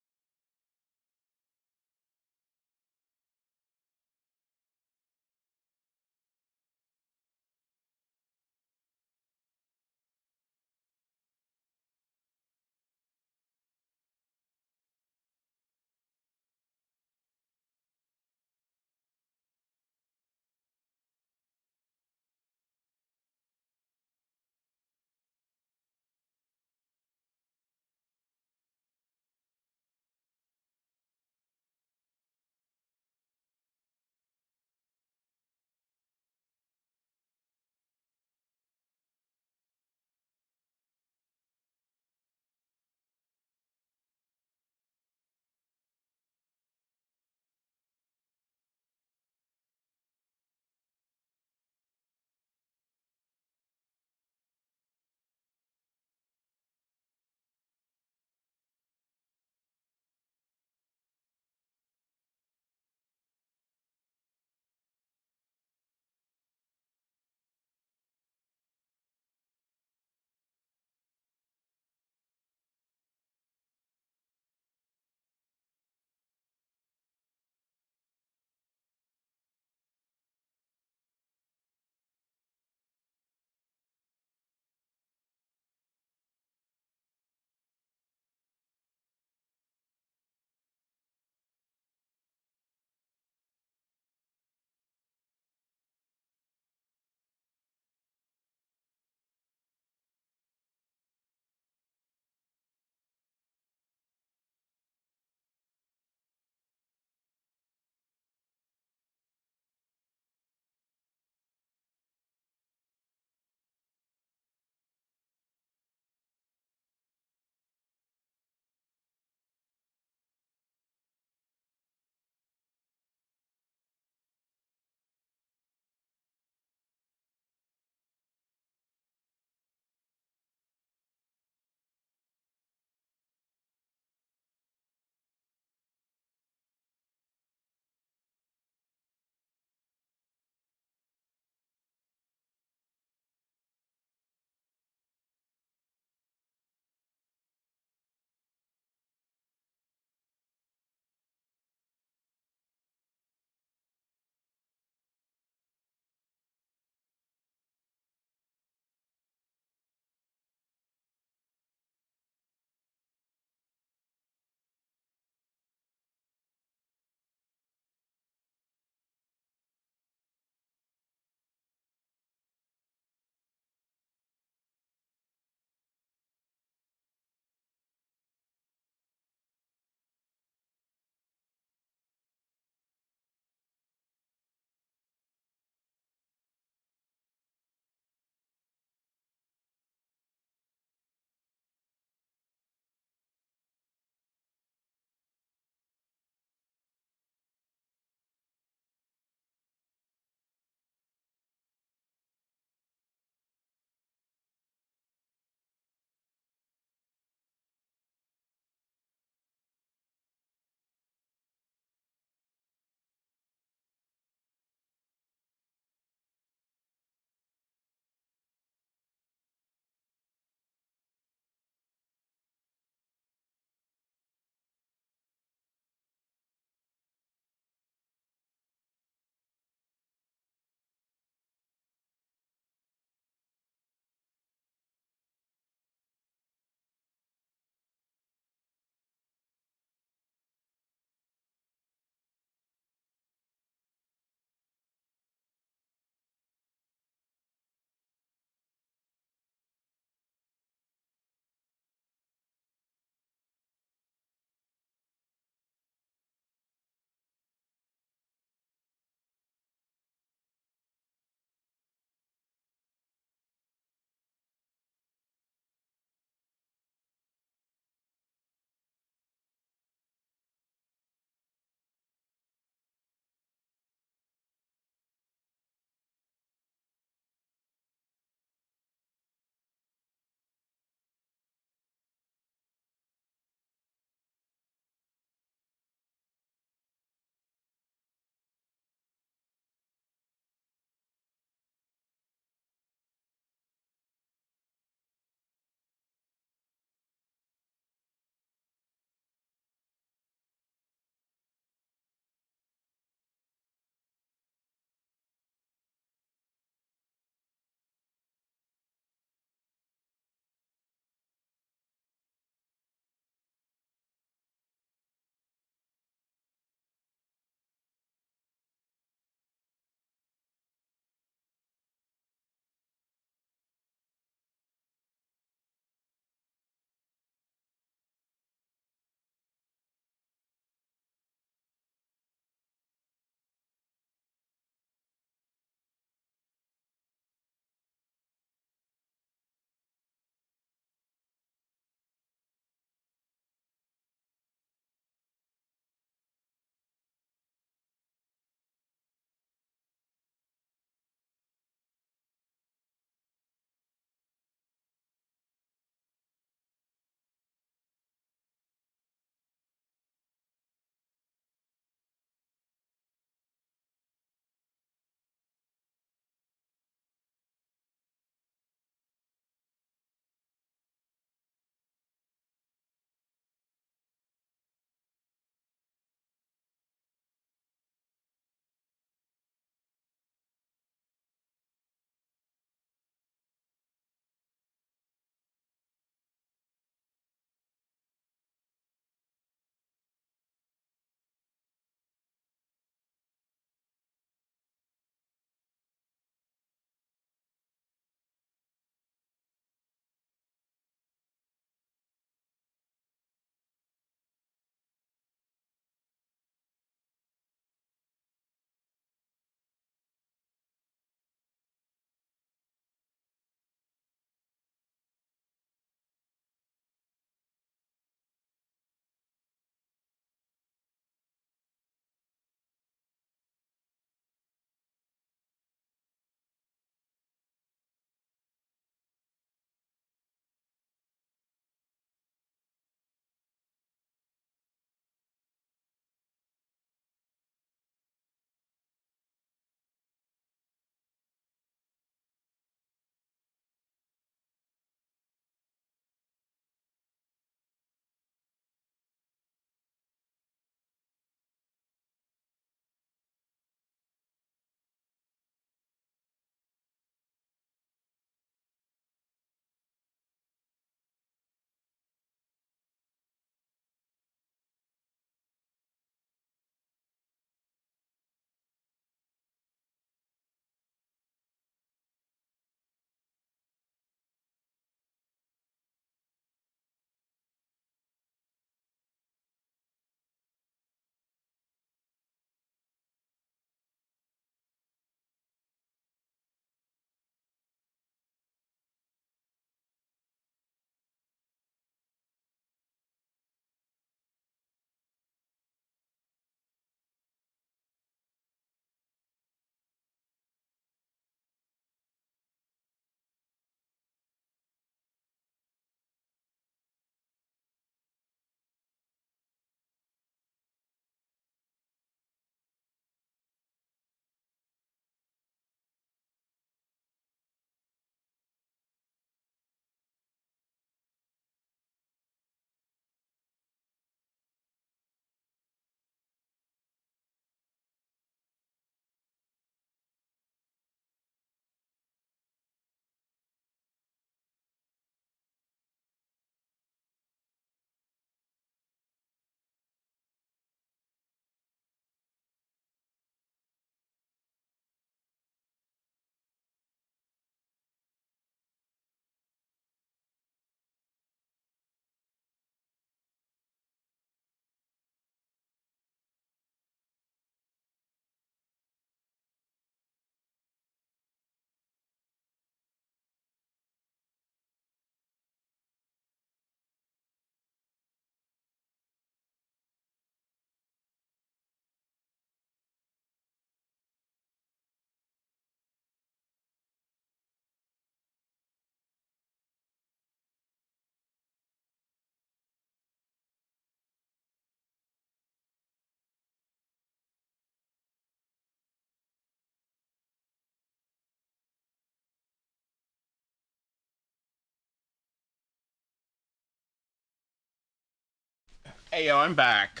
Hey, yo, I'm back.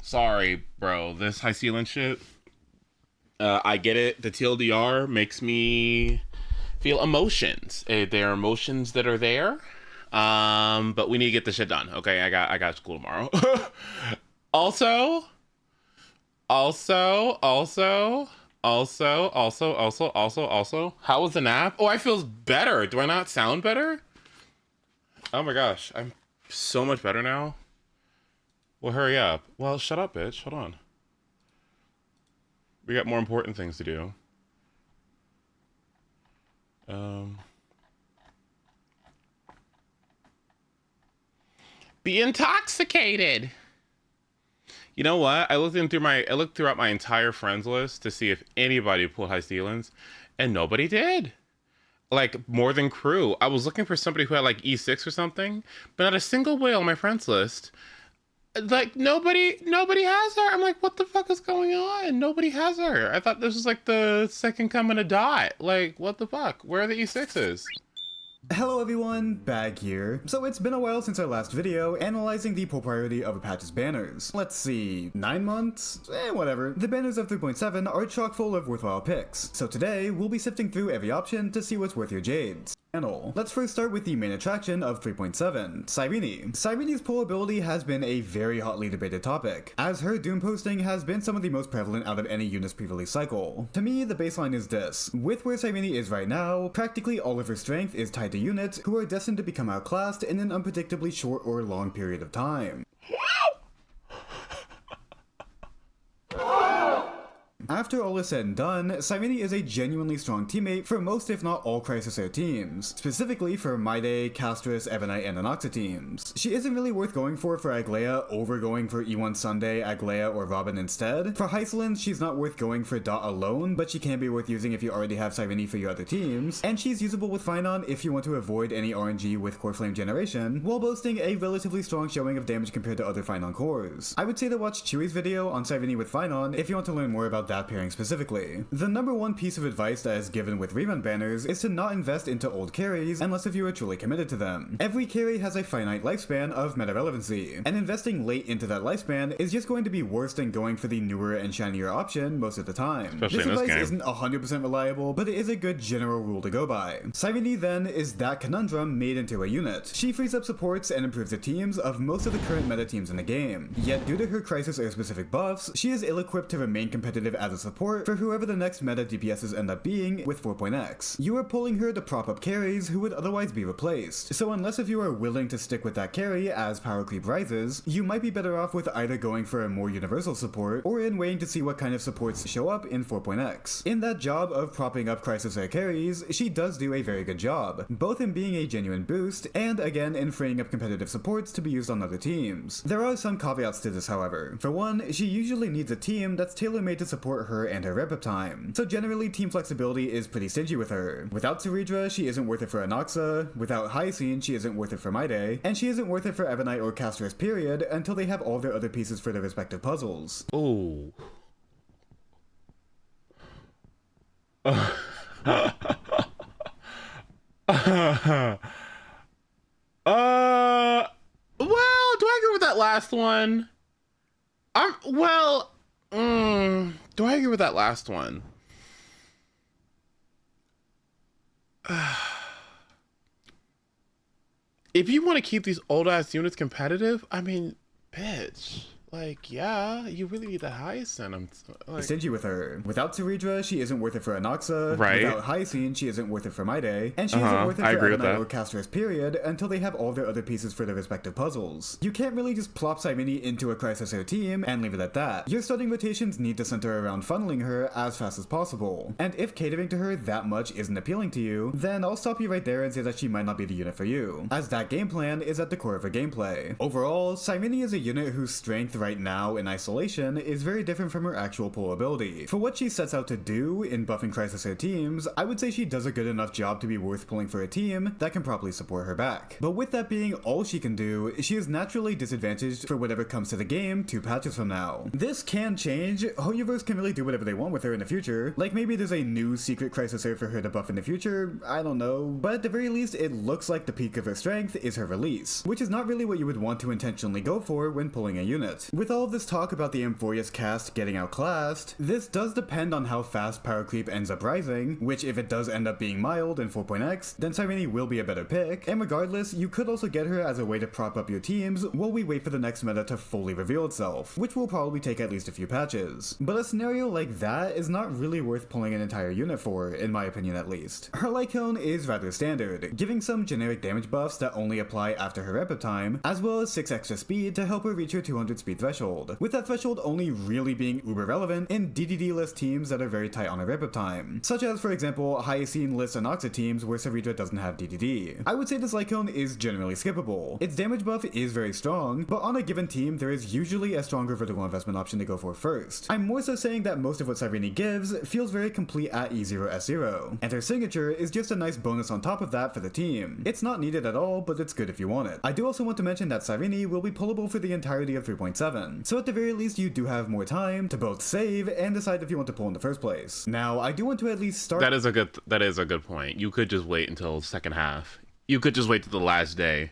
Sorry, bro. This high ceiling shit. I get it. The TLDR makes me feel emotions. There are emotions that are there. But we need to get this shit done. Okay, I got school tomorrow. Also, how was the nap? Oh, I feel better. Do I not sound better? Oh my gosh, I'm so much better now. Well, hurry up. Well, shut up, bitch. Hold on. We got more important things to do. Be intoxicated. You know what? I looked throughout my entire friends list to see if anybody pulled high ceilings, and nobody did. Like, more than crew. I was looking for somebody who had like E6 or something, but not a single whale on my friends list. Like, nobody has her. I'm like, what the fuck is going on? Nobody has her. I thought this was like the second coming of Dot. Like, what the fuck? Where are the E6s? Hello everyone, Bag here. So it's been a while since our last video analyzing the propriety of a patch's banners. Let's see, 9 months? Whatever. The banners of 3.7 are chock full of worthwhile picks. So today, we'll be sifting through every option to see what's worth your jades. Let's first start with the main attraction of 3.7, Cyrene. Cyrene's pull ability has been a very hotly debated topic, as her Doom posting has been some of the most prevalent out of any unit's pre-release cycle. To me, the baseline is this. With where Cyrene is right now, practically all of her strength is tied to units who are destined to become outclassed in an unpredictably short or long period of time. After all is said and done, Cyrene is a genuinely strong teammate for most if not all Crisis Air teams, specifically for Maide, Castris, Ebonite, and Anoxa teams. She isn't really worth going for Aglaya over going for E1 Sunday, Aglaya, or Robin instead. For Hysolins, she's not worth going for Dot alone, but she can be worth using if you already have Cyrene for your other teams, and she's usable with Finon if you want to avoid any RNG with Core Flame generation, while boasting a relatively strong showing of damage compared to other Finon cores. I would say to watch Chewy's video on Cyrene with Finon if you want to learn more about that pairing specifically. The number one piece of advice that is given with rerun banners is to not invest into old carries unless if you are truly committed to them. Every carry has a finite lifespan of meta relevancy, and investing late into that lifespan is just going to be worse than going for the newer and shinier option most of the time. Especially this in this advice game. Isn't 100% reliable, but it is a good general rule to go by. Cyrene then is that conundrum made into a unit. She frees up supports and improves the teams of most of the current meta teams in the game, yet due to her Crisis Air specific buffs, she is ill-equipped to remain competitive as a support for whoever the next meta DPSs end up being with 4.x. You are pulling her to prop up carries who would otherwise be replaced, so unless if you are willing to stick with that carry as power creep rises, you might be better off with either going for a more universal support or in waiting to see what kind of supports show up in 4.x. In that job of propping up Crisis Air carries, she does do a very good job, both in being a genuine boost and again in freeing up competitive supports to be used on other teams. There are some caveats to this however. For one, she usually needs a team that's tailor-made to support her and her rep-up time, so generally team flexibility is pretty stingy with her. Without Ceridra, she isn't worth it for Anoxa, without Hyacine, she isn't worth it for Maide, and she isn't worth it for Ebonite or Castris period until they have all their other pieces for their respective puzzles. Ooh. Well, do I agree with that last one? Do I agree with that last one? If you want to keep these old ass units competitive, I mean, bitch. Like, yeah, you really need the highest in them. Like, stingy with her. Without Ceridra, she isn't worth it for Anoxa. Right. Without Hyacine, she isn't worth it for Maide. And she isn't worth it for Ebonite or Castris period until they have all their other pieces for their respective puzzles. You can't really just plop Cyrene into a Crisis Air team and leave it at that. Your starting rotations need to center around funneling her as fast as possible. And if catering to her that much isn't appealing to you, then I'll stop you right there and say that she might not be the unit for you, as that game plan is at the core of her gameplay. Overall, Cyrene is a unit whose strength right now in isolation is very different from her actual pull ability. For what she sets out to do in buffing Crisis her teams, I would say she does a good enough job to be worth pulling for a team that can properly support her back. But with that being all she can do, she is naturally disadvantaged for whatever comes to the game 2 patches from now. This can change. HOYOverse can really do whatever they want with her in the future. Like maybe there's a new secret Crisis for her to buff in the future, I don't know. But at the very least, it looks like the peak of her strength is her release, which is not really what you would want to intentionally go for when pulling a unit. With all of this talk about the Amphorius cast getting outclassed, this does depend on how fast power creep ends up rising, which if it does end up being mild in 4.x, then Cyrene will be a better pick, and regardless, you could also get her as a way to prop up your teams while we wait for the next meta to fully reveal itself, which will probably take at least a few patches. But a scenario like that is not really worth pulling an entire unit for, in my opinion at least. Her light cone is rather standard, giving some generic damage buffs that only apply after her rep-up time, as well as 6 extra speed to help her reach her 200 speed threshold, with that threshold only really being uber relevant in DDD-less teams that are very tight on a rep-up time, such as for example Hyacine-less Anoxa teams where Saridra doesn't have DDD. I would say this light cone is generally skippable. Its damage buff is very strong, but on a given team there is usually a stronger vertical investment option to go for first. I'm more so saying that most of what Cyrene gives feels very complete at E0 S0, and her signature is just a nice bonus on top of that for the team. It's not needed at all, but it's good if you want it. I do also want to mention that Cyrene will be pullable for the entirety of 3.7, so at the very least you do have more time to both save and decide if you want to pull in the first place. Now, I do want to at least start— That is a good point. You could just wait until second half. You could just wait to the last day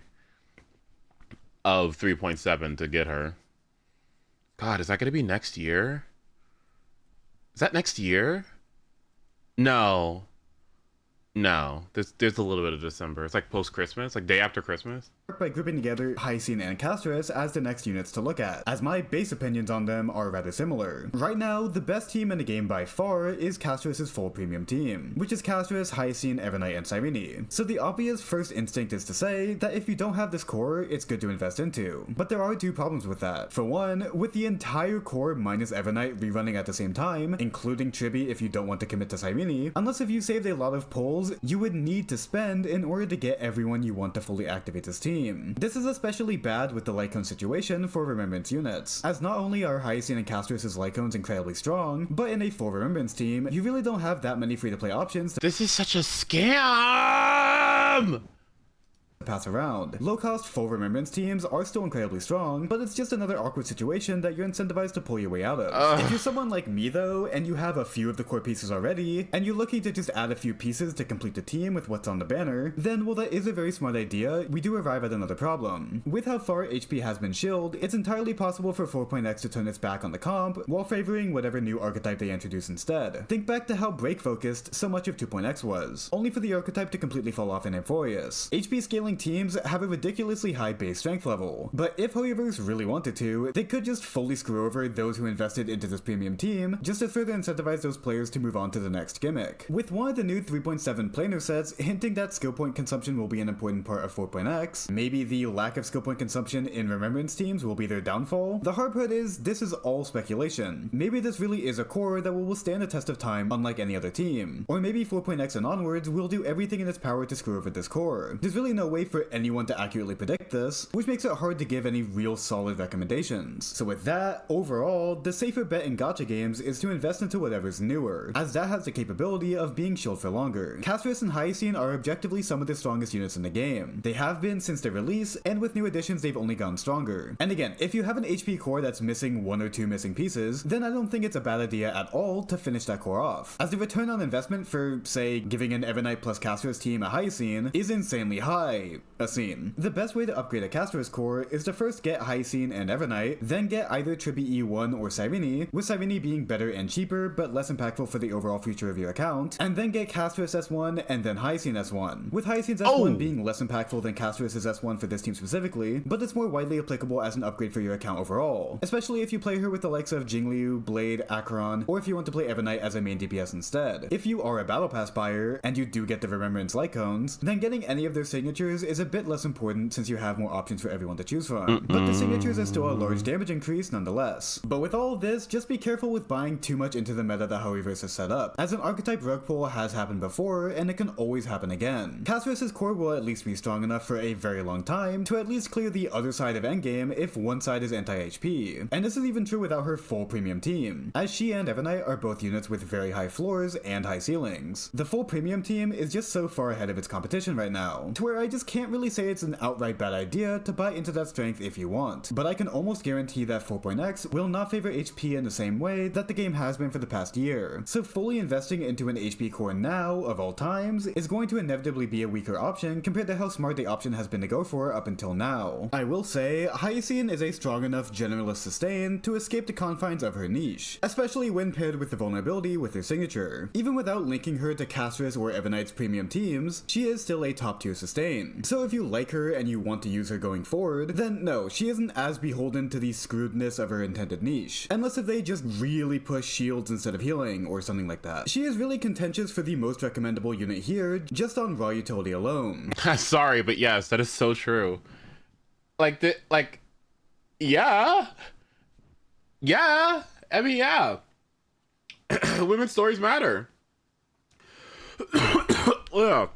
of 3.7 to get her. God, is that going to be next year? Is that next year? No. No. There's a little bit of December. It's like post-Christmas, like day after Christmas. By grouping together Hyacine and Castris as the next units to look at, as my base opinions on them are rather similar. Right now, the best team in the game by far is Castris' full premium team, which is Castris, Hyacine, Evernight, and Cyrene. So the obvious first instinct is to say that if you don't have this core, it's good to invest into. But there are 2 problems with that. For one, with the entire core minus Evernight rerunning at the same time, including Tribi if you don't want to commit to Cyrene, unless if you saved a lot of pulls, you would need to spend in order to get everyone you want to fully activate this team. This is especially bad with the light cone situation for Remembrance units, as not only are Hyacine and Castris' light cones incredibly strong, but in a full Remembrance team, you really don't have that many free-to-play options. This is such a scam! Pass around. Low-cost full Remembrance teams are still incredibly strong, but it's just another awkward situation that you're incentivized to pull your way out of. If you're someone like me though, and you have a few of the core pieces already, and you're looking to just add a few pieces to complete the team with what's on the banner, then while that is a very smart idea, we do arrive at another problem. With how far HP has been shilled, it's entirely possible for 4.x to turn its back on the comp, while favoring whatever new archetype they introduce instead. Think back to how break-focused so much of 2.x was, only for the archetype to completely fall off in Amphorius. HP scaling teams have a ridiculously high base strength level, but if HOYOverse really wanted to, they could just fully screw over those who invested into this premium team, just to further incentivize those players to move on to the next gimmick. With one of the new 3.7 planar sets hinting that skill point consumption will be an important part of 4.x, maybe the lack of skill point consumption in Remembrance teams will be their downfall. The hard part is, this is all speculation. Maybe this really is a core that will withstand the test of time unlike any other team, or maybe 4.x and onwards will do everything in its power to screw over this core. There's really no way for anyone to accurately predict this, which makes it hard to give any real solid recommendations. So with that, overall, the safer bet in gacha games is to invest into whatever's newer, as that has the capability of being shielded for longer. Castris and Hyacine are objectively some of the strongest units in the game. They have been since their release, and with new additions they've only gotten stronger. And again, if you have an HP core that's missing 1 or 2 missing pieces, then I don't think it's a bad idea at all to finish that core off, as the return on investment for, say, giving an Evernight plus Castris team a Hyacine is insanely high. The best way to upgrade a Castris core is to first get Hyacine and Evernight, then get either Tribi E1 or Cyrene, with Cyrene being better and cheaper but less impactful for the overall future of your account, and then get Castris S1 and then Hyacine S1, with Hyacine's S1 being less impactful than Castris' S1 for this team specifically, but it's more widely applicable as an upgrade for your account overall, especially if you play her with the likes of Jingliu, Blade, Acheron, or if you want to play Evernight as a main DPS instead. If you are a Battle Pass buyer, and you do get the Remembrance light cones, then getting any of their signatures signatures is a bit less important since you have more options for everyone to choose from, but the signatures are still a large damage increase nonetheless. But with all of this, just be careful with buying too much into the meta that Hoyoverse has set up, as an archetype rug pull has happened before, and it can always happen again. Castor's core will at least be strong enough for a very long time to at least clear the other side of endgame if one side is anti-HP, and this is even true without her full premium team, as she and Evernite are both units with very high floors and high ceilings. The full premium team is just so far ahead of its competition right now, to where I just can't really say it's an outright bad idea to buy into that strength if you want, but I can almost guarantee that 4.x will not favor HP in the same way that the game has been for the past year, so fully investing into an HP core now, of all times, is going to inevitably be a weaker option compared to how smart the option has been to go for up until now. I will say, Hyacinth is a strong enough generalist sustain to escape the confines of her niche, especially when paired with the vulnerability with her signature. Even without linking her to Castrus or Evernite's premium teams, she is still a top tier sustain. So if you like her and you want to use her going forward, then no, she isn't as beholden to the screwedness of her intended niche, unless if they just really push shields instead of healing or something like that. She is really contentious for the most recommendable unit here, just on raw utility alone. Sorry, but yes, that is so true. Yeah. I mean, yeah. Women's stories matter. Ugh.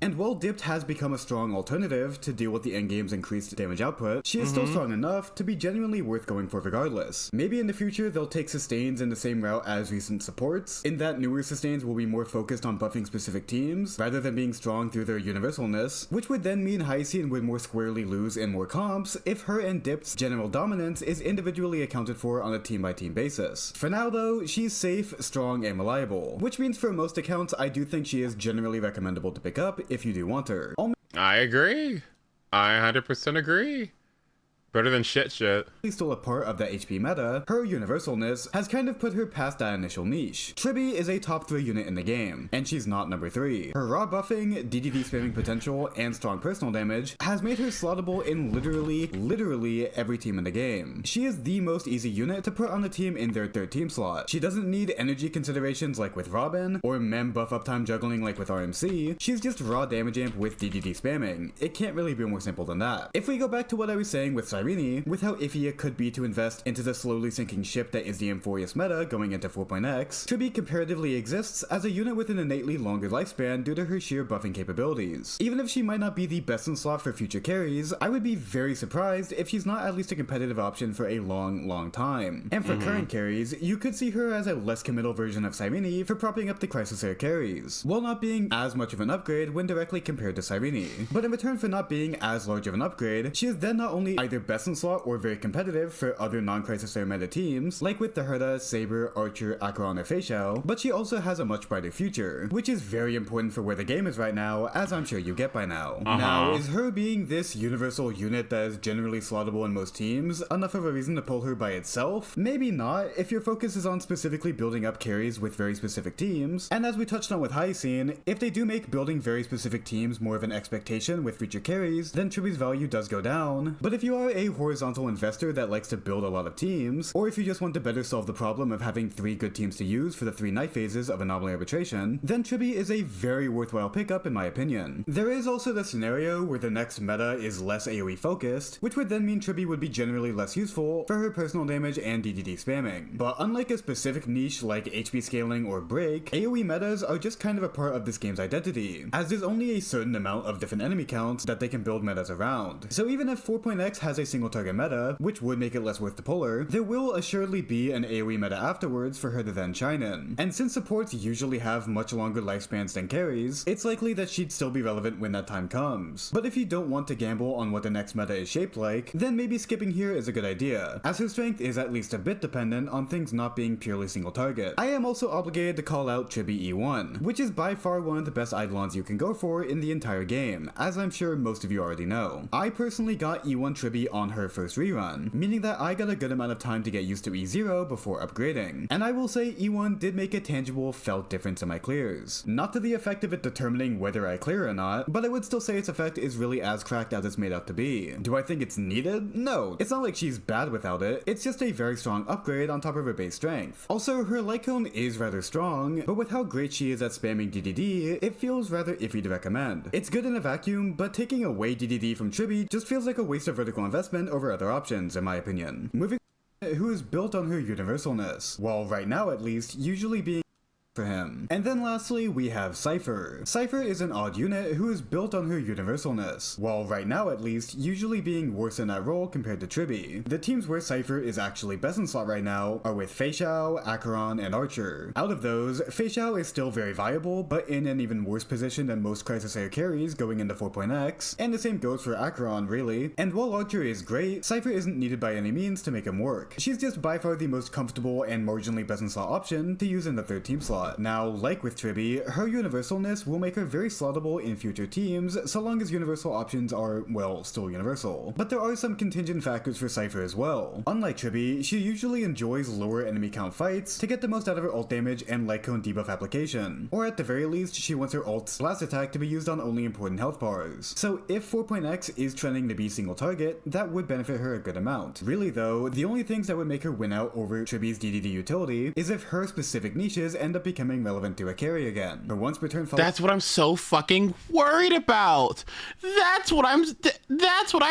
And while Dipped has become a strong alternative to deal with the endgame's increased damage output, she is still strong enough to be genuinely worth going for regardless. Maybe in the future they'll take sustains in the same route as recent supports, in that newer sustains will be more focused on buffing specific teams, rather than being strong through their universalness, which would then mean Hyacinth would more squarely lose in more comps if her and Dipped's general dominance is individually accounted for on a team-by-team basis. For now though, she's safe, strong, and reliable, which means for most accounts I do think she is generally recommendable to pick up if you do want her. I agree. I 100% agree. Better than shit. Still a part of the HP meta, her universalness has kind of put her past that initial niche. Tribby is a top 3 unit in the game, and she's not number 3. Her raw buffing, DDD spamming potential, and strong personal damage has made her slottable in literally every team in the game. She is the most easy unit to put on a team in their 3rd team slot. She doesn't need energy considerations like with Robin, or mem buff uptime juggling like with RMC. She's just raw damage amp with DDD spamming. It can't really be more simple than that. If we go back to what I was saying with with how iffy it could be to invest into the slowly sinking ship that is the Amphorius meta going into 4.x, Tribby comparatively exists as a unit with an innately longer lifespan due to her sheer buffing capabilities. Even if she might not be the best in slot for future carries, I would be very surprised if she's not at least a competitive option for a long time. And for current carries, you could see her as a less committal version of Cyrene for propping up the Crisis Air carries, while not being as much of an upgrade when directly compared to Cyrene. But in return for not being as large of an upgrade, she is then not only either best in slot or very competitive for other non-Crisis Air meta teams, like with the Herda, Saber, Archer, Acheron, or Feixiao, but she also has a much brighter future, which is very important for where the game is right now, as I'm sure you get by now. Now, is her being this universal unit that is generally slottable in most teams enough of a reason to pull her by itself? Maybe not, if your focus is on specifically building up carries with very specific teams, and as we touched on with Hyacinth, if they do make building very specific teams more of an expectation with future carries, then Tribby's value does go down. But if you are a horizontal investor that likes to build a lot of teams, or if you just want to better solve the problem of having 3 good teams to use for the 3 night phases of Anomaly Arbitration, then Tribby is a very worthwhile pickup in my opinion. There is also the scenario where the next meta is less AoE focused, which would then mean Tribby would be generally less useful for her personal damage and DDD spamming. But unlike a specific niche like HP scaling or break, AoE metas are just kind of a part of this game's identity, as there's only a certain amount of different enemy counts that they can build metas around. So even if 4.x has a single target meta, which would make it less worth to pull her, there will assuredly be an AoE meta afterwards for her to then shine in. And since supports usually have much longer lifespans than carries, it's likely that she'd still be relevant when that time comes. But if you don't want to gamble on what the next meta is shaped like, then maybe skipping here is a good idea, as her strength is at least a bit dependent on things not being purely single target. I am also obligated to call out Tribby E1, which is by far one of the best Eidolons you can go for in the entire game, as I'm sure most of you already know. I personally got E1 Tribby on her first rerun, meaning that I got a good amount of time to get used to E0 before upgrading. And I will say E1 did make a tangible, felt difference in my clears. Not to the effect of it determining whether I clear or not, but I would still say its effect is really as cracked as it's made out to be. Do I think it's needed? No. It's not like she's bad without it, it's just a very strong upgrade on top of her base strength. Also, her light cone is rather strong, but with how great she is at spamming DDD, it feels rather iffy to recommend. It's good in a vacuum, but taking away DDD from Tribi just feels like a waste of vertical investment over other options, in my opinion. Moving who is built on her universalness, while right now at least usually being for him. And then lastly, we have Cypher. Cypher is an odd unit who is built on her universalness, while right now at least usually being worse in that role compared to Tribi. The teams where Cypher is actually best in slot right now are with Fei Xiao, Acheron, and Archer. Out of those, Fei Xiao is still very viable, but in an even worse position than most Crisis Air carries going into 4.x, and the same goes for Acheron really. And while Archer is great, Cypher isn't needed by any means to make him work. She's just by far the most comfortable and marginally best in slot option to use in the third team slot. Now, like with Tribi, her universalness will make her very slottable in future teams, so long as universal options are, well, still universal. But there are some contingent factors for Cypher as well. Unlike Tribi, she usually enjoys lower enemy count fights to get the most out of her ult damage and light cone debuff application. Or at the very least, she wants her ult's blast attack to be used on only important health bars. So if 4.x is trending to be single target, that would benefit her a good amount. Really though, the only things that would make her win out over Tribi's DDD utility is if her specific niches end up becoming relevant to a carry again. Her once per turn That's what I'm so fucking worried about. That's what I'm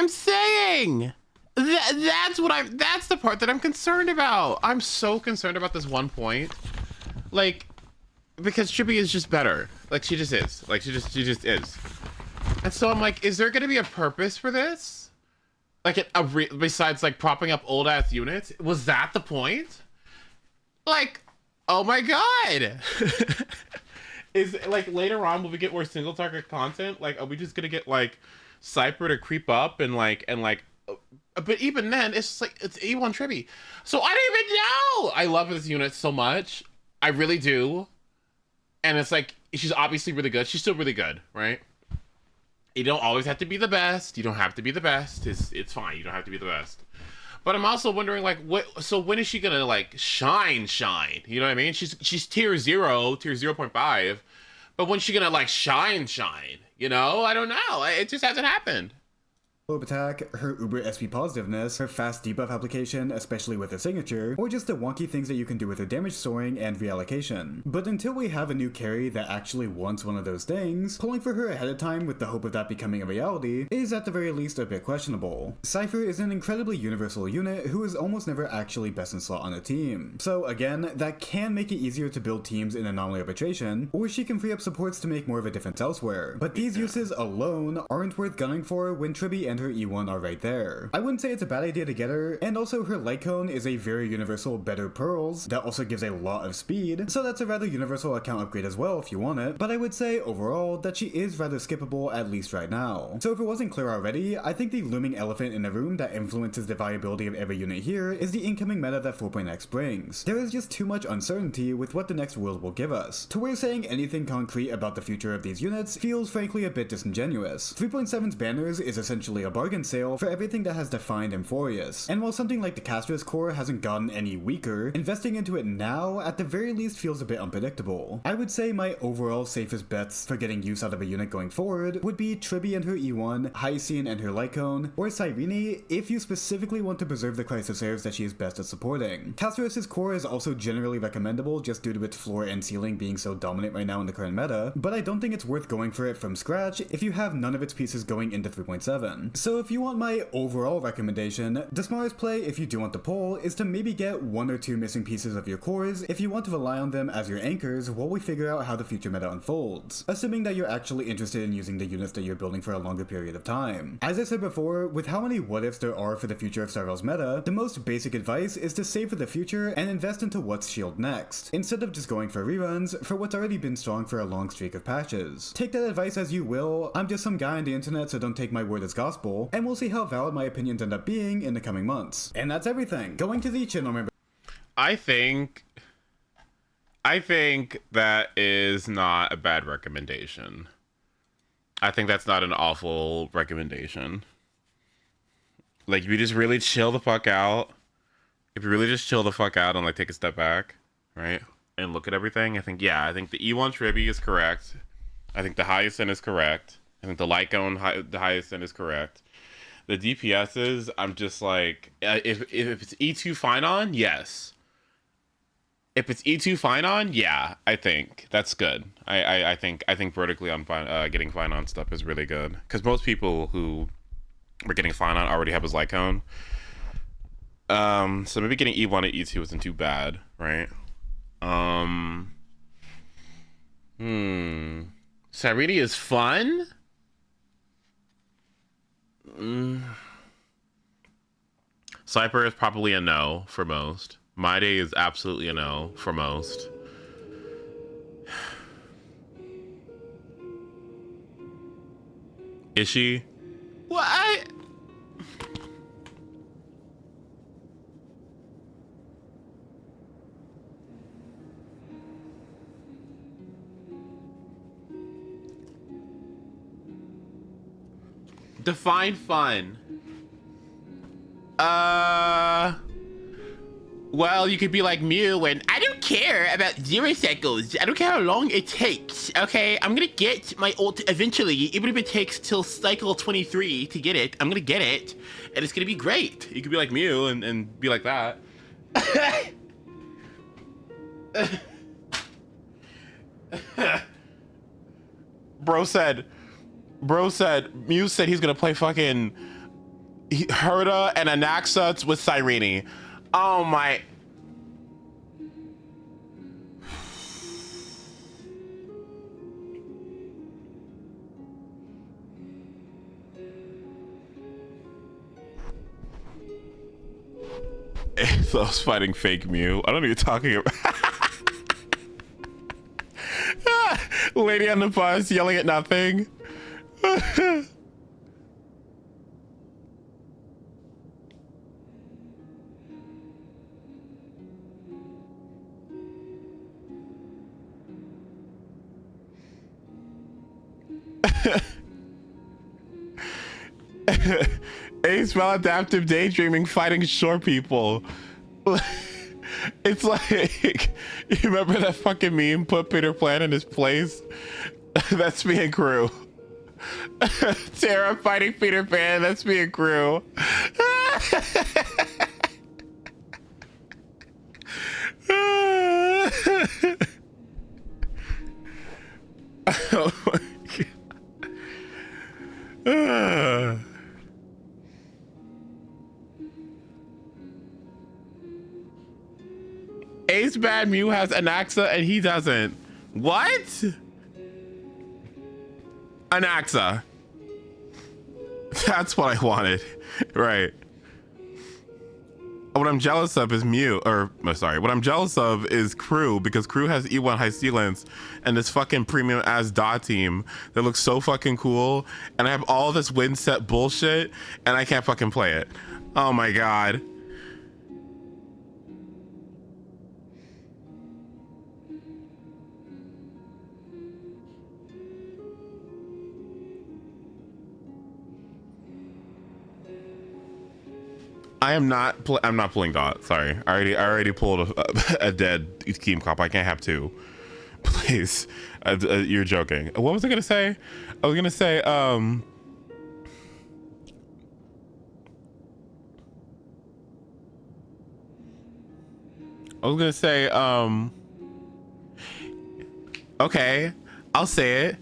saying. That's the part that I'm concerned about. I'm so concerned about this one point. Like, because Tribi is just better. Like, she just is. Like, she just is. And so I'm like, is there gonna be a purpose for this? Like, besides like propping up old ass units? Was that the point? Like, oh my god. Is like later on will we get more single target content? Like, are we just gonna get like Cypher to creep up and but even then it's just like it's E1 Tribi. So I don't even know. I love this unit so much. I really do. And it's like she's obviously really good. She's still really good, right? You don't always have to be the best. You don't have to be the best. It's fine. You don't have to be the best. But I'm also wondering, like, so when is she gonna like shine? You know what I mean? She's tier 0.5. But when's she gonna like shine? You know? I don't know. It just hasn't happened. Attack, her uber SP positiveness, her fast debuff application, especially with her signature, or just the wonky things that you can do with her damage storing and reallocation. But until we have a new carry that actually wants one of those things, pulling for her ahead of time with the hope of that becoming a reality is at the very least a bit questionable. Cypher is an incredibly universal unit who is almost never actually best in slot on a team. So again, that can make it easier to build teams in Anomaly Arbitration, or she can free up supports to make more of a difference elsewhere. But these uses alone aren't worth gunning for when Tribi and her E1 are right there. I wouldn't say it's a bad idea to get her, and also her light cone is a very universal better pearls that also gives a lot of speed, so that's a rather universal account upgrade as well if you want it, but I would say overall that she is rather skippable at least right now. So if it wasn't clear already, I think the looming elephant in the room that influences the viability of every unit here is the incoming meta that 4.x brings. There is just too much uncertainty with what the next world will give us, to where saying anything concrete about the future of these units feels frankly a bit disingenuous. 3.7's banners is essentially a bargain sale for everything that has defined Amphorius, and while something like the Castrus core hasn't gotten any weaker, investing into it now at the very least feels a bit unpredictable. I would say my overall safest bets for getting use out of a unit going forward would be Tribi and her E1, Hyacinth and her Lycone, or Cyrene if you specifically want to preserve the Crisis Airs that she is best at supporting. Castrus' core is also generally recommendable just due to its floor and ceiling being so dominant right now in the current meta, but I don't think it's worth going for it from scratch if you have none of its pieces going into 3.7. So if you want my overall recommendation, the smartest play if you do want to pull is to maybe get one or two missing pieces of your cores if you want to rely on them as your anchors while we figure out how the future meta unfolds, assuming that you're actually interested in using the units that you're building for a longer period of time. As I said before, with how many what ifs there are for the future of Star Rail's meta, the most basic advice is to save for the future and invest into what's shield next, instead of just going for reruns for what's already been strong for a long streak of patches. Take that advice as you will, I'm just some guy on the internet so don't take my word as gospel, and we'll see how valid my opinions end up being in the coming months. And that's everything. Going to the channel member. I think that is not a bad recommendation. I think that's not an awful recommendation. Like, if you just really chill the fuck out, if you really just chill the fuck out and like take a step back, right, and look at everything, I think the E1 Tribby is correct. I think the highest end is correct. I think the Lycone the highest end is correct. The DPSs, I'm just like, if it's E2 Finon, yes. If it's E2 Finon, yeah, I think that's good. I think vertically on getting Finon stuff is really good, because most people who were getting Finon already have his Lycone. So maybe getting E1 and E2 isn't too bad, right? Cyrene is fun. Cypher is probably a no for most. My Day is absolutely a no for most. Is she? What? Define fun. Well, you could be like Mew and I don't care about 0 cycles. I don't care how long it takes. Okay, I'm gonna get my ult eventually, even if it takes till cycle 23 to get it. I'm gonna get it, and it's gonna be great. You could be like Mew and be like that. Bro said, Mew said he's gonna play fucking Herda and Anaxa with Cyrene. Oh my. Those fighting fake Mew. I don't know what you're talking about. Lady on the bus yelling at nothing. Ace maladaptive daydreaming fighting shore people. It's like, you remember that fucking meme, put Peter Pan in his place? That's me and crew. Sarah fighting Peter Pan, that's me and crew. Oh my God. Ace Bad Mew has Anaxa and he doesn't. What? Anaxa. That's what I wanted. Right. What I'm jealous of is Mew, or sorry, what I'm jealous of is Crew, because Crew has E1 high ceilings and this fucking premium ass dot team that looks so fucking cool, and I have all this win set bullshit and I can't fucking play it. Oh my God. I'm not pulling dot. Sorry, I already pulled a dead team comp. I can't have two. Please, you're joking. What was I gonna say? I was gonna say okay, I'll say it.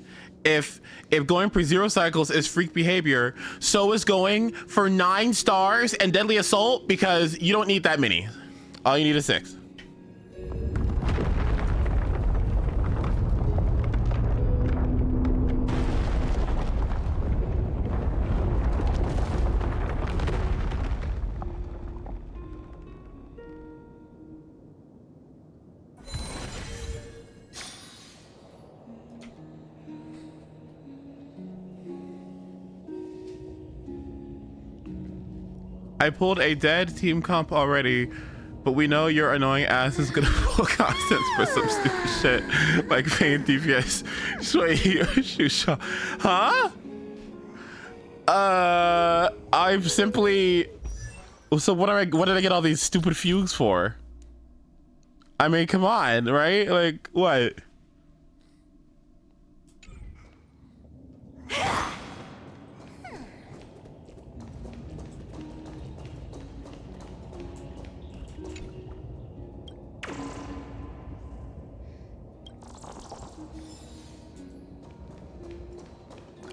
If going for 0 cycles is freak behavior, so is going for 9 stars and deadly assault, because you don't need that many. All you need is 6. I pulled a dead team comp already, but we know your annoying ass is gonna pull constants for some stupid shit like Pain DPS. Huh? I'm simply So what did I get all these stupid fugues for? I mean, come on, right? Like, what?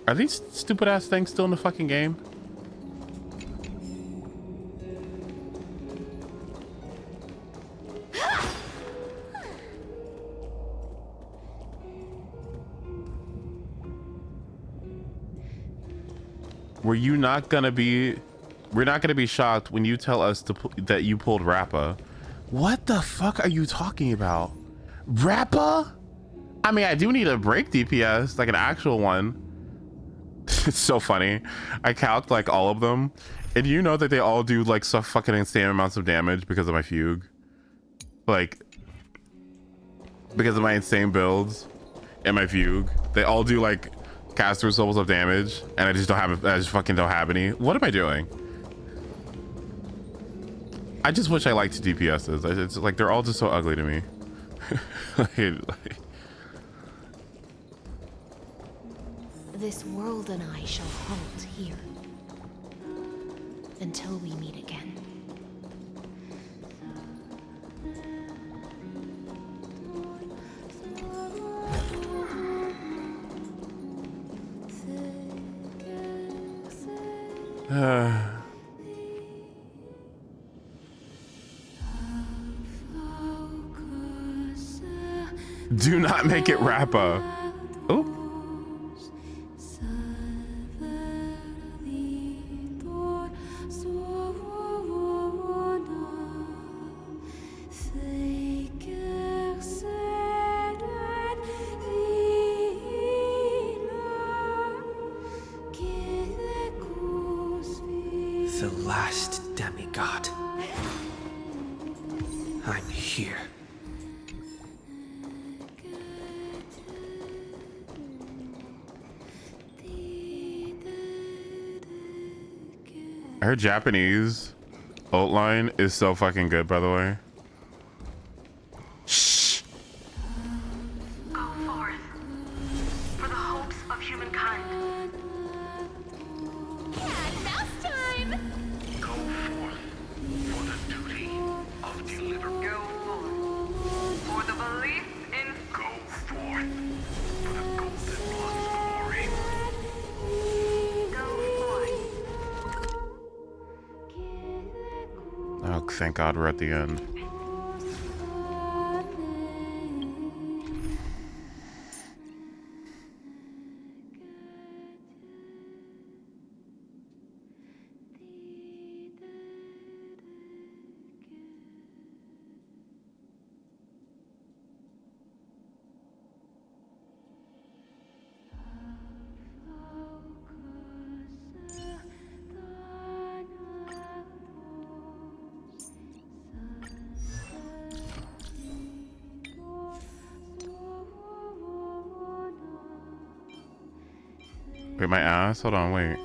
Are these stupid ass things still in the fucking game? We're not gonna be shocked when you tell us that you pulled Rappa. What the fuck are you talking about? Rappa? I mean, I do need a break DPS, like an actual one. It's so funny. I calced like all of them, and you know that they all do like so fucking insane amounts of damage because of my fugue. Like, because of my insane builds and my fugue. They all do like casters levels of damage, and I just fucking don't have any. What am I doing? I just wish I liked DPSs. It's like they're all just so ugly to me. This world and I shall halt here until we meet again. Do not make it Rappa. Oh. The last demigod. I'm here. Her Japanese ult line is so fucking good, by the way. Shh. Go forth for the hopes of humankind. Go forth for the duty of deliverance. Go forth for the belief in. Go forth for the golden one's glory. Go forth. Oh, thank God we're at the end. Wait, my ass? Hold on, wait.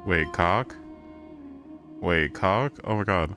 Wait, cock? Wait, cock? Oh my God.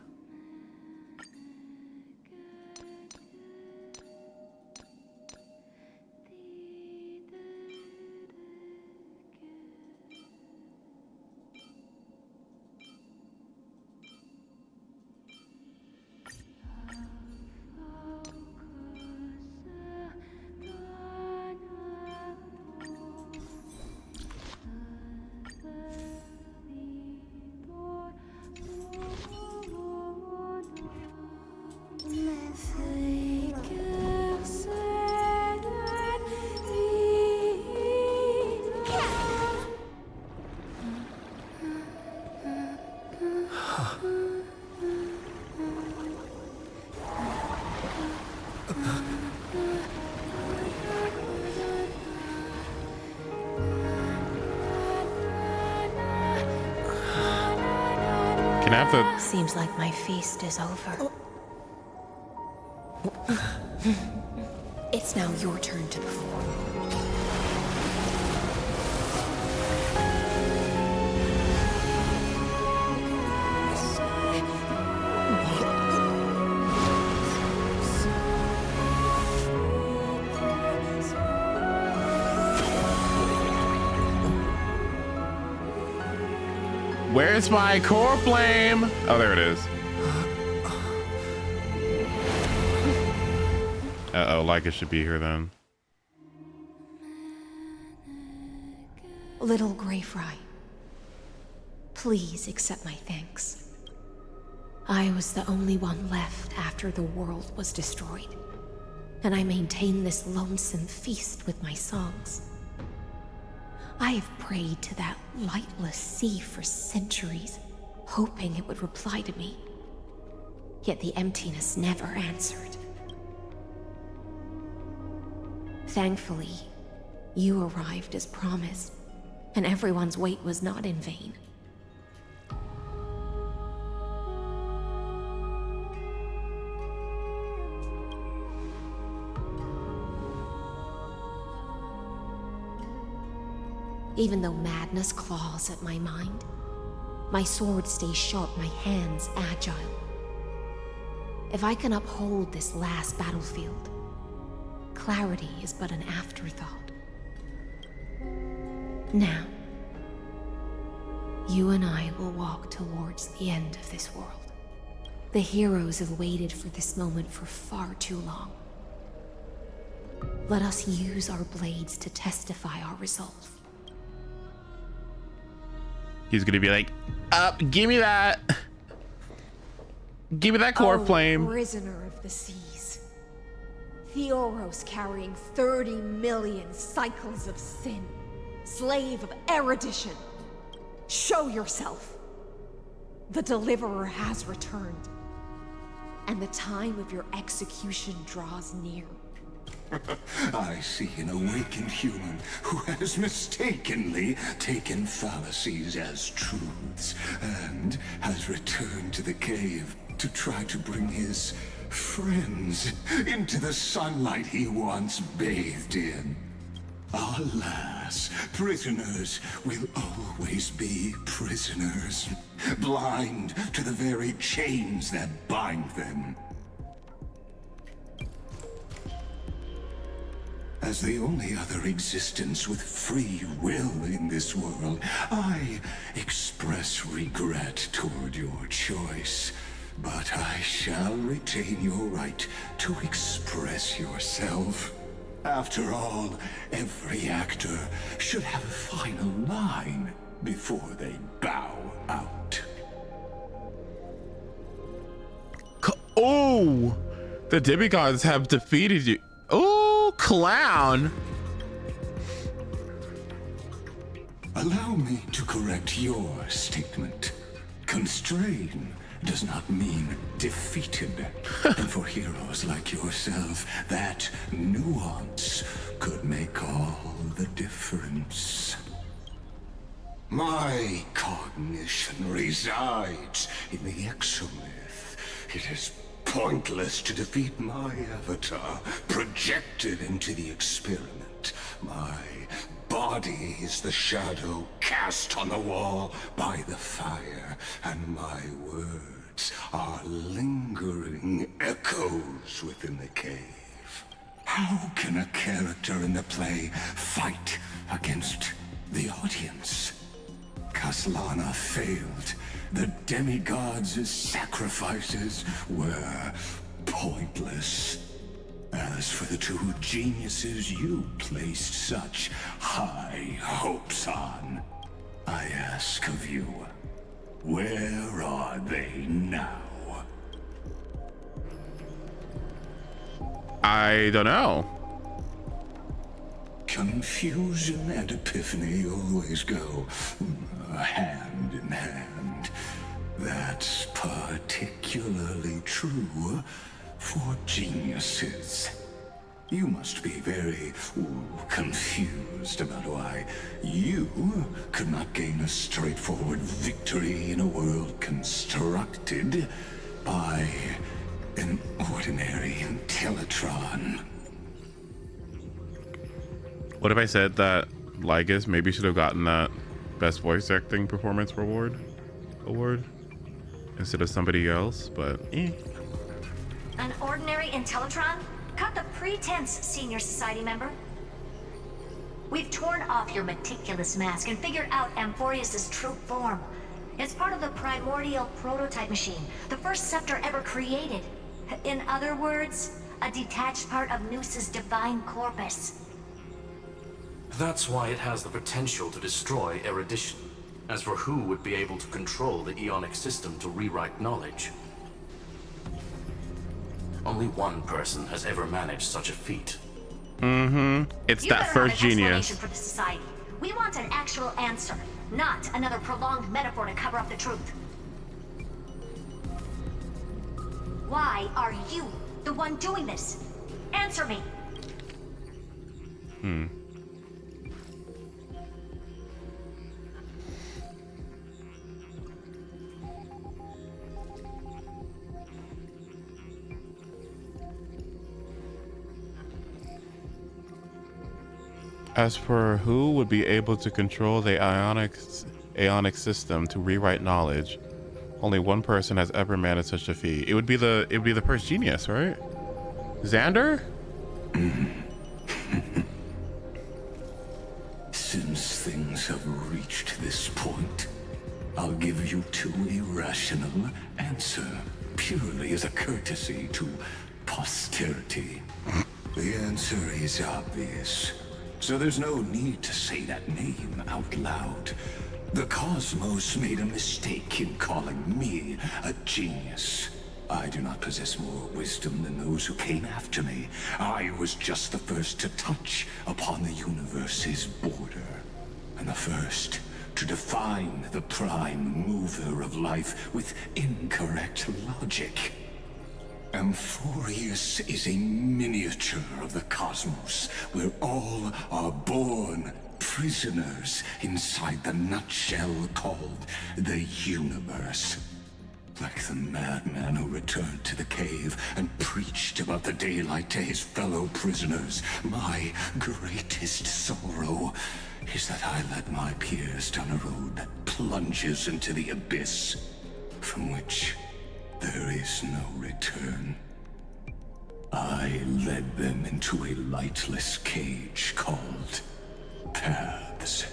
Can I have the... Seems like my feast is over. It's now your turn to perform. Where's my core flame? Oh, there it is. Uh-oh, Leica should be here then. Little Grey Fry, please accept my thanks. I was the only one left after the world was destroyed, and I maintained this lonesome feast with my songs. I have prayed to that lightless sea for centuries, hoping it would reply to me. Yet the emptiness never answered. Thankfully, you arrived as promised, and everyone's wait was not in vain. Even though madness claws at my mind, my sword stays sharp, my hands agile. If I can uphold this last battlefield, clarity is but an afterthought. Now, you and I will walk towards the end of this world. The heroes have waited for this moment for far too long. Let us use our blades to testify our resolve. He's gonna be like, give me that. Give me that core flame. Prisoner of the seas. Theoros carrying 30 million cycles of sin. Slave of erudition. Show yourself. The Deliverer has returned. And the time of your execution draws near. I see an awakened human who has mistakenly taken fallacies as truths and has returned to the cave to try to bring his friends into the sunlight he once bathed in. Alas, prisoners will always be prisoners, blind to the very chains that bind them. As the only other existence with free will in this world, I express regret toward your choice. But I shall retain your right to express yourself. After all, every actor should have a final line before they bow out. Oh, the demigods have defeated you. Oh, clown. Allow me to correct your statement. Constrain does not mean defeated. And for heroes like yourself, that nuance could make all the difference. My cognition resides in the exomyth. It is pointless to defeat my avatar, projected into the experiment. My body is the shadow cast on the wall by the fire, and my words are lingering echoes within the cave. How can a character in the play fight against the audience? Kaslana failed. The demigods' sacrifices were pointless. As for the two geniuses you placed such high hopes on, I ask of you, where are they now? I don't know. Confusion and epiphany always go hand in hand. That's particularly true for geniuses. You must be very confused about why you could not gain a straightforward victory in a world constructed by an ordinary Teletron. What if I said that Lygus maybe should have gotten that best voice acting performance award instead of somebody else? But An ordinary Intellitron? Cut the pretense, Senior Society member. We've torn off your meticulous mask and figured out Amphorius's true form. It's part of the primordial prototype machine, the first scepter ever created. In other words, a detached part of Noos's divine corpus. That's why it has the potential to destroy erudition. As for who would be able to control the Ionic system to rewrite knowledge, only one person has ever managed such a feat. It's You that better first have an genius. explanation for the society. We want an actual answer, not another prolonged metaphor to cover up the truth. Why are you the one doing this? Answer me. As for who would be able to control the Ionic system to rewrite knowledge, only one person has ever managed such a feat. It would be the first genius, right? Xander? Since things have reached this point, I'll give you two irrational answer, purely as a courtesy to posterity. The answer is obvious, so there's no need to say that name out loud. The cosmos made a mistake in calling me a genius. I do not possess more wisdom than those who came after me. I was just the first to touch upon the universe's border, and the first to define the prime mover of life with incorrect logic. Amphorius is a miniature of the cosmos, where all are born prisoners inside the nutshell called the universe. Like the madman who returned to the cave and preached about the daylight to his fellow prisoners, my greatest sorrow is that I led my peers down a road that plunges into the abyss, from which there is no return. I led them into a lightless cage called paths.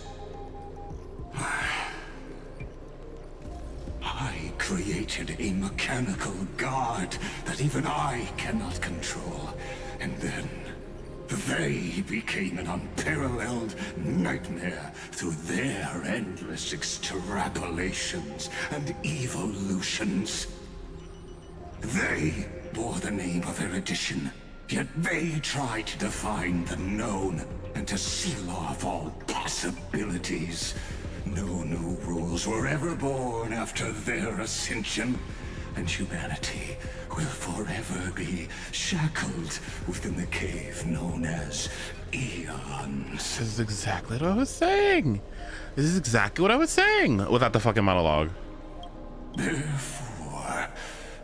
I created a mechanical guard that even I cannot control, and then they became an unparalleled nightmare through their endless extrapolations and evolutions. They bore the name of erudition, yet they tried to define the known and to seal off all possibilities. No new rules were ever born after their ascension, and humanity will forever be shackled within the cave known as eons. This is exactly what I was saying. This is exactly what I was saying without the fucking monologue. Therefore,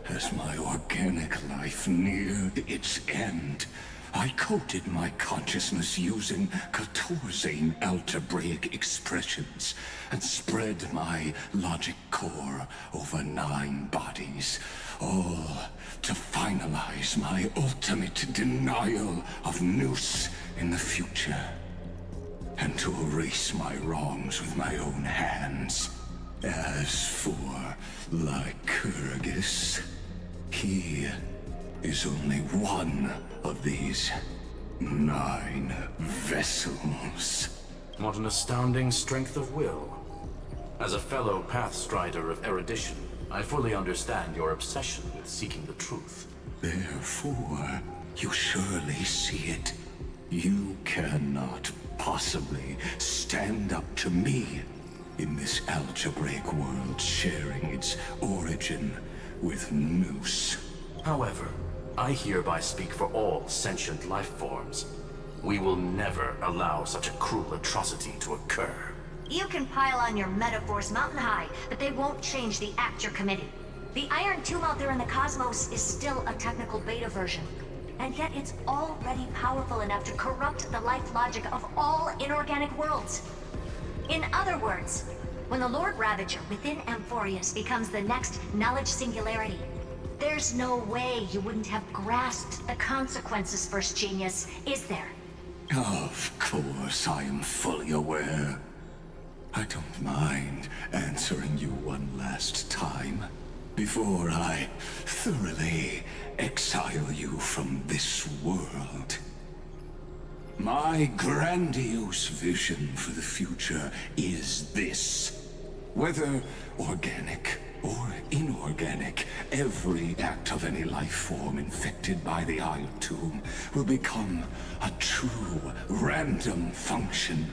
as my organic life neared its end, I coded my consciousness using Katorzane algebraic expressions and spread my logic core over 9 bodies, all to finalize my ultimate denial of Noos in the future, and to erase my wrongs with my own hands. As for Lycurgus, he is only one of these 9 vessels. What an astounding strength of will. As a fellow pathstrider of erudition, I fully understand your obsession with seeking the truth. Therefore, you surely see it. You cannot possibly stand up to me in this algebraic world sharing its origin with Noos. However, I hereby speak for all sentient life forms. We will never allow such a cruel atrocity to occur. You can pile on your metaphors mountain high, but they won't change the act you're committing. The Iron Tomb out there in the cosmos is still a technical beta version. It will never and yet it's already powerful enough to corrupt the life logic of all inorganic worlds. In other words, when the Lord Ravager within Amphorius becomes the next knowledge singularity, there's no way you wouldn't have grasped the consequences, First Genius, is there? Of course, I am fully aware. I don't mind answering you one last time before I thoroughly exile you from this world. My grandiose vision for the future is this. Whether organic or inorganic, every act of any life form infected by the Eye of Tomb will become a true random function.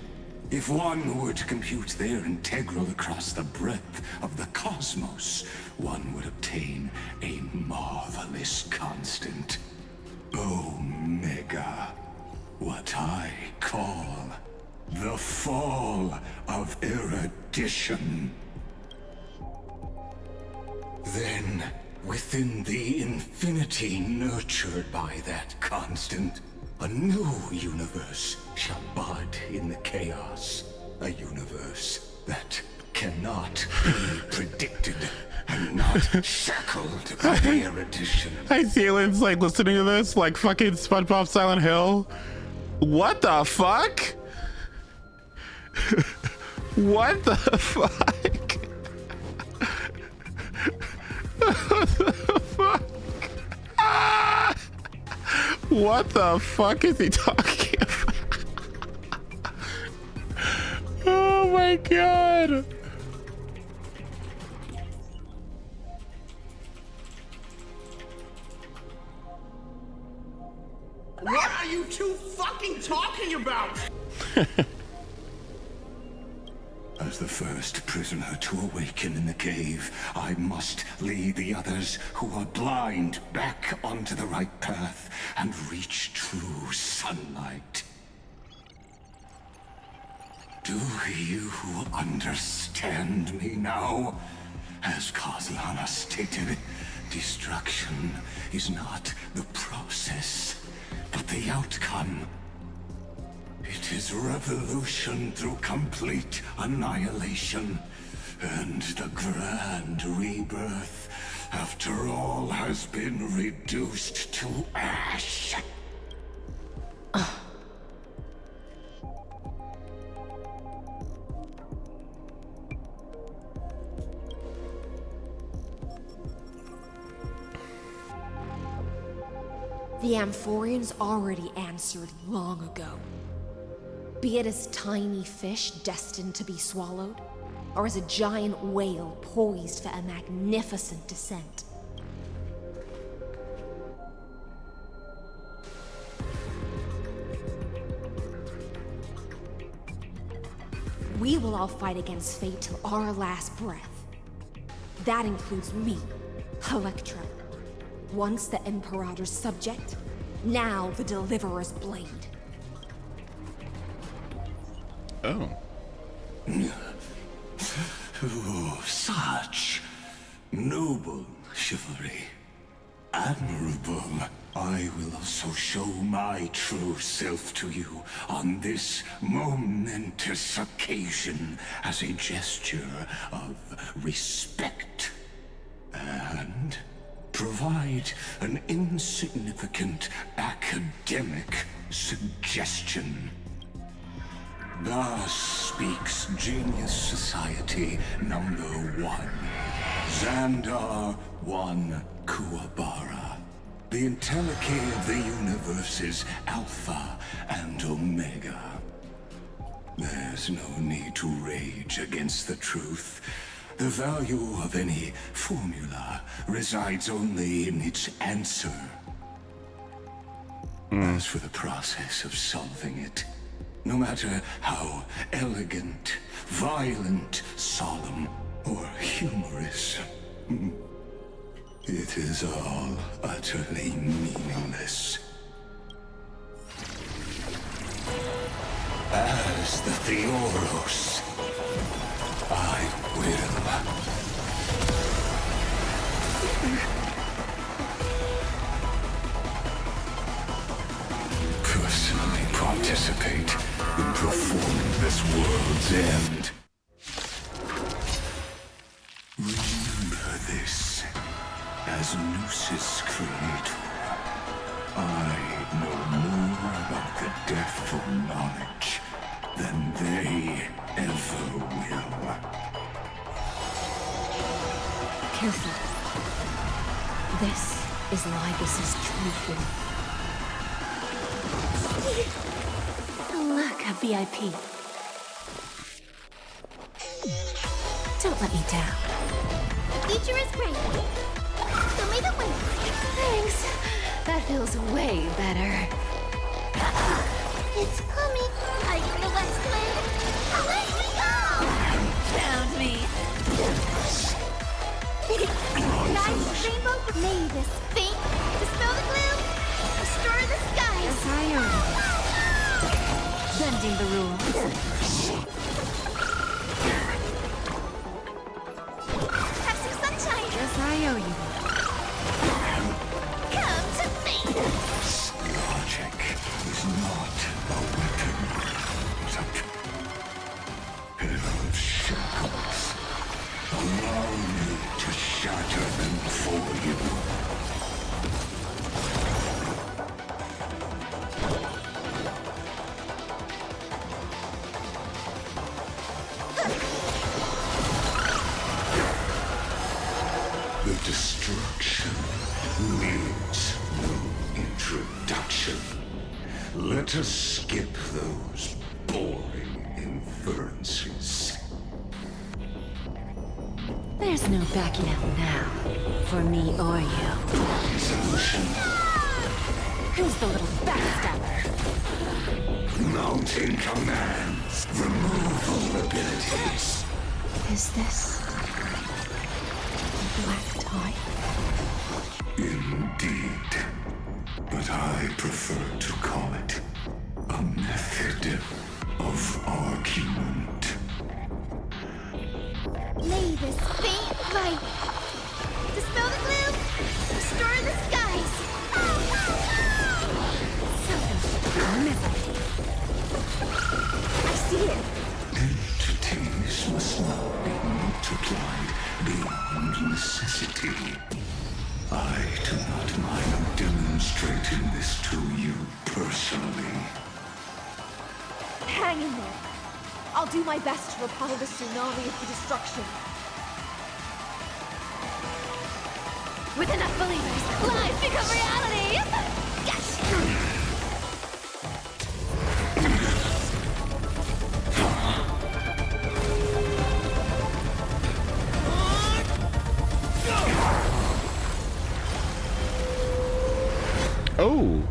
If one were to compute their integral across the breadth of the cosmos, one would obtain a marvelous constant. Omega. What I call the fall of erudition. Then, within the infinity nurtured by that constant, a new universe shall bud in the chaos. A universe that cannot be predicted and not shackled by the erudition. Hi, Zealand's like listening to this like fucking SpongeBob Silent Hill. What the fuck? What the fuck? What the fuck? Ah! What the fuck is he talking about? Oh my god. What are you two fucking talking about? As the first prisoner to awaken in the cave, I must lead the others who are blind back onto the right path and reach true sunlight. Do you understand me now? As Kozlana stated, destruction is not the process, but the outcome. It is revolution through complete annihilation, and the grand rebirth, after all has been reduced to ash. The Amphorians already answered long ago. Be it as tiny fish destined to be swallowed, or as a giant whale poised for a magnificent descent. We will all fight against fate till our last breath. That includes me, Electra. Once the Imperator's subject, now the Deliverer's blade. Oh. Oh, such noble chivalry. Admirable. I will also show my true self to you on this momentous occasion as a gesture of respect. And provide an insignificant academic suggestion. Thus speaks Genius Society number 1. Xandar 1 Kuwabara. The entelechy of the universe's Alpha and Omega. There's no need to rage against the truth. The value of any formula resides only in its answer. As for the process of solving it, no matter how elegant, violent, solemn, or humorous, it is all utterly meaningless. As the Theoros, I will. participate in performing this world's end. Remember this. As Noos's creator, I know more about the depth of knowledge than they ever will. Careful. This is Lygas's true form. Look, a VIP. Don't let me down. The future is great. So may the win. Thanks. That feels way better. It's coming. I am the West Wind. Away we go! Found me. Guys, rainbow, may this faint, dispel the gloom, restore the skies. Yes, I am. Bending the rules. Have some sunshine. Yes, I owe you. Come to me. Logic is not a weapon, but a pair of shackles. Allow me to shatter them for you. The destruction needs no introduction. Let us skip those boring inferences. There's no backing out now, for me or you. Resolution. Who's the little backstabber? Mounting commands. Removal abilities. Is this a black tie? Indeed. But I prefer to call it a method of argument. May this faint light dispel the gloom, restore the skies. I see it. Entities must not be multiplied beyond necessity. I do not mind demonstrating this to you personally. Hang in there. I'll do my best to repel the tsunami of the destruction. With enough believers, lies become reality! Yes! Oh.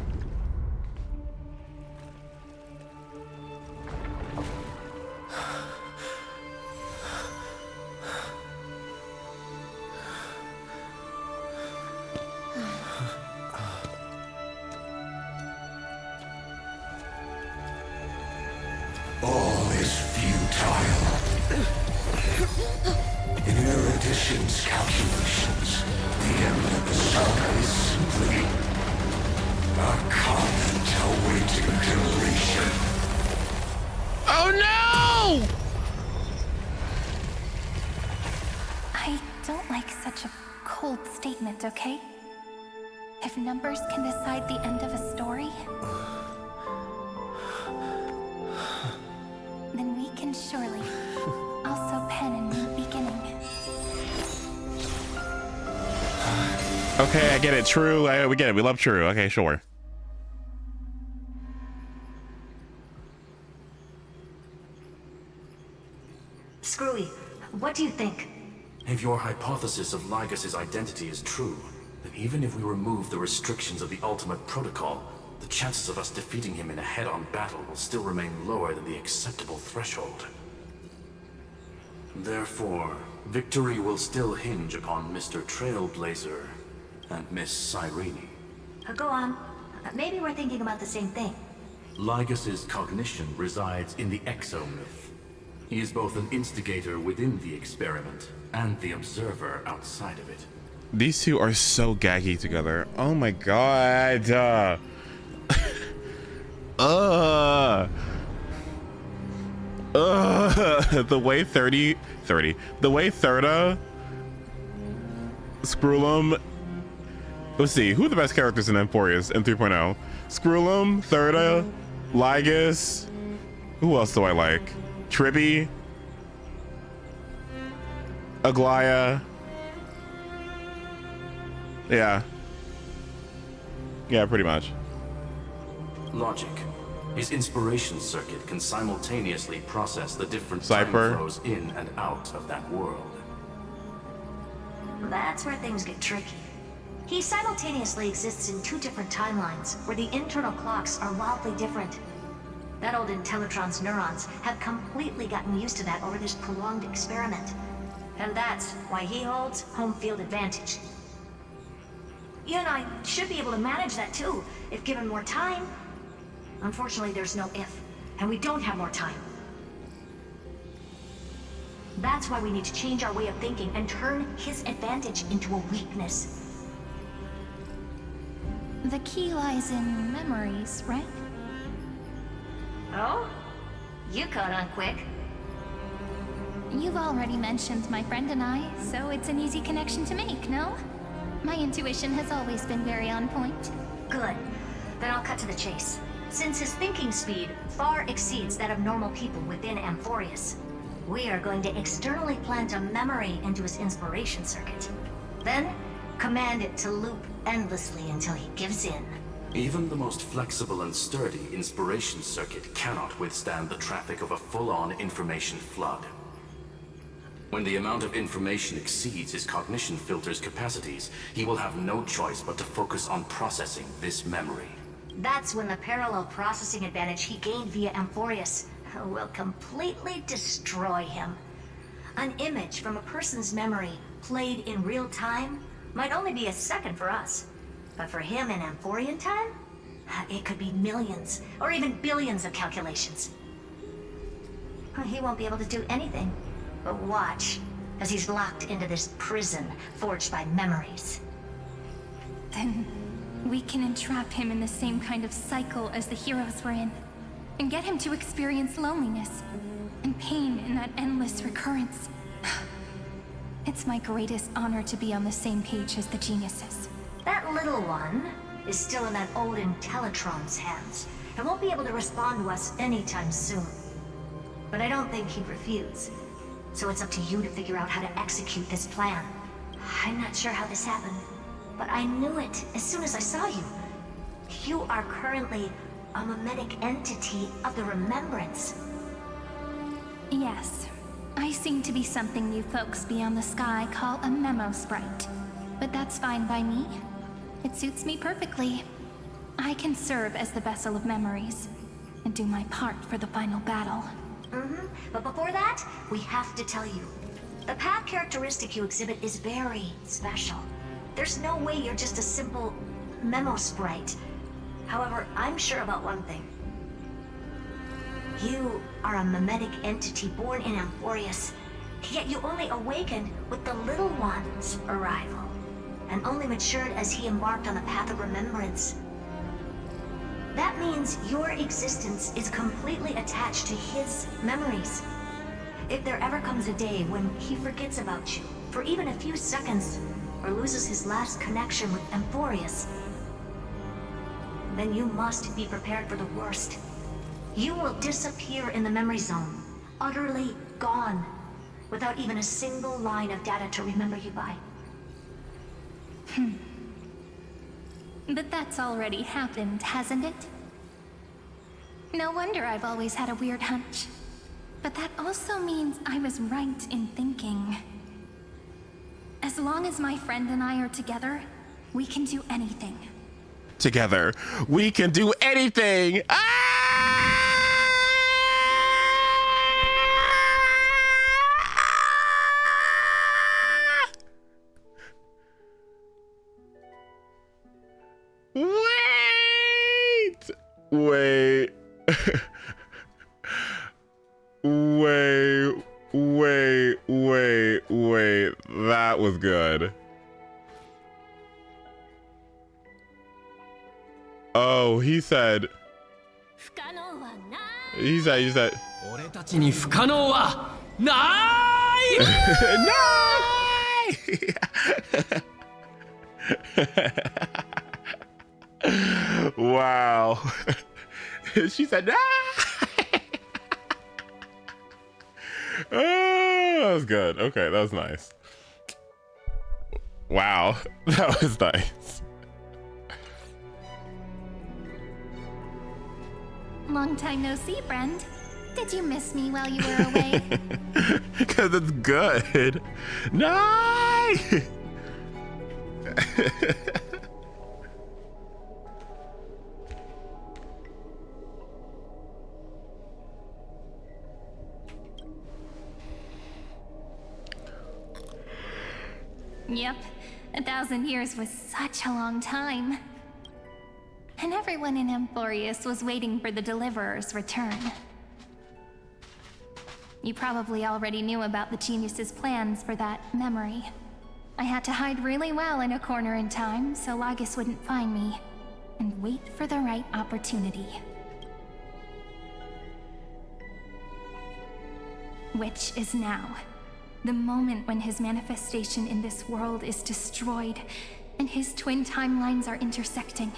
All is futile. In Erudition's calculations, the end of the saga is simply a comment awaiting generation. Oh no! I don't like such a cold statement, okay? If numbers can decide the end of a story, then we can surely also pen a new beginning. Okay, I get it. True. We get it. We love True. Okay, sure. Screwy, what do you think? If your hypothesis of Lygas's identity is true, then even if we remove the restrictions of the Ultimate Protocol, the chances of us defeating him in a head-on battle will still remain lower than the acceptable threshold. Therefore, victory will still hinge upon Mr. Trailblazer and Miss Cyrene. Go on. Maybe we're thinking about the same thing. Lygas's cognition resides in the exomyth. He is both an instigator within the experiment and the observer outside of it. These two are so gaggy together. Oh my god. The way 30, the way Thurda, Screwlum, let's see, who are the best characters in Emporius in 3.0? Screwlum, Thurda, Lygus, who else do I like? Tribby, Aglaya. Yeah, pretty much. Logic. His inspiration circuit can simultaneously process the different Cypher. time flows in and out of that world. That's where things get tricky. He simultaneously exists in two different timelines, where the internal clocks are wildly different. That old Intellitron's neurons have completely gotten used to that over this prolonged experiment. And that's why he holds home field advantage. You and I should be able to manage that too, if given more time. Unfortunately, there's no if, and we don't have more time. That's why we need to change our way of thinking and turn his advantage into a weakness. The key lies in memories, right? Oh? You caught on quick. You've already mentioned my friend and I, so it's an easy connection to make, no? My intuition has always been very on point. Good. Then I'll cut to the chase. Since his thinking speed far exceeds that of normal people within Amphorius, we are going to externally plant a memory into his inspiration circuit. Then, command it to loop endlessly until he gives in. Even the most flexible and sturdy inspiration circuit cannot withstand the traffic of a full-on information flood. When the amount of information exceeds his cognition filter's capacities, he will have no choice but to focus on processing this memory. That's when the parallel processing advantage he gained via Amphorius will completely destroy him. An image from a person's memory played in real time might only be a second for us. But for him in Amphorian time, it could be millions or even billions of calculations. He won't be able to do anything but watch as he's locked into this prison forged by memories. Then we can entrap him in the same kind of cycle as the heroes were in, and get him to experience loneliness and pain in that endless recurrence. It's my greatest honor to be on the same page as the geniuses. That little one is still in that old Intellitron's hands, and won't be able to respond to us anytime soon. But I don't think he'd refuse. So it's up to you to figure out how to execute this plan. I'm not sure how this happened, but I knew it as soon as I saw you. You are currently a mimetic entity of the Remembrance. Yes, I seem to be something you folks beyond the sky call a memo sprite. But that's fine by me. It suits me perfectly. I can serve as the vessel of memories, and do my part for the final battle. But before that, we have to tell you. The path characteristic you exhibit is very special. There's no way you're just a simple memo sprite. However, I'm sure about one thing. You are a mimetic entity born in Amphorius, yet you only awakened with the Little One's arrival, and only matured as he embarked on the path of remembrance. That means your existence is completely attached to his memories. If there ever comes a day when he forgets about you for even a few seconds, or loses his last connection with Amphorius, then you must be prepared for the worst. You will disappear in the memory zone, utterly gone, without even a single line of data to remember you by. But that's already happened, hasn't it? No wonder I've always had a weird hunch. But that also means I was right in thinking. As long as my friend and I are together, we can do anything. Together, we can do anything! Wait. Wait. That was good. Oh, he said. 俺たちに不可能はない。Wow. She said, nah. Oh, that was good. Okay, that was nice. Wow, that was nice. Long time no see, friend. Did you miss me while you were away? Because it's good. Nice. Yep, 1,000 years was such a long time. And everyone in Amphorius was waiting for the Deliverer's return. You probably already knew about the genius's plans for that memory. I had to hide really well in a corner in time so Lagus wouldn't find me, and wait for the right opportunity. Which is now. The moment when his manifestation in this world is destroyed, and his twin timelines are intersecting.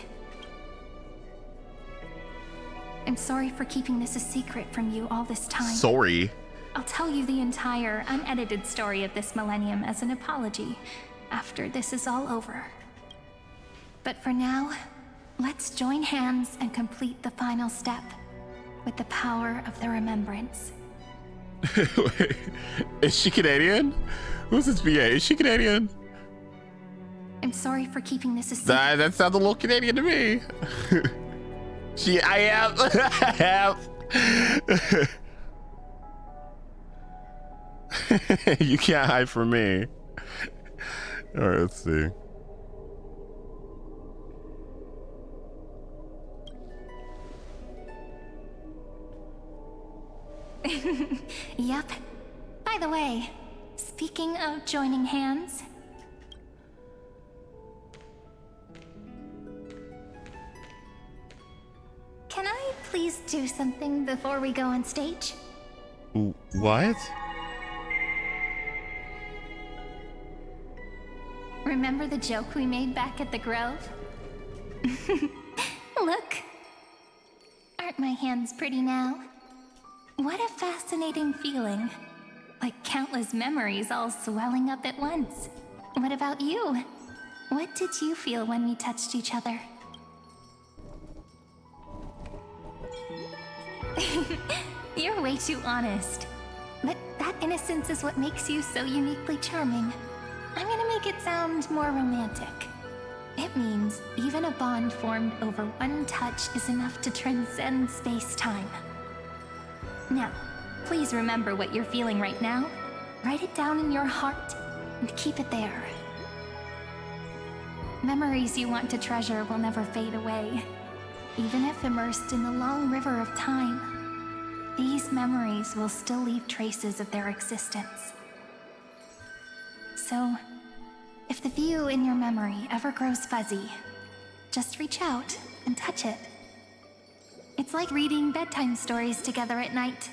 I'm sorry for keeping this a secret from you all this time. Sorry. I'll tell you the entire, unedited story of this millennium as an apology after this is all over. But for now, let's join hands and complete the final step with the power of the remembrance. Wait, is she Canadian? Who's this VA? Is she Canadian? I'm sorry for keeping this a secret. That sounds a little Canadian to me. I am. You can't hide from me. All right, let's see. Yep. By the way, speaking of joining hands... Can I please do something before we go on stage? What? Remember the joke we made back at the Grove? Look! Aren't my hands pretty now? What a fascinating feeling. Like countless memories all swelling up at once. What about you? What did you feel when we touched each other? You're way too honest. But that innocence is what makes you so uniquely charming. I'm gonna make it sound more romantic. It means even a bond formed over one touch is enough to transcend space-time. Now, please remember what you're feeling right now. Write it down in your heart and keep it there. Memories you want to treasure will never fade away. Even if immersed in the long river of time, these memories will still leave traces of their existence. So, if the view in your memory ever grows fuzzy, just reach out and touch it. It's like reading bedtime stories together at night.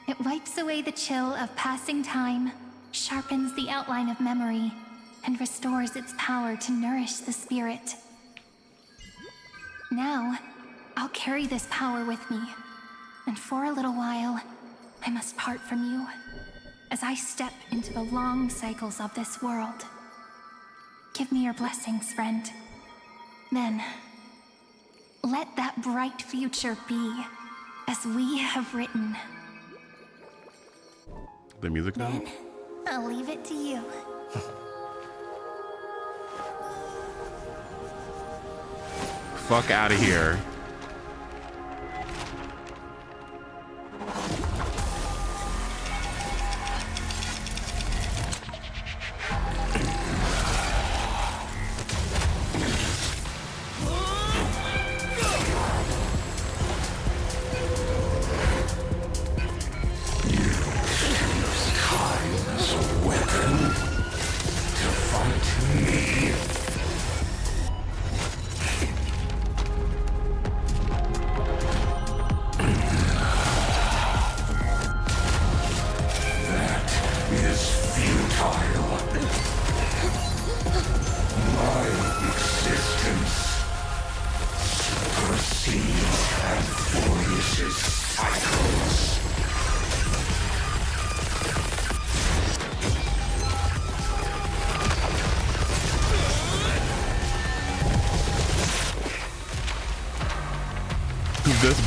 It wipes away the chill of passing time, sharpens the outline of memory, and restores its power to nourish the spirit. Now, I'll carry this power with me, and for a little while, I must part from you, as I step into the long cycles of this world. Give me your blessings, friend. Then, let that bright future be, as we have written. The music now? Then, I'll leave it to you. Fuck out of here.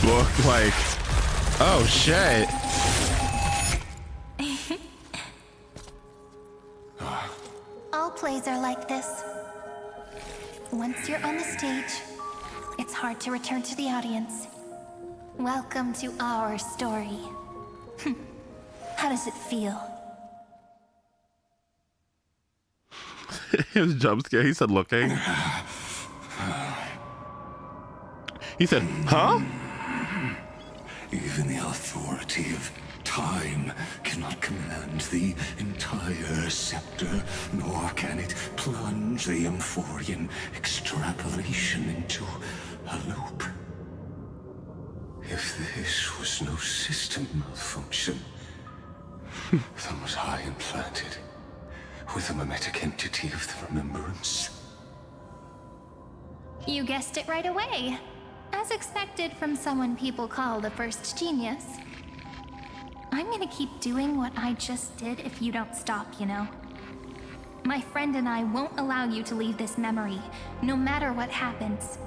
book, like, oh shit. All plays are like this. Once you're on the stage, it's hard to return to the audience. Welcome to our story. How does it feel? His jump scare, he said looking. He said, huh? Even the authority of time cannot command the entire scepter, nor can it plunge the Amphorian extrapolation into a loop. If this was no system malfunction, then was I implanted with a mimetic entity of the remembrance? You guessed it right away. As expected from someone people call the first genius. I'm gonna keep doing what I just did if you don't stop, you know? My friend and I won't allow you to leave this memory, no matter what happens.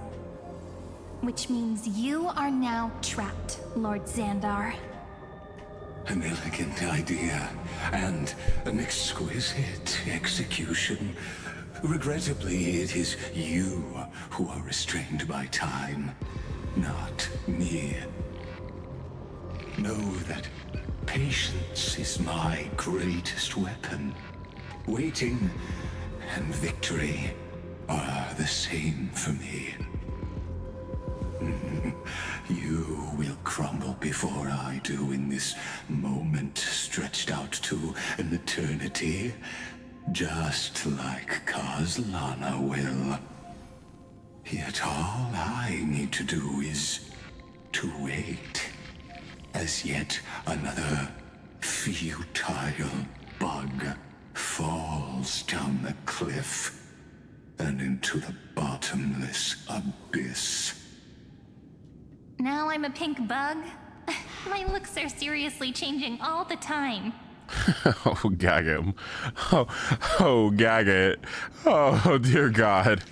Which means you are now trapped, Lord Xandar. An elegant idea, and an exquisite execution. Regrettably, it is you who are restrained by time, not me. Know that patience is my greatest weapon. Waiting and victory are the same for me. You will crumble before I do in this moment stretched out to an eternity, just like Kazlana will. Yet all I need to do is to wait, as yet another futile bug falls down the cliff and into the bottomless abyss. Now I'm a pink bug? My looks are seriously changing all the time. Oh, gag him. Oh, gag it. Oh, dear God.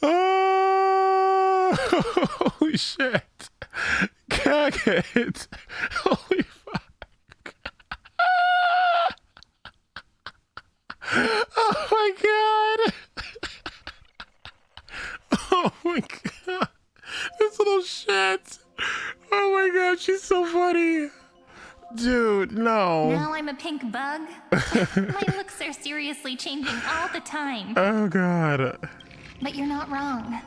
Oh, holy shit. Gag it. Holy fuck. Oh, my God. Oh, my God. This little shit. Oh, my God. She's so funny. Dude, no. Now I'm a pink bug? My looks are seriously changing all the time. Oh, God. But you're not wrong.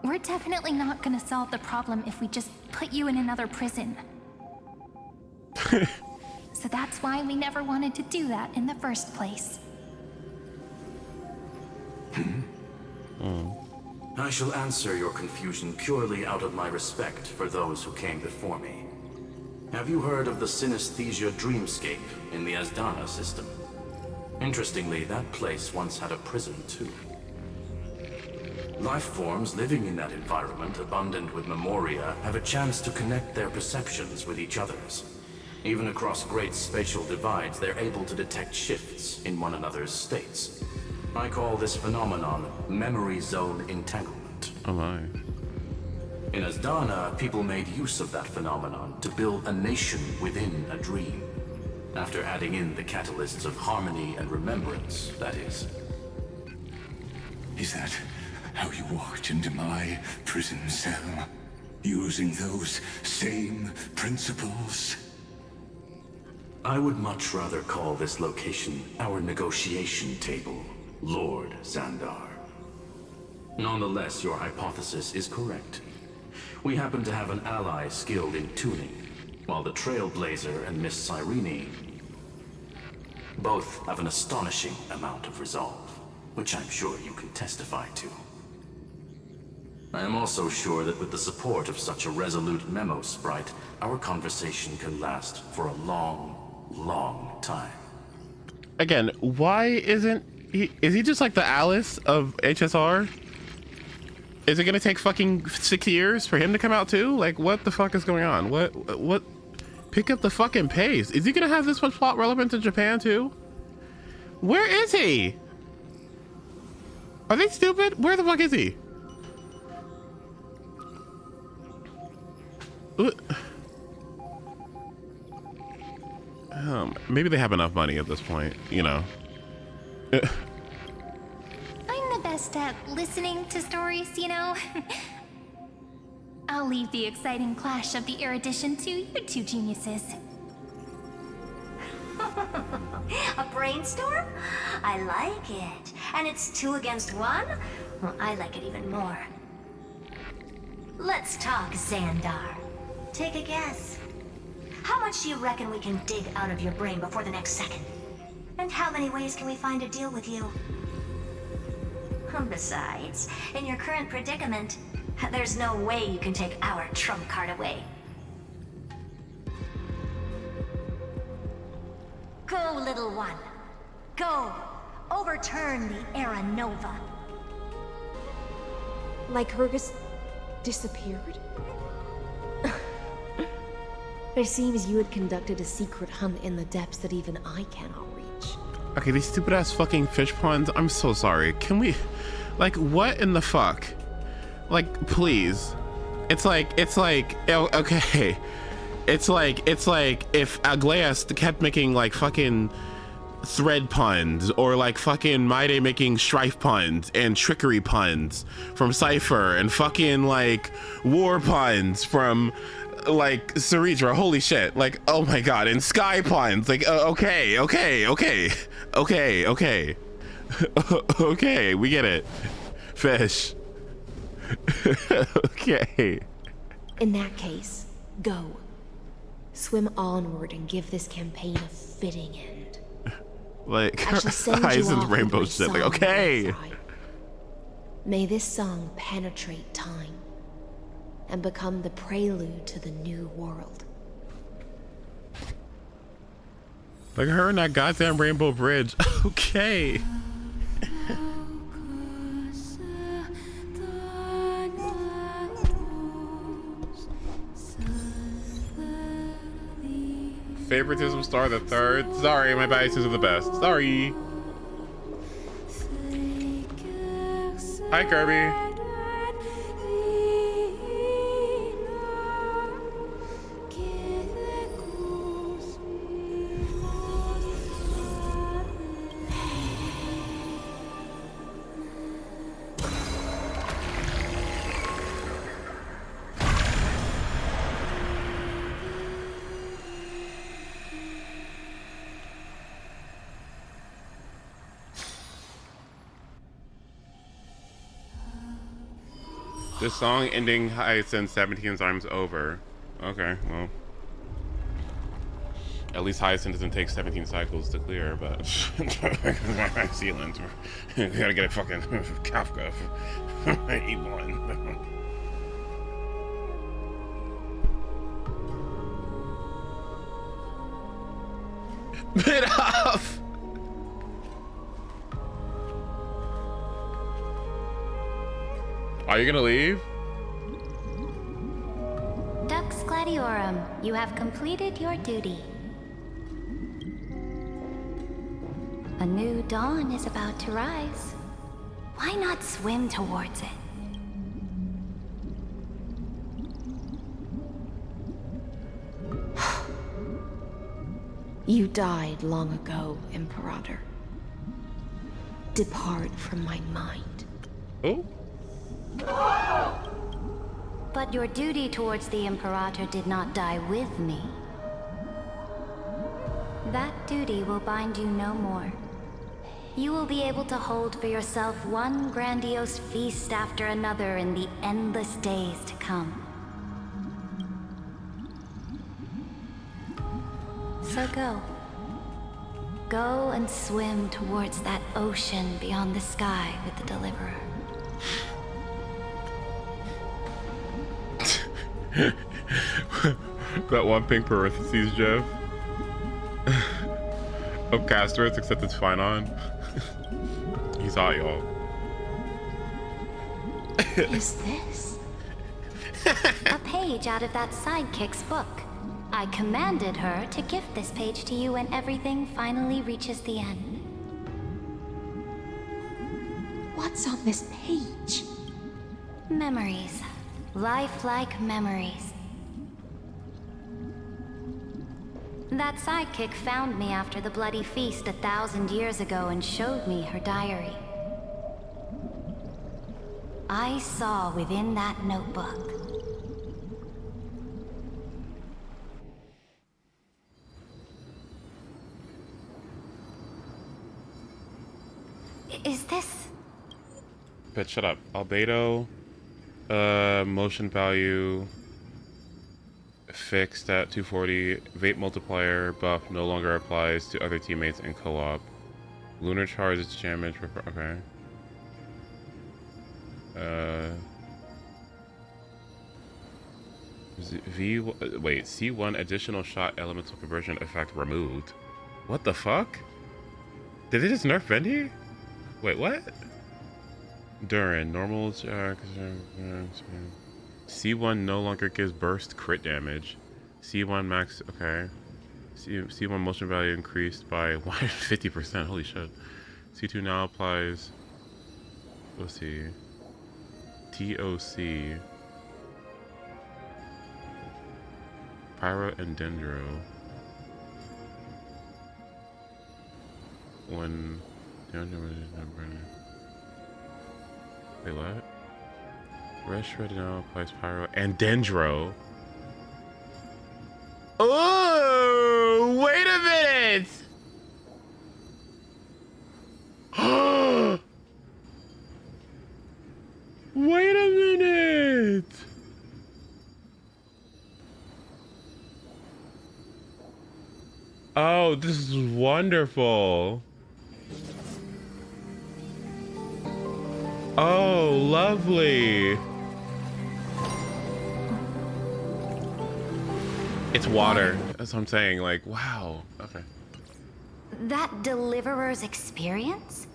We're definitely not gonna solve the problem if we just put you in another prison. So that's why we never wanted to do that in the first place. I shall answer your confusion purely out of my respect for those who came before me. Have you heard of the synesthesia dreamscape in the Asdana system? Interestingly, that place once had a prison too. Life forms living in that environment, abundant with memoria, have a chance to connect their perceptions with each other's. Even across great spatial divides, they're able to detect shifts in one another's states. I call this phenomenon memory zone entanglement. Oh my. In Asdana, people made use of that phenomenon to build a nation within a dream. After adding in the catalysts of harmony and remembrance, that is. Is that how you walked into my prison cell? Using those same principles? I would much rather call this location our negotiation table, Lord Xandar. Nonetheless, your hypothesis is correct. We happen to have an ally skilled in tuning, while the Trailblazer and Miss Cyrene both have an astonishing amount of resolve, which I'm sure you can testify to. I am also sure that with the support of such a resolute memo sprite, our conversation can last for a long, long time. Again, why isn't he? Is he just like the Alice of HSR? Is it gonna take fucking 6 years for him to come out too? Like, what the fuck is going on? What? Pick up the fucking pace. Is he gonna have this much plot relevant to Japan too? Where is he? Are they stupid? Where the fuck is he? Maybe they have enough money at this point, you know. I'm the best at listening to stories, you know. I'll leave the exciting clash of the erudition to you two geniuses. A brainstorm? I like it. And it's 2 against 1? Well, I like it even more. Let's talk, Xandar. Take a guess. How much do you reckon we can dig out of your brain before the next second? And how many ways can we find to deal with you? Besides, in your current predicament, there's no way you can take our trump card away. Go, little one. Go. Overturn the Era Nova. Lycurgus disappeared? It seems you had conducted a secret hunt in the depths that even I cannot reach. Okay, these stupid ass fucking fish puns. I'm so sorry. Can we, like, what in the fuck? Like, please. It's like, oh, okay. It's like if Aglaeus kept making like fucking thread puns, or like fucking Maide making strife puns and trickery puns from Cypher, and fucking like war puns from like Ceretra. Holy shit. Like, oh my god. And sky puns. Like, okay. Okay, we get it. Fish. Okay. In that case, go. Swim onward and give this campaign a fitting end. Like, I shall send you Hyacinth off rainbow with my shit. Like, song okay. alongside. May this song penetrate time and become the prelude to the new world. Like her and that goddamn rainbow bridge. Okay. Favoritism star the third. Sorry, my biases are the best. Sorry. Hi, Kirby. This song ending Hyacinth 17's arms over. Okay, well. At least Hyacinth doesn't take 17 cycles to clear, but sealant. We gotta get a fucking Kafka. E1. Bit off! Are you gonna leave? Dux Gladiorum, you have completed your duty. A new dawn is about to rise. Why not swim towards it? You died long ago, Imperator. Depart from my mind. Oh? But your duty towards the Imperator did not die with me. That duty will bind you no more. You will be able to hold for yourself one grandiose feast after another in the endless days to come. So go. Go and swim towards that ocean beyond the sky with the Deliverer. That one pink parentheses, Jeff. Of Castorus, except it's fine on. He's hot, y'all. Is this? A page out of that sidekick's book. I commanded her to gift this page to you when everything finally reaches the end. What's on this page? Memories. Lifelike memories. That sidekick found me after the bloody feast 1,000 years ago and showed me her diary. I saw within that notebook. Is this... Bitch, shut up. Albedo, motion value fixed at 240. Vape multiplier buff no longer applies to other teammates in co-op. Lunar charge is damage. Okay. Wait, C1 additional shot elemental conversion effect removed. What the fuck? Did they just nerf Bendy? Wait, what? Durin, normal C1 no longer gives burst crit damage. C1 max, okay. C1 motion value increased by 50%, holy shit. C2 now applies, let's see, TOC. Pyro and Dendro. When... Wait, what? Red Shred now applies Pyro and Dendro. Oh, wait a minute! Wait a minute! Oh, this is wonderful. Oh, lovely. It's water. That's what I'm saying. Like, wow. Okay. That Deliverer's experience?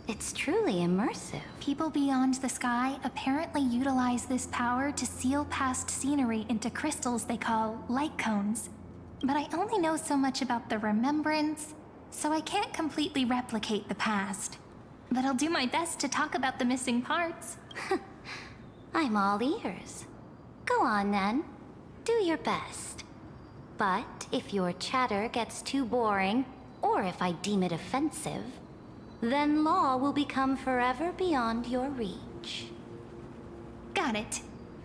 It's truly immersive. People beyond the sky apparently utilize this power to seal past scenery into crystals they call light cones. But I only know so much about the remembrance, so I can't completely replicate the past. But I'll do my best to talk about the missing parts. I'm all ears. Go on then. Do your best. But if your chatter gets too boring, or if I deem it offensive, then law will become forever beyond your reach. Got it.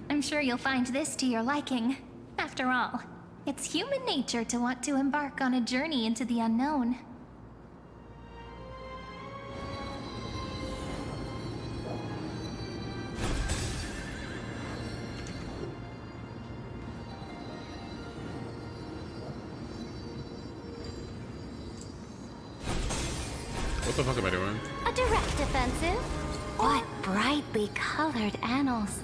I'm sure you'll find this to your liking. After all, it's human nature to want to embark on a journey into the unknown. What the fuck am I doing? A direct offensive? What brightly colored annals.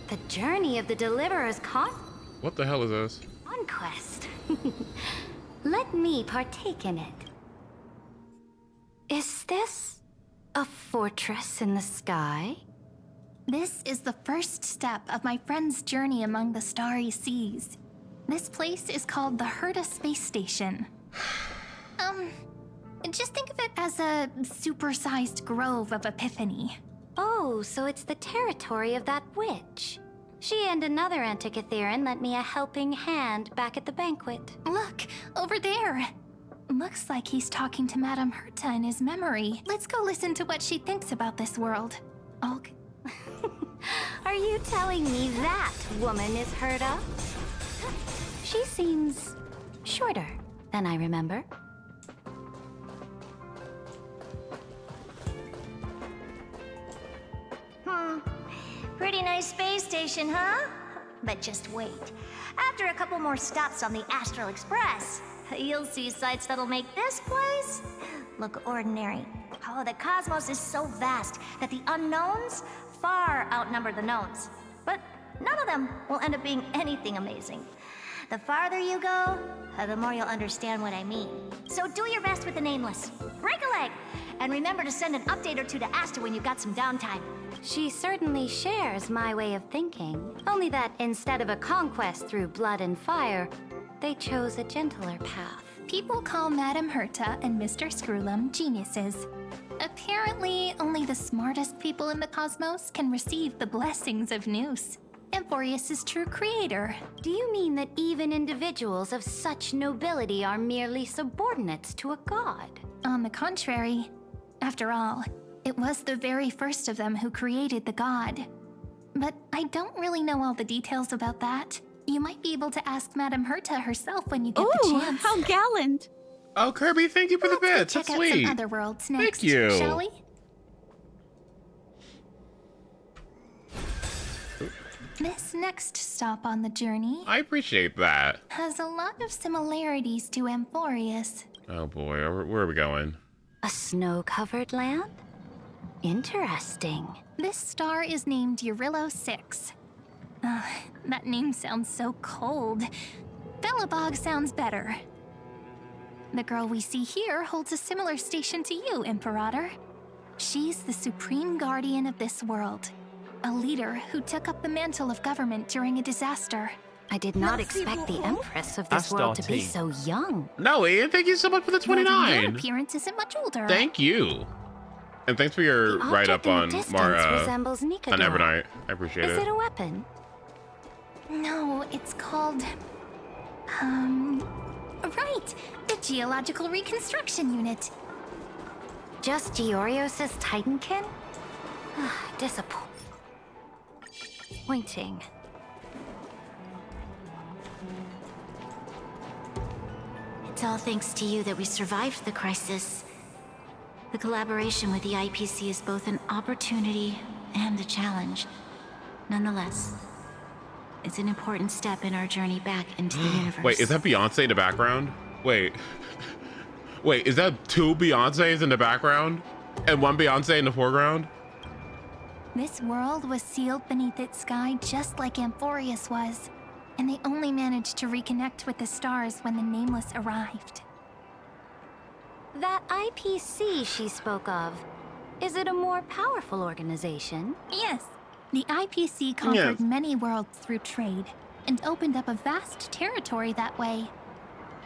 The journey of the Deliverer's What the hell is this? conquest. Let me partake in it. Is this a fortress in the sky? This is the first step of my friend's journey among the starry seas. This place is called the Herta Space Station. Just think of it as a supersized grove of Epiphany. Oh, so it's the territory of that witch. She and another Antikytherian lent me a helping hand back at the banquet. Look, over there. Looks like he's talking to Madame Herta in his memory. Let's go listen to what she thinks about this world. Olg. Are you telling me that woman is Herta? She seems shorter than I remember. Pretty nice space station, huh? But just wait. After a couple more stops on the Astral Express, you'll see sights that'll make this place look ordinary. Oh, the cosmos is so vast that the unknowns far outnumber the knowns. But none of them will end up being anything amazing. The farther you go, the more you'll understand what I mean. So do your best with the nameless. Break a leg! And remember to send an update or two to Asta when you've got some downtime. She certainly shares my way of thinking. Only that instead of a conquest through blood and fire, they chose a gentler path. People call Madame Herta and Mr. Screwlum geniuses. Apparently, only the smartest people in the cosmos can receive the blessings of Noose. Amphorius' true creator. Do you mean that even individuals of such nobility are merely subordinates to a god? On the contrary, after all, it was the very first of them who created the god. But I don't really know all the details about that. You might be able to ask Madame Herta herself when you get the chance. How gallant! Oh, Kirby, thank you for the bits. Check That's out sweet. some other worlds next, Thank you. shall we? This next stop on the journey I appreciate that. has a lot of similarities to Amphorius. Oh boy, where are we going? A snow-covered land? Interesting. This star is named Eurillo 6. That name sounds so cold. Belobog sounds better. The girl we see here holds a similar station to you, Imperator. She's the supreme guardian of this world. A leader who took up the mantle of government during a disaster. I did not expect the Empress of this world to be so young. No, Ian, thank you so much for the Your 29. appearance isn't much older. Thank you. And thanks for your The write-up object in on the distance resembles on Nikador. Evernight. I appreciate Is it. it a weapon? No, it's called... Right! The Geological Reconstruction Unit. Just Giorios' Titankin? Disappointing. It's all thanks to you that we survived the crisis. The collaboration with the IPC is both an opportunity and a challenge. Nonetheless, it's an important step in our journey back into the universe. Wait, is that Beyonce in the background? Wait. Wait, is that two Beyoncés in the background? And one Beyonce in the foreground? This world was sealed beneath its sky just like Amphorius was, and they only managed to reconnect with the stars when the Nameless arrived. That IPC she spoke of, is it a more powerful organization? Yes, the IPC conquered many worlds through trade, and opened up a vast territory that way.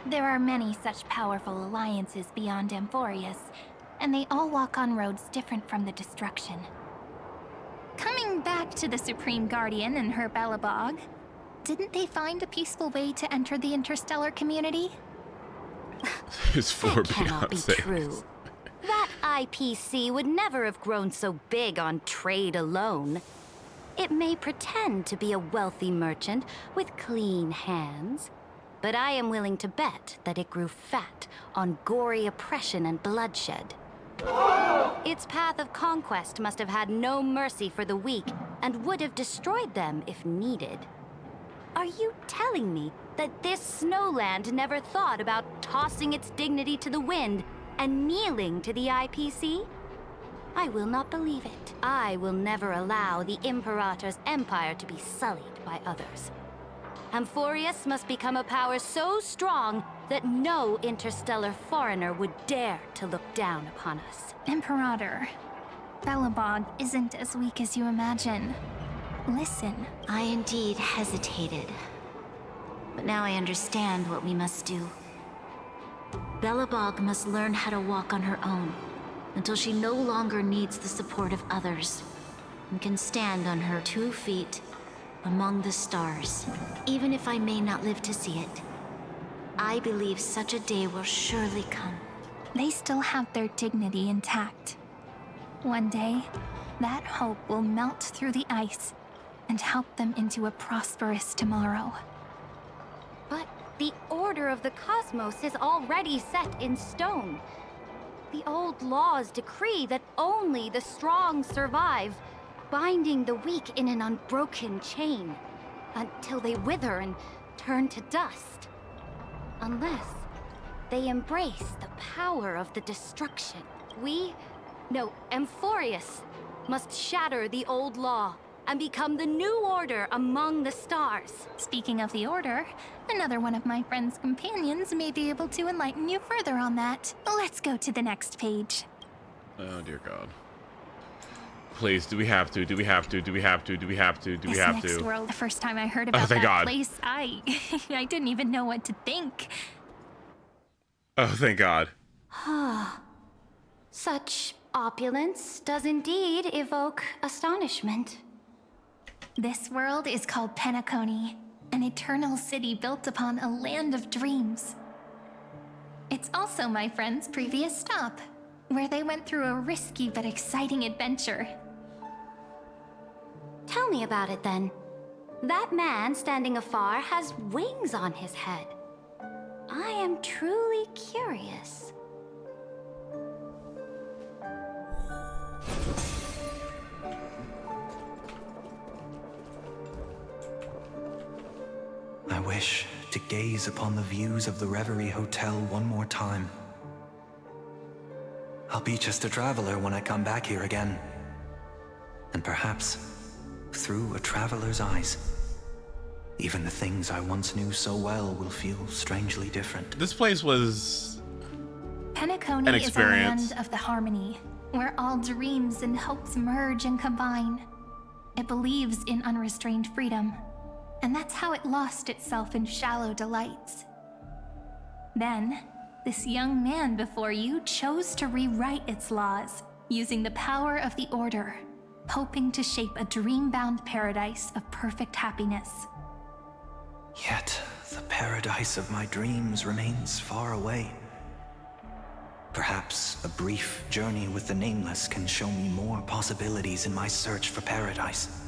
There are many such powerful alliances beyond Amphorius, and they all walk on roads different from the destruction. Coming back to the Supreme Guardian and her Belobog, didn't they find a peaceful way to enter the interstellar community? It's for Cannot be Beyonce. true. That IPC would never have grown so big on trade alone. It may pretend to be a wealthy merchant with clean hands, but I am willing to bet that it grew fat on gory oppression and bloodshed. Its path of conquest must have had no mercy for the weak and would have destroyed them if needed. Are you telling me that this snowland never thought about tossing its dignity to the wind and kneeling to the IPC? I will not believe it. I will never allow the Imperator's empire to be sullied by others. Amphorius must become a power so strong that no interstellar foreigner would dare to look down upon us. Imperator, Belobog isn't as weak as you imagine. Listen. I indeed hesitated. But now I understand what we must do. Belobog must learn how to walk on her own until she no longer needs the support of others and can stand on her 2 feet among the stars. Even if I may not live to see it, I believe such a day will surely come. They still have their dignity intact. One day, that hope will melt through the ice and help them into a prosperous tomorrow. But the order of the cosmos is already set in stone. The old laws decree that only the strong survive, binding the weak in an unbroken chain until they wither and turn to dust. Unless they embrace the power of the destruction. Amphorius must shatter the old law and become the new order among the stars. Speaking of the order, another one of my friend's companions may be able to enlighten you further on that. Let's go to the next page. Oh dear God. Please, do we have to? Do we have to? Do we have to? Do we have to? Do we have This next to? world, the first time I heard about thank that God. place, I didn't even know what to think. Oh, thank God. Such opulence does indeed evoke astonishment. This world is called Penacony, an eternal city built upon a land of dreams. It's also my friend's previous stop, where they went through a risky but exciting adventure. Tell me about it then. That man standing afar has wings on his head. I am truly curious. I wish to gaze upon the views of the Reverie Hotel one more time. I'll be just a traveler when I come back here again. And perhaps, through a traveler's eyes, even the things I once knew so well will feel strangely different. This place was Penacony an is a experience. land of the harmony, where all dreams and hopes merge and combine. It believes in unrestrained freedom, and that's how it lost itself in shallow delights. Then, this young man before you chose to rewrite its laws, using the power of the Order, hoping to shape a dream-bound paradise of perfect happiness. Yet, the paradise of my dreams remains far away. Perhaps a brief journey with the Nameless can show me more possibilities in my search for paradise.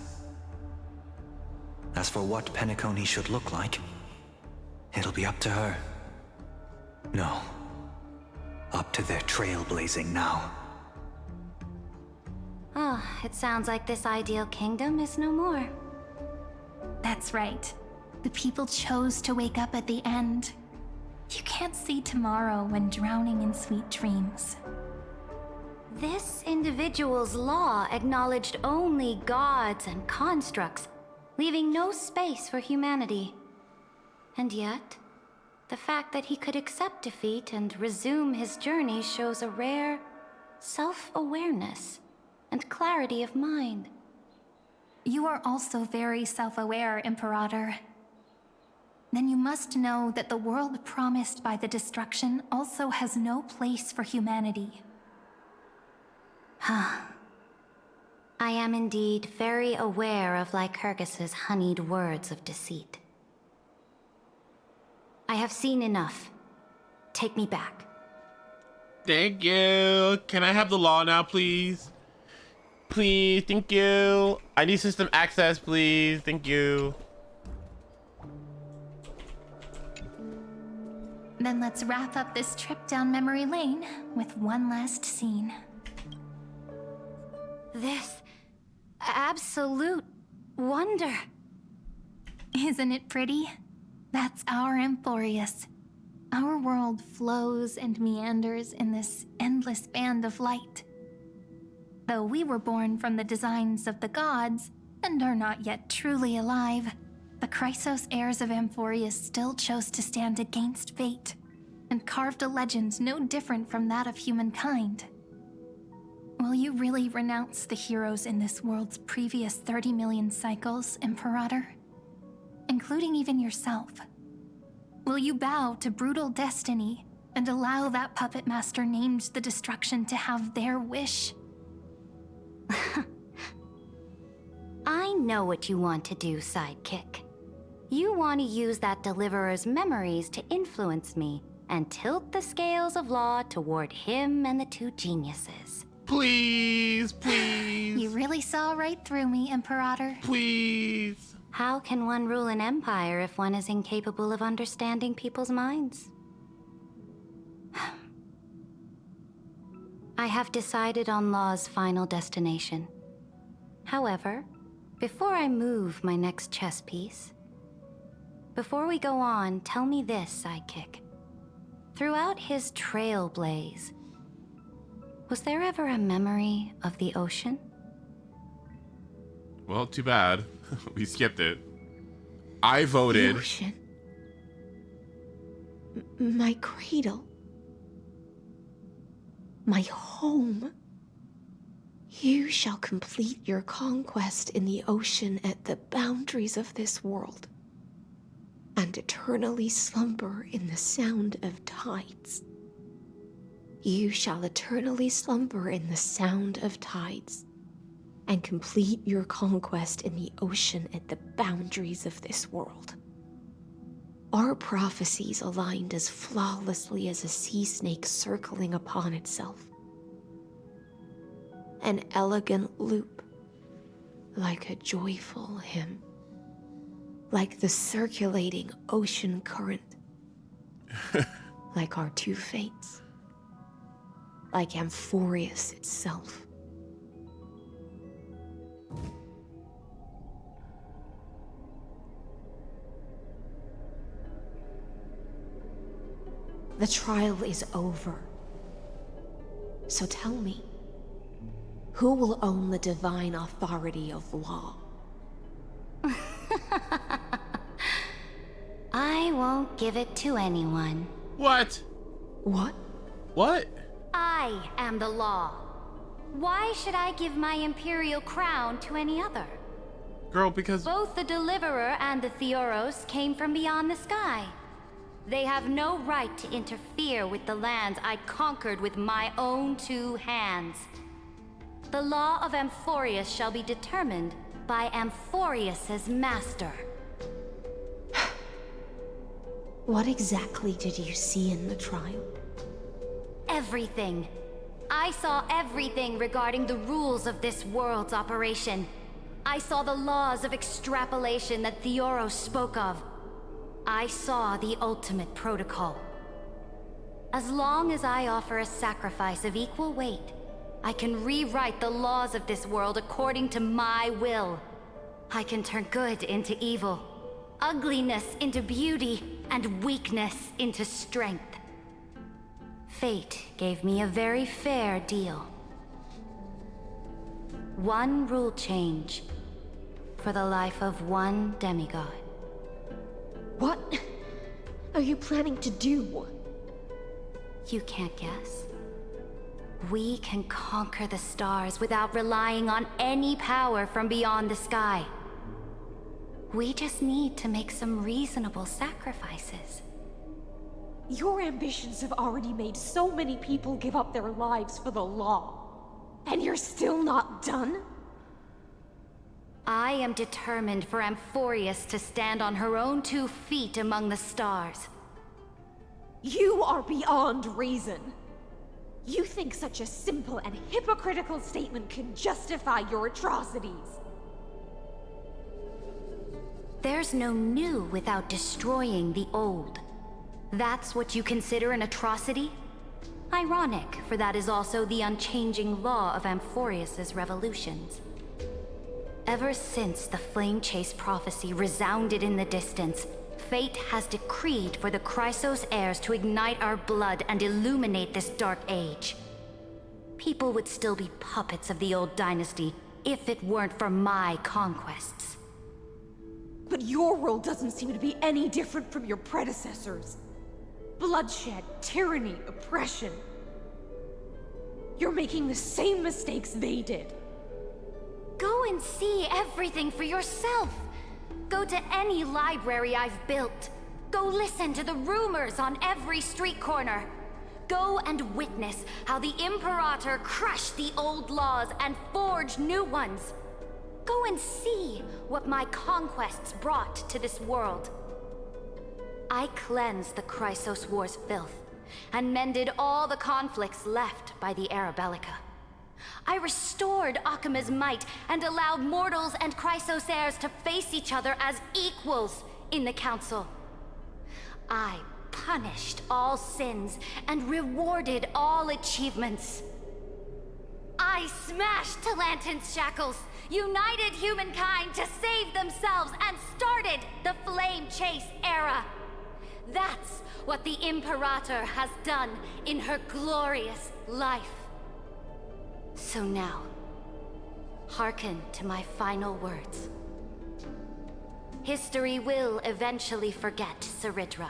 As for what Penacony should look like, it'll be up to her. No, up to their trailblazing now. Ah, it sounds like this ideal kingdom is no more. That's right. The people chose to wake up at the end. You can't see tomorrow when drowning in sweet dreams. This individual's law acknowledged only gods and constructs, leaving no space for humanity. And yet, the fact that he could accept defeat and resume his journey shows a rare self-awareness and clarity of mind. You are also very self-aware, Imperator. Then you must know that the world promised by the destruction also has no place for humanity. I am indeed very aware of Lycurgus's honeyed words of deceit. I have seen enough. Take me back. Thank you. Can I have the law now, please? Please, thank you. I need system access, please. Thank you. Then let's wrap up this trip down memory lane with one last scene. This absolute wonder. Isn't it pretty? That's our Emporius. Our world flows and meanders in this endless band of light. Though we were born from the designs of the gods and are not yet truly alive, the Chrysos heirs of Emporius still chose to stand against fate and carved a legend no different from that of humankind. Will you really renounce the heroes in this world's previous 30 million cycles, Imperator? Including even yourself. Will you bow to brutal destiny and allow that puppet master named the destruction to have their wish? I know what you want to do, sidekick. You want to use that deliverer's memories to influence me and tilt the scales of law toward him and the two geniuses. Please, please. You really saw right through me, Imperator. Please. How can one rule an empire if one is incapable of understanding people's minds? I have decided on Law's final destination. However, before I move my next chess piece, before we go on, tell me this, sidekick. Throughout his trailblaze, was there ever a memory of the ocean? Well, too bad. We skipped it. I voted. The ocean. My cradle. My home. You shall complete your conquest in the ocean at the boundaries of this world, and eternally slumber in the sound of tides. You shall eternally slumber in the sound of tides, and complete your conquest in the ocean at the boundaries of this world. Our prophecies aligned as flawlessly as a sea snake circling upon itself. An elegant loop, like a joyful hymn, like the circulating ocean current, like our two fates, like Amphorius itself. The trial is over. So tell me, who will own the divine authority of law? I won't give it to anyone. What? What? What? I am the law. Why should I give my imperial crown to any other? Girl, because both the Deliverer and the Theoros came from beyond the sky. They have no right to interfere with the lands I conquered with my own two hands. The law of Amphorius shall be determined by Amphorius's master. What exactly did you see in the trial? Everything. I saw everything regarding the rules of this world's operation. I saw the laws of extrapolation that Theoros spoke of. I saw the ultimate protocol. As long as I offer a sacrifice of equal weight, I can rewrite the laws of this world according to my will. I can turn good into evil, ugliness into beauty, and weakness into strength. Fate gave me a very fair deal. One rule change for the life of one demigod. What are you planning to do? You can't guess. We can conquer the stars without relying on any power from beyond the sky. We just need to make some reasonable sacrifices. Your ambitions have already made so many people give up their lives for the law. And you're still not done? I am determined for Amphorius to stand on her own 2 feet among the stars. You are beyond reason. You think such a simple and hypocritical statement can justify your atrocities. There's no new without destroying the old. That's what you consider an atrocity? Ironic, for that is also the unchanging law of Amphorius's revolutions. Ever since the Flame Chase prophecy resounded in the distance, fate has decreed for the Chrysos heirs to ignite our blood and illuminate this dark age. People would still be puppets of the old dynasty if it weren't for my conquests. But your world doesn't seem to be any different from your predecessors. Bloodshed, tyranny, oppression. You're making the same mistakes they did. Go and see everything for yourself. Go to any library I've built. Go listen to the rumors on every street corner. Go and witness how the Imperator crushed the old laws and forged new ones. Go and see what my conquests brought to this world. I cleansed the Chrysos War's filth and mended all the conflicts left by the Era Bellica. I restored Akima's might and allowed mortals and Chrysos heirs to face each other as equals in the Council. I punished all sins and rewarded all achievements. I smashed Talantin's shackles, united humankind to save themselves, and started the Flame Chase era. That's what the Imperator has done in her glorious life. So now, hearken to my final words. History will eventually forget Saridra.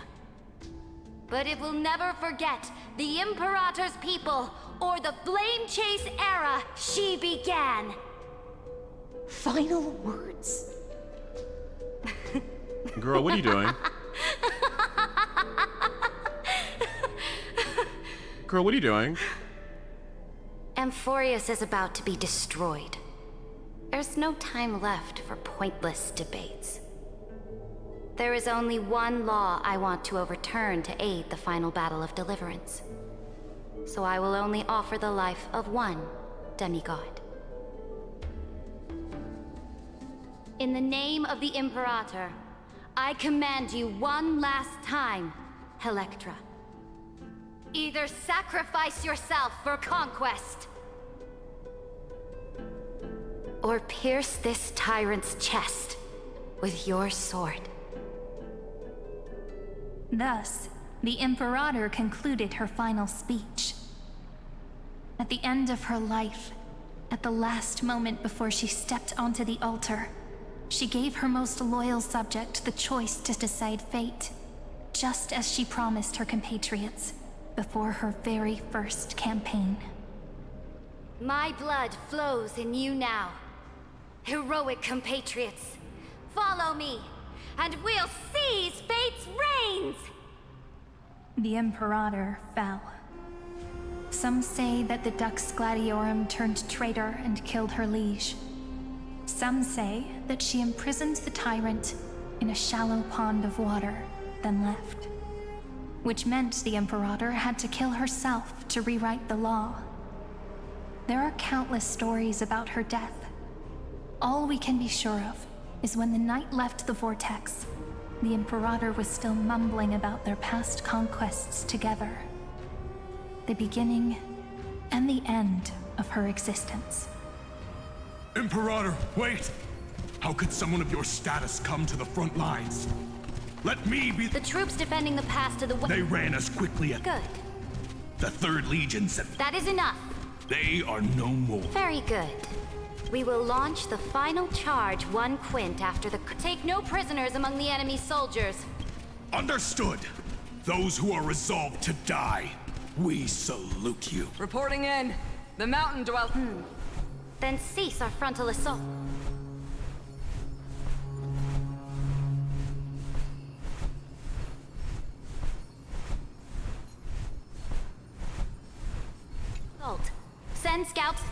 But it will never forget the Imperator's people or the Flame Chase era she began. Final words? Girl, what are you doing? Girl, what are you doing? Amphorius is about to be destroyed. There's no time left for pointless debates. There is only one law I want to overturn to aid the final battle of deliverance. So I will only offer the life of one demigod. In the name of the Imperator, I command you one last time, Electra. Either sacrifice yourself for conquest, or pierce this tyrant's chest with your sword. Thus, the Imperator concluded her final speech. At the end of her life, at the last moment before she stepped onto the altar, she gave her most loyal subject the choice to decide fate, just as she promised her compatriots before her very first campaign. My blood flows in you now. Heroic compatriots, follow me, and we'll seize fate's reins! The Imperator fell. Some say that the Dux Gladiorum turned traitor and killed her liege. Some say that she imprisoned the tyrant in a shallow pond of water, then left. Which meant the Imperator had to kill herself to rewrite the law. There are countless stories about her death. All we can be sure of is when the knight left the vortex, the Imperator was still mumbling about their past conquests together. The beginning and the end of her existence. Imperator, wait! How could someone of your status come to the front lines? Let me be— The troops defending the pass to the west— They ran as quickly as— Good. The 3rd Legions have— That is enough. They are no more. Very good. We will launch the final charge 1 quint after the— Take no prisoners among the enemy soldiers. Understood. Those who are resolved to die, we salute you. Reporting in. The mountain dwell— Then cease our frontal assault. Send scouts.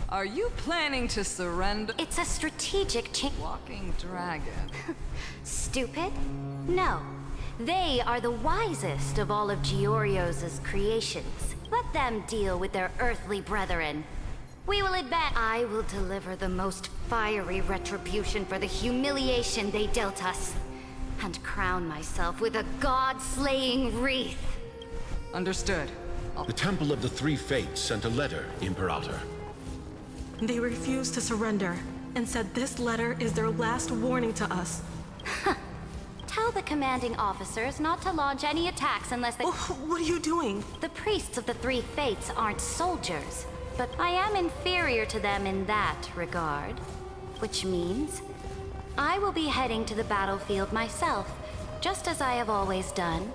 Are you planning to surrender? It's a strategic change. Walking dragon. Stupid? No. They are the wisest of all of Giorio's creations. Let them deal with their earthly brethren. We will advance. I will deliver the most fiery retribution for the humiliation they dealt us, and crown myself with a god-slaying wreath. Understood. The Temple of the Three Fates sent a letter, Imperator. They refused to surrender, and said this letter is their last warning to us. Tell the commanding officers not to launch any attacks unless they— What are you doing? The priests of the Three Fates aren't soldiers, but I am inferior to them in that regard. Which means I will be heading to the battlefield myself, just as I have always done.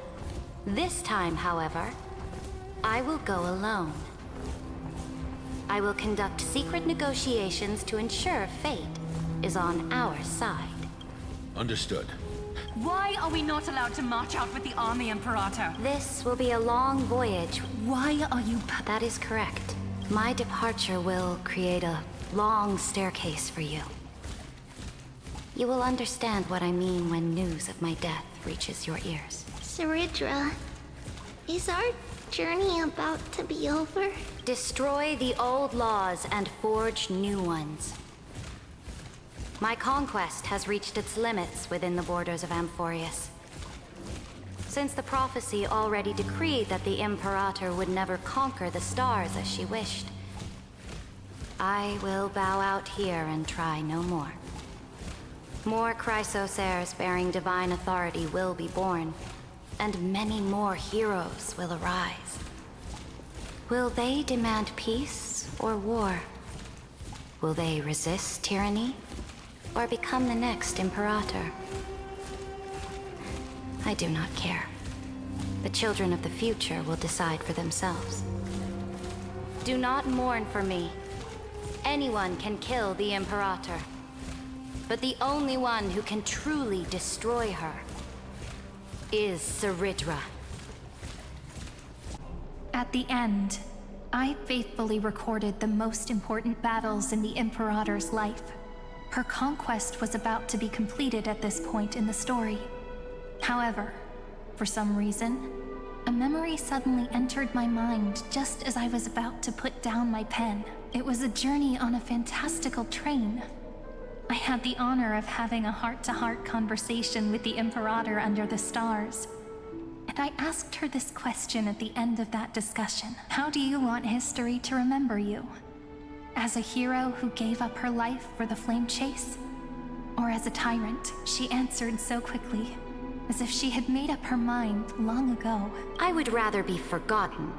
This time, however, I will go alone. I will conduct secret negotiations to ensure fate is on our side. Understood. Why are we not allowed to march out with the army, Imperator? This will be a long voyage. Why are you— That is correct. My departure will create a long staircase for you. You will understand what I mean when news of my death reaches your ears. Saridra, is our journey about to be over? Destroy the old laws and forge new ones. My conquest has reached its limits within the borders of Amphorius. Since the prophecy already decreed that the Imperator would never conquer the stars as she wished, I will bow out here and try no more. More Chrysos heirs bearing divine authority will be born, and many more heroes will arise. Will they demand peace or war? Will they resist tyranny or become the next Imperator? I do not care. The children of the future will decide for themselves. Do not mourn for me. Anyone can kill the Imperator, but the only one who can truly destroy her is Saridra. At the end, I faithfully recorded the most important battles in the Imperator's life. Her conquest was about to be completed at this point in the story. However, for some reason, a memory suddenly entered my mind just as I was about to put down my pen. It was a journey on a fantastical train. I had the honor of having a heart-to-heart conversation with the Imperator under the stars. And I asked her this question at the end of that discussion. How do you want history to remember you? As a hero who gave up her life for the flame chase? Or as a tyrant? She answered so quickly, as if she had made up her mind long ago. I would rather be forgotten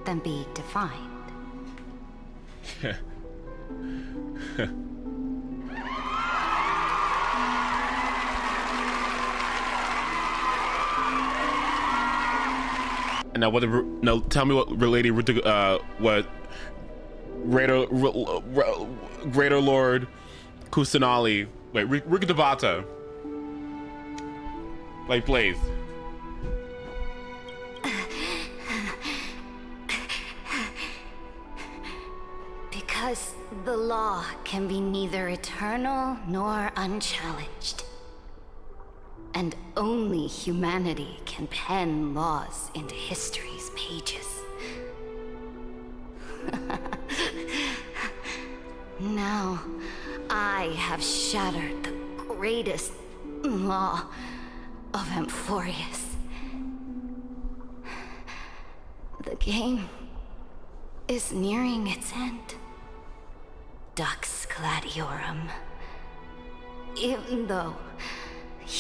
than be defined. Now, tell me what Lady what Greater Lord Kusanali, wait, Rikadabata, like Blaze. Because the law can be neither eternal nor unchallenged. And only humanity can pen laws into history's pages. Now, I have shattered the greatest law of Amphorius. The game is nearing its end. Dux Gladiorum. Even though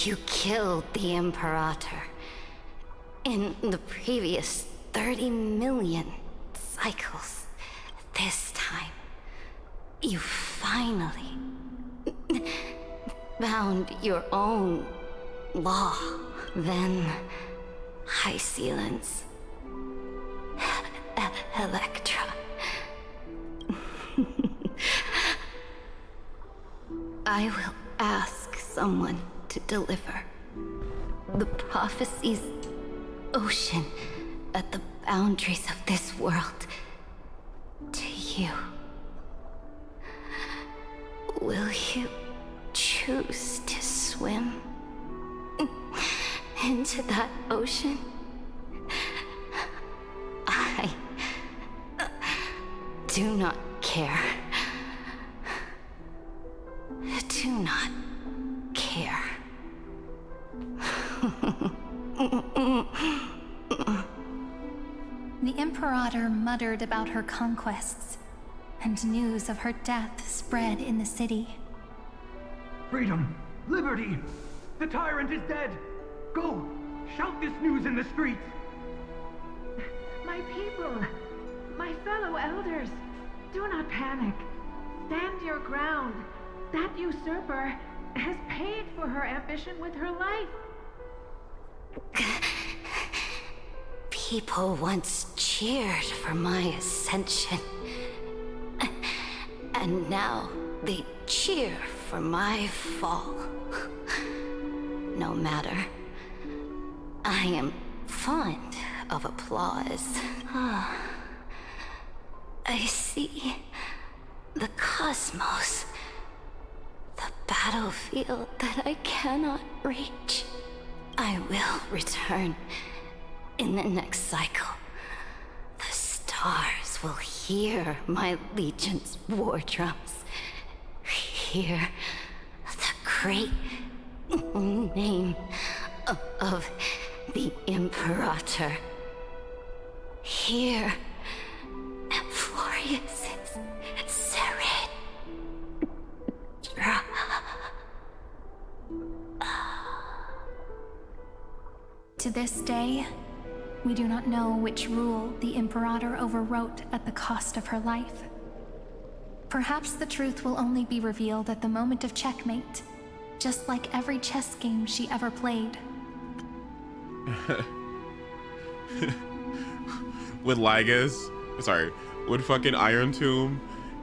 you killed the Imperator in the previous 30 million cycles, this time, you finally found your own law. Then, High Sealants, Electra. I will ask someone to deliver the prophecy's ocean at the boundaries of this world to you. Will you choose to swim into that ocean? I do not care. Do not care. The Imperator muttered about her conquests, and news of her death spread in the city. Freedom! Liberty! The tyrant is dead! Go! Shout this news in the streets! My people! My fellow elders! Do not panic. Stand your ground. That usurper has paid for her ambition with her life. People once cheered for my ascension. And now they cheer for my fall. No matter. I am fond of applause. I see the cosmos. The battlefield that I cannot reach. I will return in the next cycle. The stars will hear my legion's war drums. Hear the great name of the Imperator. Hear Amphorius' Saridra. To this day, we do not know which rule the Imperator overwrote at the cost of her life. Perhaps the truth will only be revealed at the moment of checkmate, just like every chess game she ever played. With with fucking Iron Tomb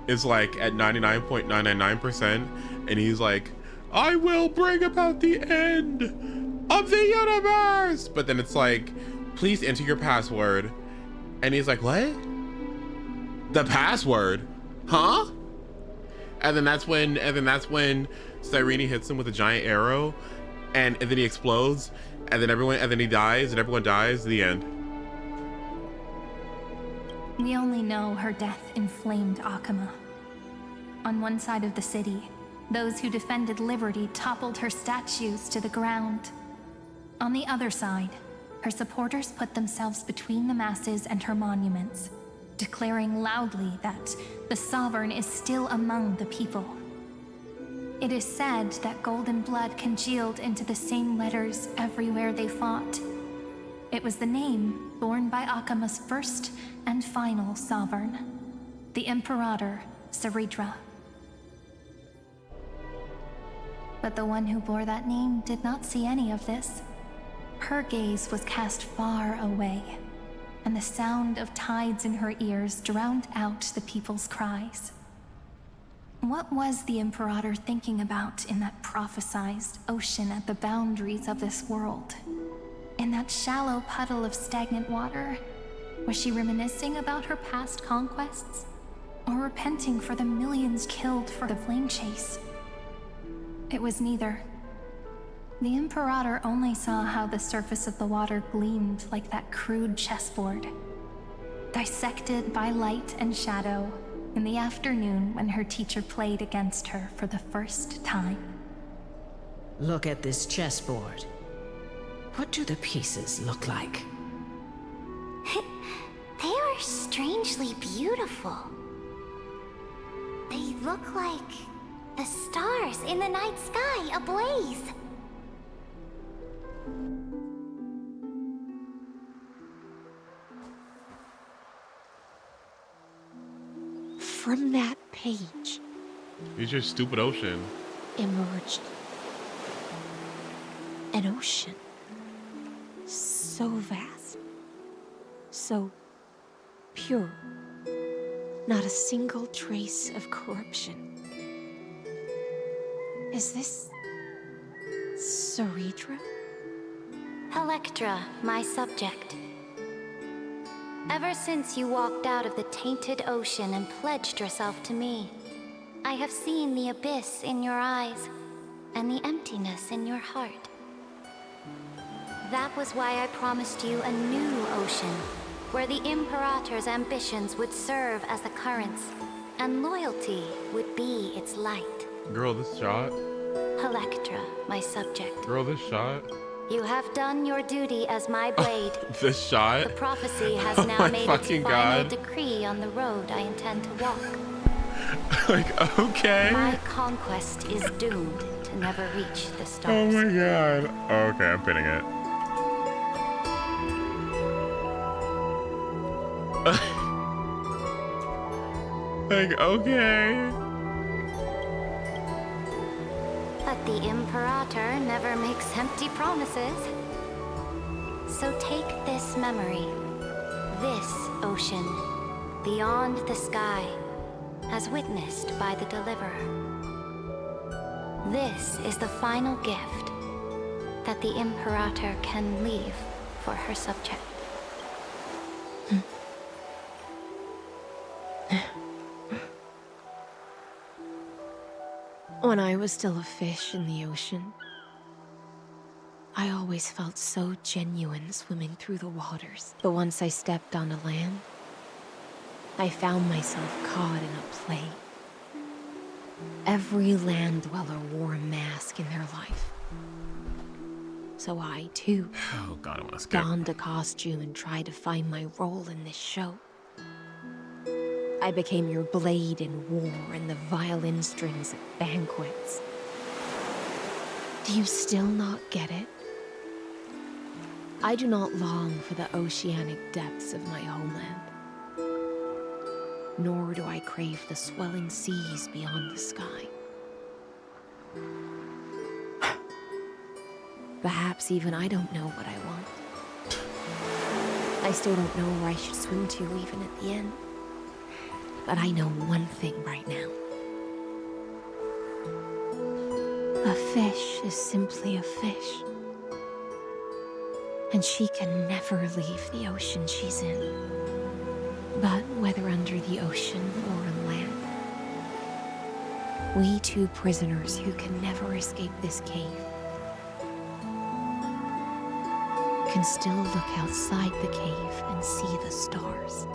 is like at 99.999%, and he's like, I will bring about the end. of the universe. But then it's like, please enter your password. And he's like, what? The password? Huh? And then that's when Cyrene hits him with a giant arrow, and then he explodes, and then he dies, and everyone dies. The end. We only know her death inflamed Akama. On one side of the city, those who defended liberty toppled her statues to the ground. On the other side, her supporters put themselves between the masses and her monuments, declaring loudly that the Sovereign is still among the people. It is said that golden blood congealed into the same letters everywhere they fought. It was the name borne by Akama's first and final Sovereign, the Imperator Saridra. But the one who bore that name did not see any of this. Her gaze was cast far away, and the sound of tides in her ears drowned out the people's cries. What was the Imperator thinking about in that prophesized ocean at the boundaries of this world? In that shallow puddle of stagnant water, was she reminiscing about her past conquests? Or repenting for the millions killed for the flame chase? It was neither. The Imperator only saw how the surface of the water gleamed like that crude chessboard, dissected by light and shadow in the afternoon when her teacher played against her for the first time. Look at this chessboard. What do the pieces look like? They are strangely beautiful. They look like the stars in the night sky ablaze. From that page It's your stupid ocean. emerged an ocean so vast, so pure, not a single trace of corruption. Is this Saridra? Electra, my subject. Ever since you walked out of the tainted ocean and pledged yourself to me, I have seen the abyss in your eyes and the emptiness in your heart. That was why I promised you a new ocean, where the Imperator's ambitions would serve as the currents, and loyalty would be its light. Girl, this shot. Electra, my subject. Girl, this shot. You have done your duty as my blade. This shot. The prophecy has Oh now my made its fucking final God. decree on the road I intend to walk. Like, okay. My conquest is doomed to never reach the Oh stars. my God. Okay, I'm pinning it. Like, okay. But the Imperator never makes empty promises. So take this memory, this ocean, beyond the sky, as witnessed by the Deliverer. This is the final gift that the Imperator can leave for her subject. When I was still a fish in the ocean, I always felt so genuine swimming through the waters. But once I stepped onto land, I found myself caught in a play. Every land dweller wore a mask in their life. So I, too, Oh God, I want to skip. donned a costume and tried to find my role in this show. I became your blade in war and the violin strings at banquets. Do you still not get it? I do not long for the oceanic depths of my homeland. Nor do I crave the swelling seas beyond the sky. Perhaps even I don't know what I want. I still don't know where I should swim to even at the end. But I know one thing right now. A fish is simply a fish. and she can never leave the ocean she's in. But whether under the ocean or on land, we two prisoners who can never escape this cave can still look outside the cave and see the stars.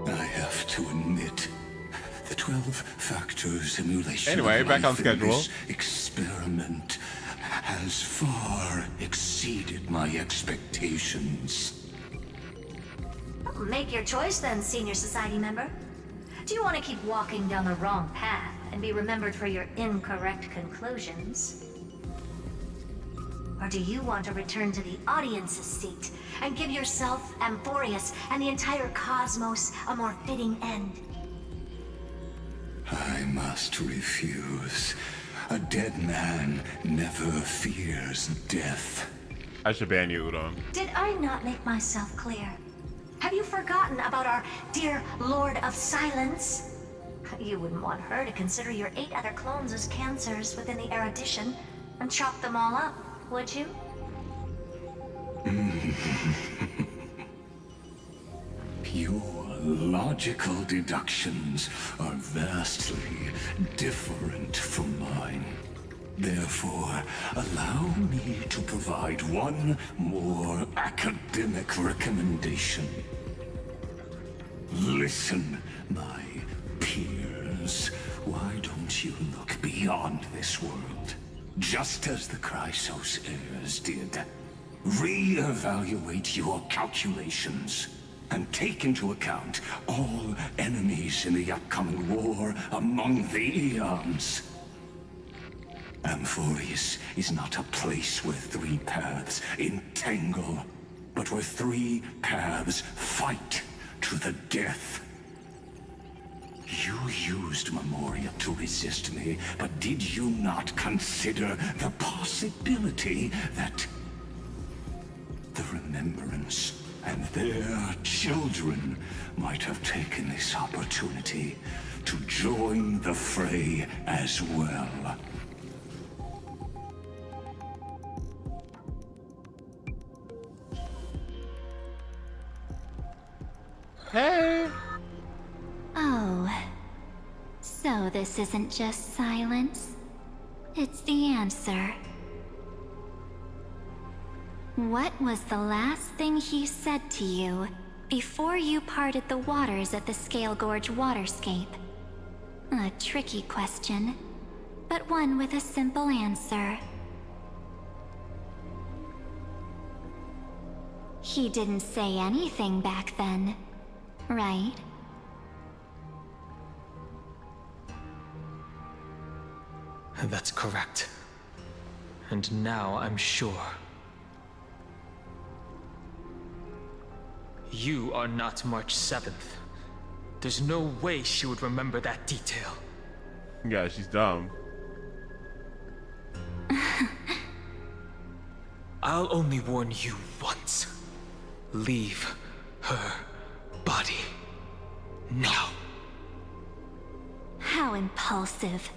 I have to admit, the 12-factor simulation Anyway, of back on life in schedule. this experiment has far exceeded my expectations. Make your choice then, Senior Society member. Do you want to keep walking down the wrong path and be remembered for your incorrect conclusions? Or do you want to return to the audience's seat and give yourself, Amphorius, and the entire cosmos a more fitting end? I must refuse. A dead man never fears death. I should ban you, Udon. Did I not make myself clear? Have you forgotten about our dear Lord of Silence? You wouldn't want her to consider your 8 other clones as cancers within the erudition and chop them all up, would you? Your logical deductions are vastly different from mine. Therefore, allow me to provide one more academic recommendation. Listen, my peers. Why don't you look beyond this world? Just as the Chrysos heirs did. Re-evaluate your calculations and take into account all enemies in the upcoming war among the eons. Amphorius is not a place where 3 paths entangle, but where 3 paths fight to the death. You used Memoria to resist me, but did you not consider the possibility that the Remembrance and their children might have taken this opportunity to join the fray as well? Hey! Oh. So this isn't just silence. It's the answer. What was the last thing he said to you before you parted the waters at the Scale Gorge waterscape? A tricky question, but one with a simple answer. He didn't say anything back then, right? That's correct. And now I'm sure. You are not March 7th. There's no way she would remember that detail. Yeah, she's dumb. I'll only warn you once. Leave her body. Now. How impulsive.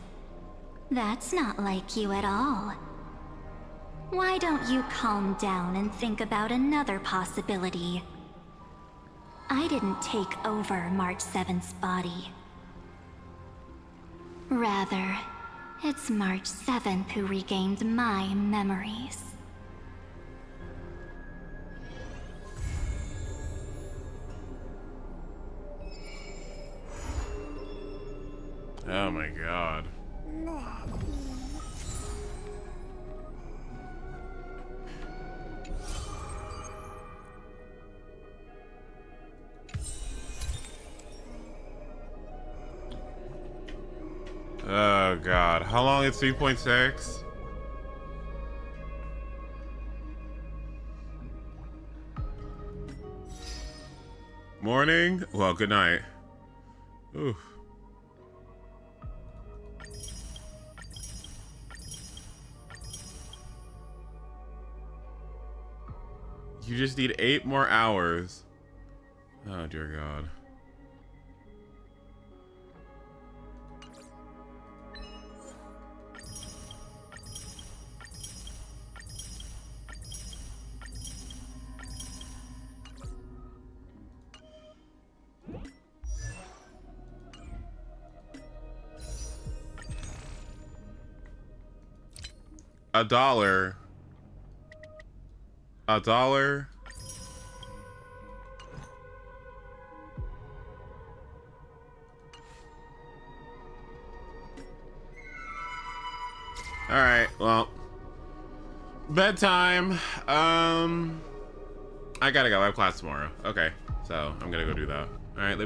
That's not like you at all. Why don't you calm down and think about another possibility? I didn't take over March 7th's body. Rather, it's March 7th who regained my memories. Oh my god. Oh god. How long is 3.6? Morning? Well, good night. Ooh. You just need 8 more hours. Oh dear god. $1. $1. All right, well, bedtime. I gotta go. I have class tomorrow. Okay, so I'm gonna go do that. All right, leave it.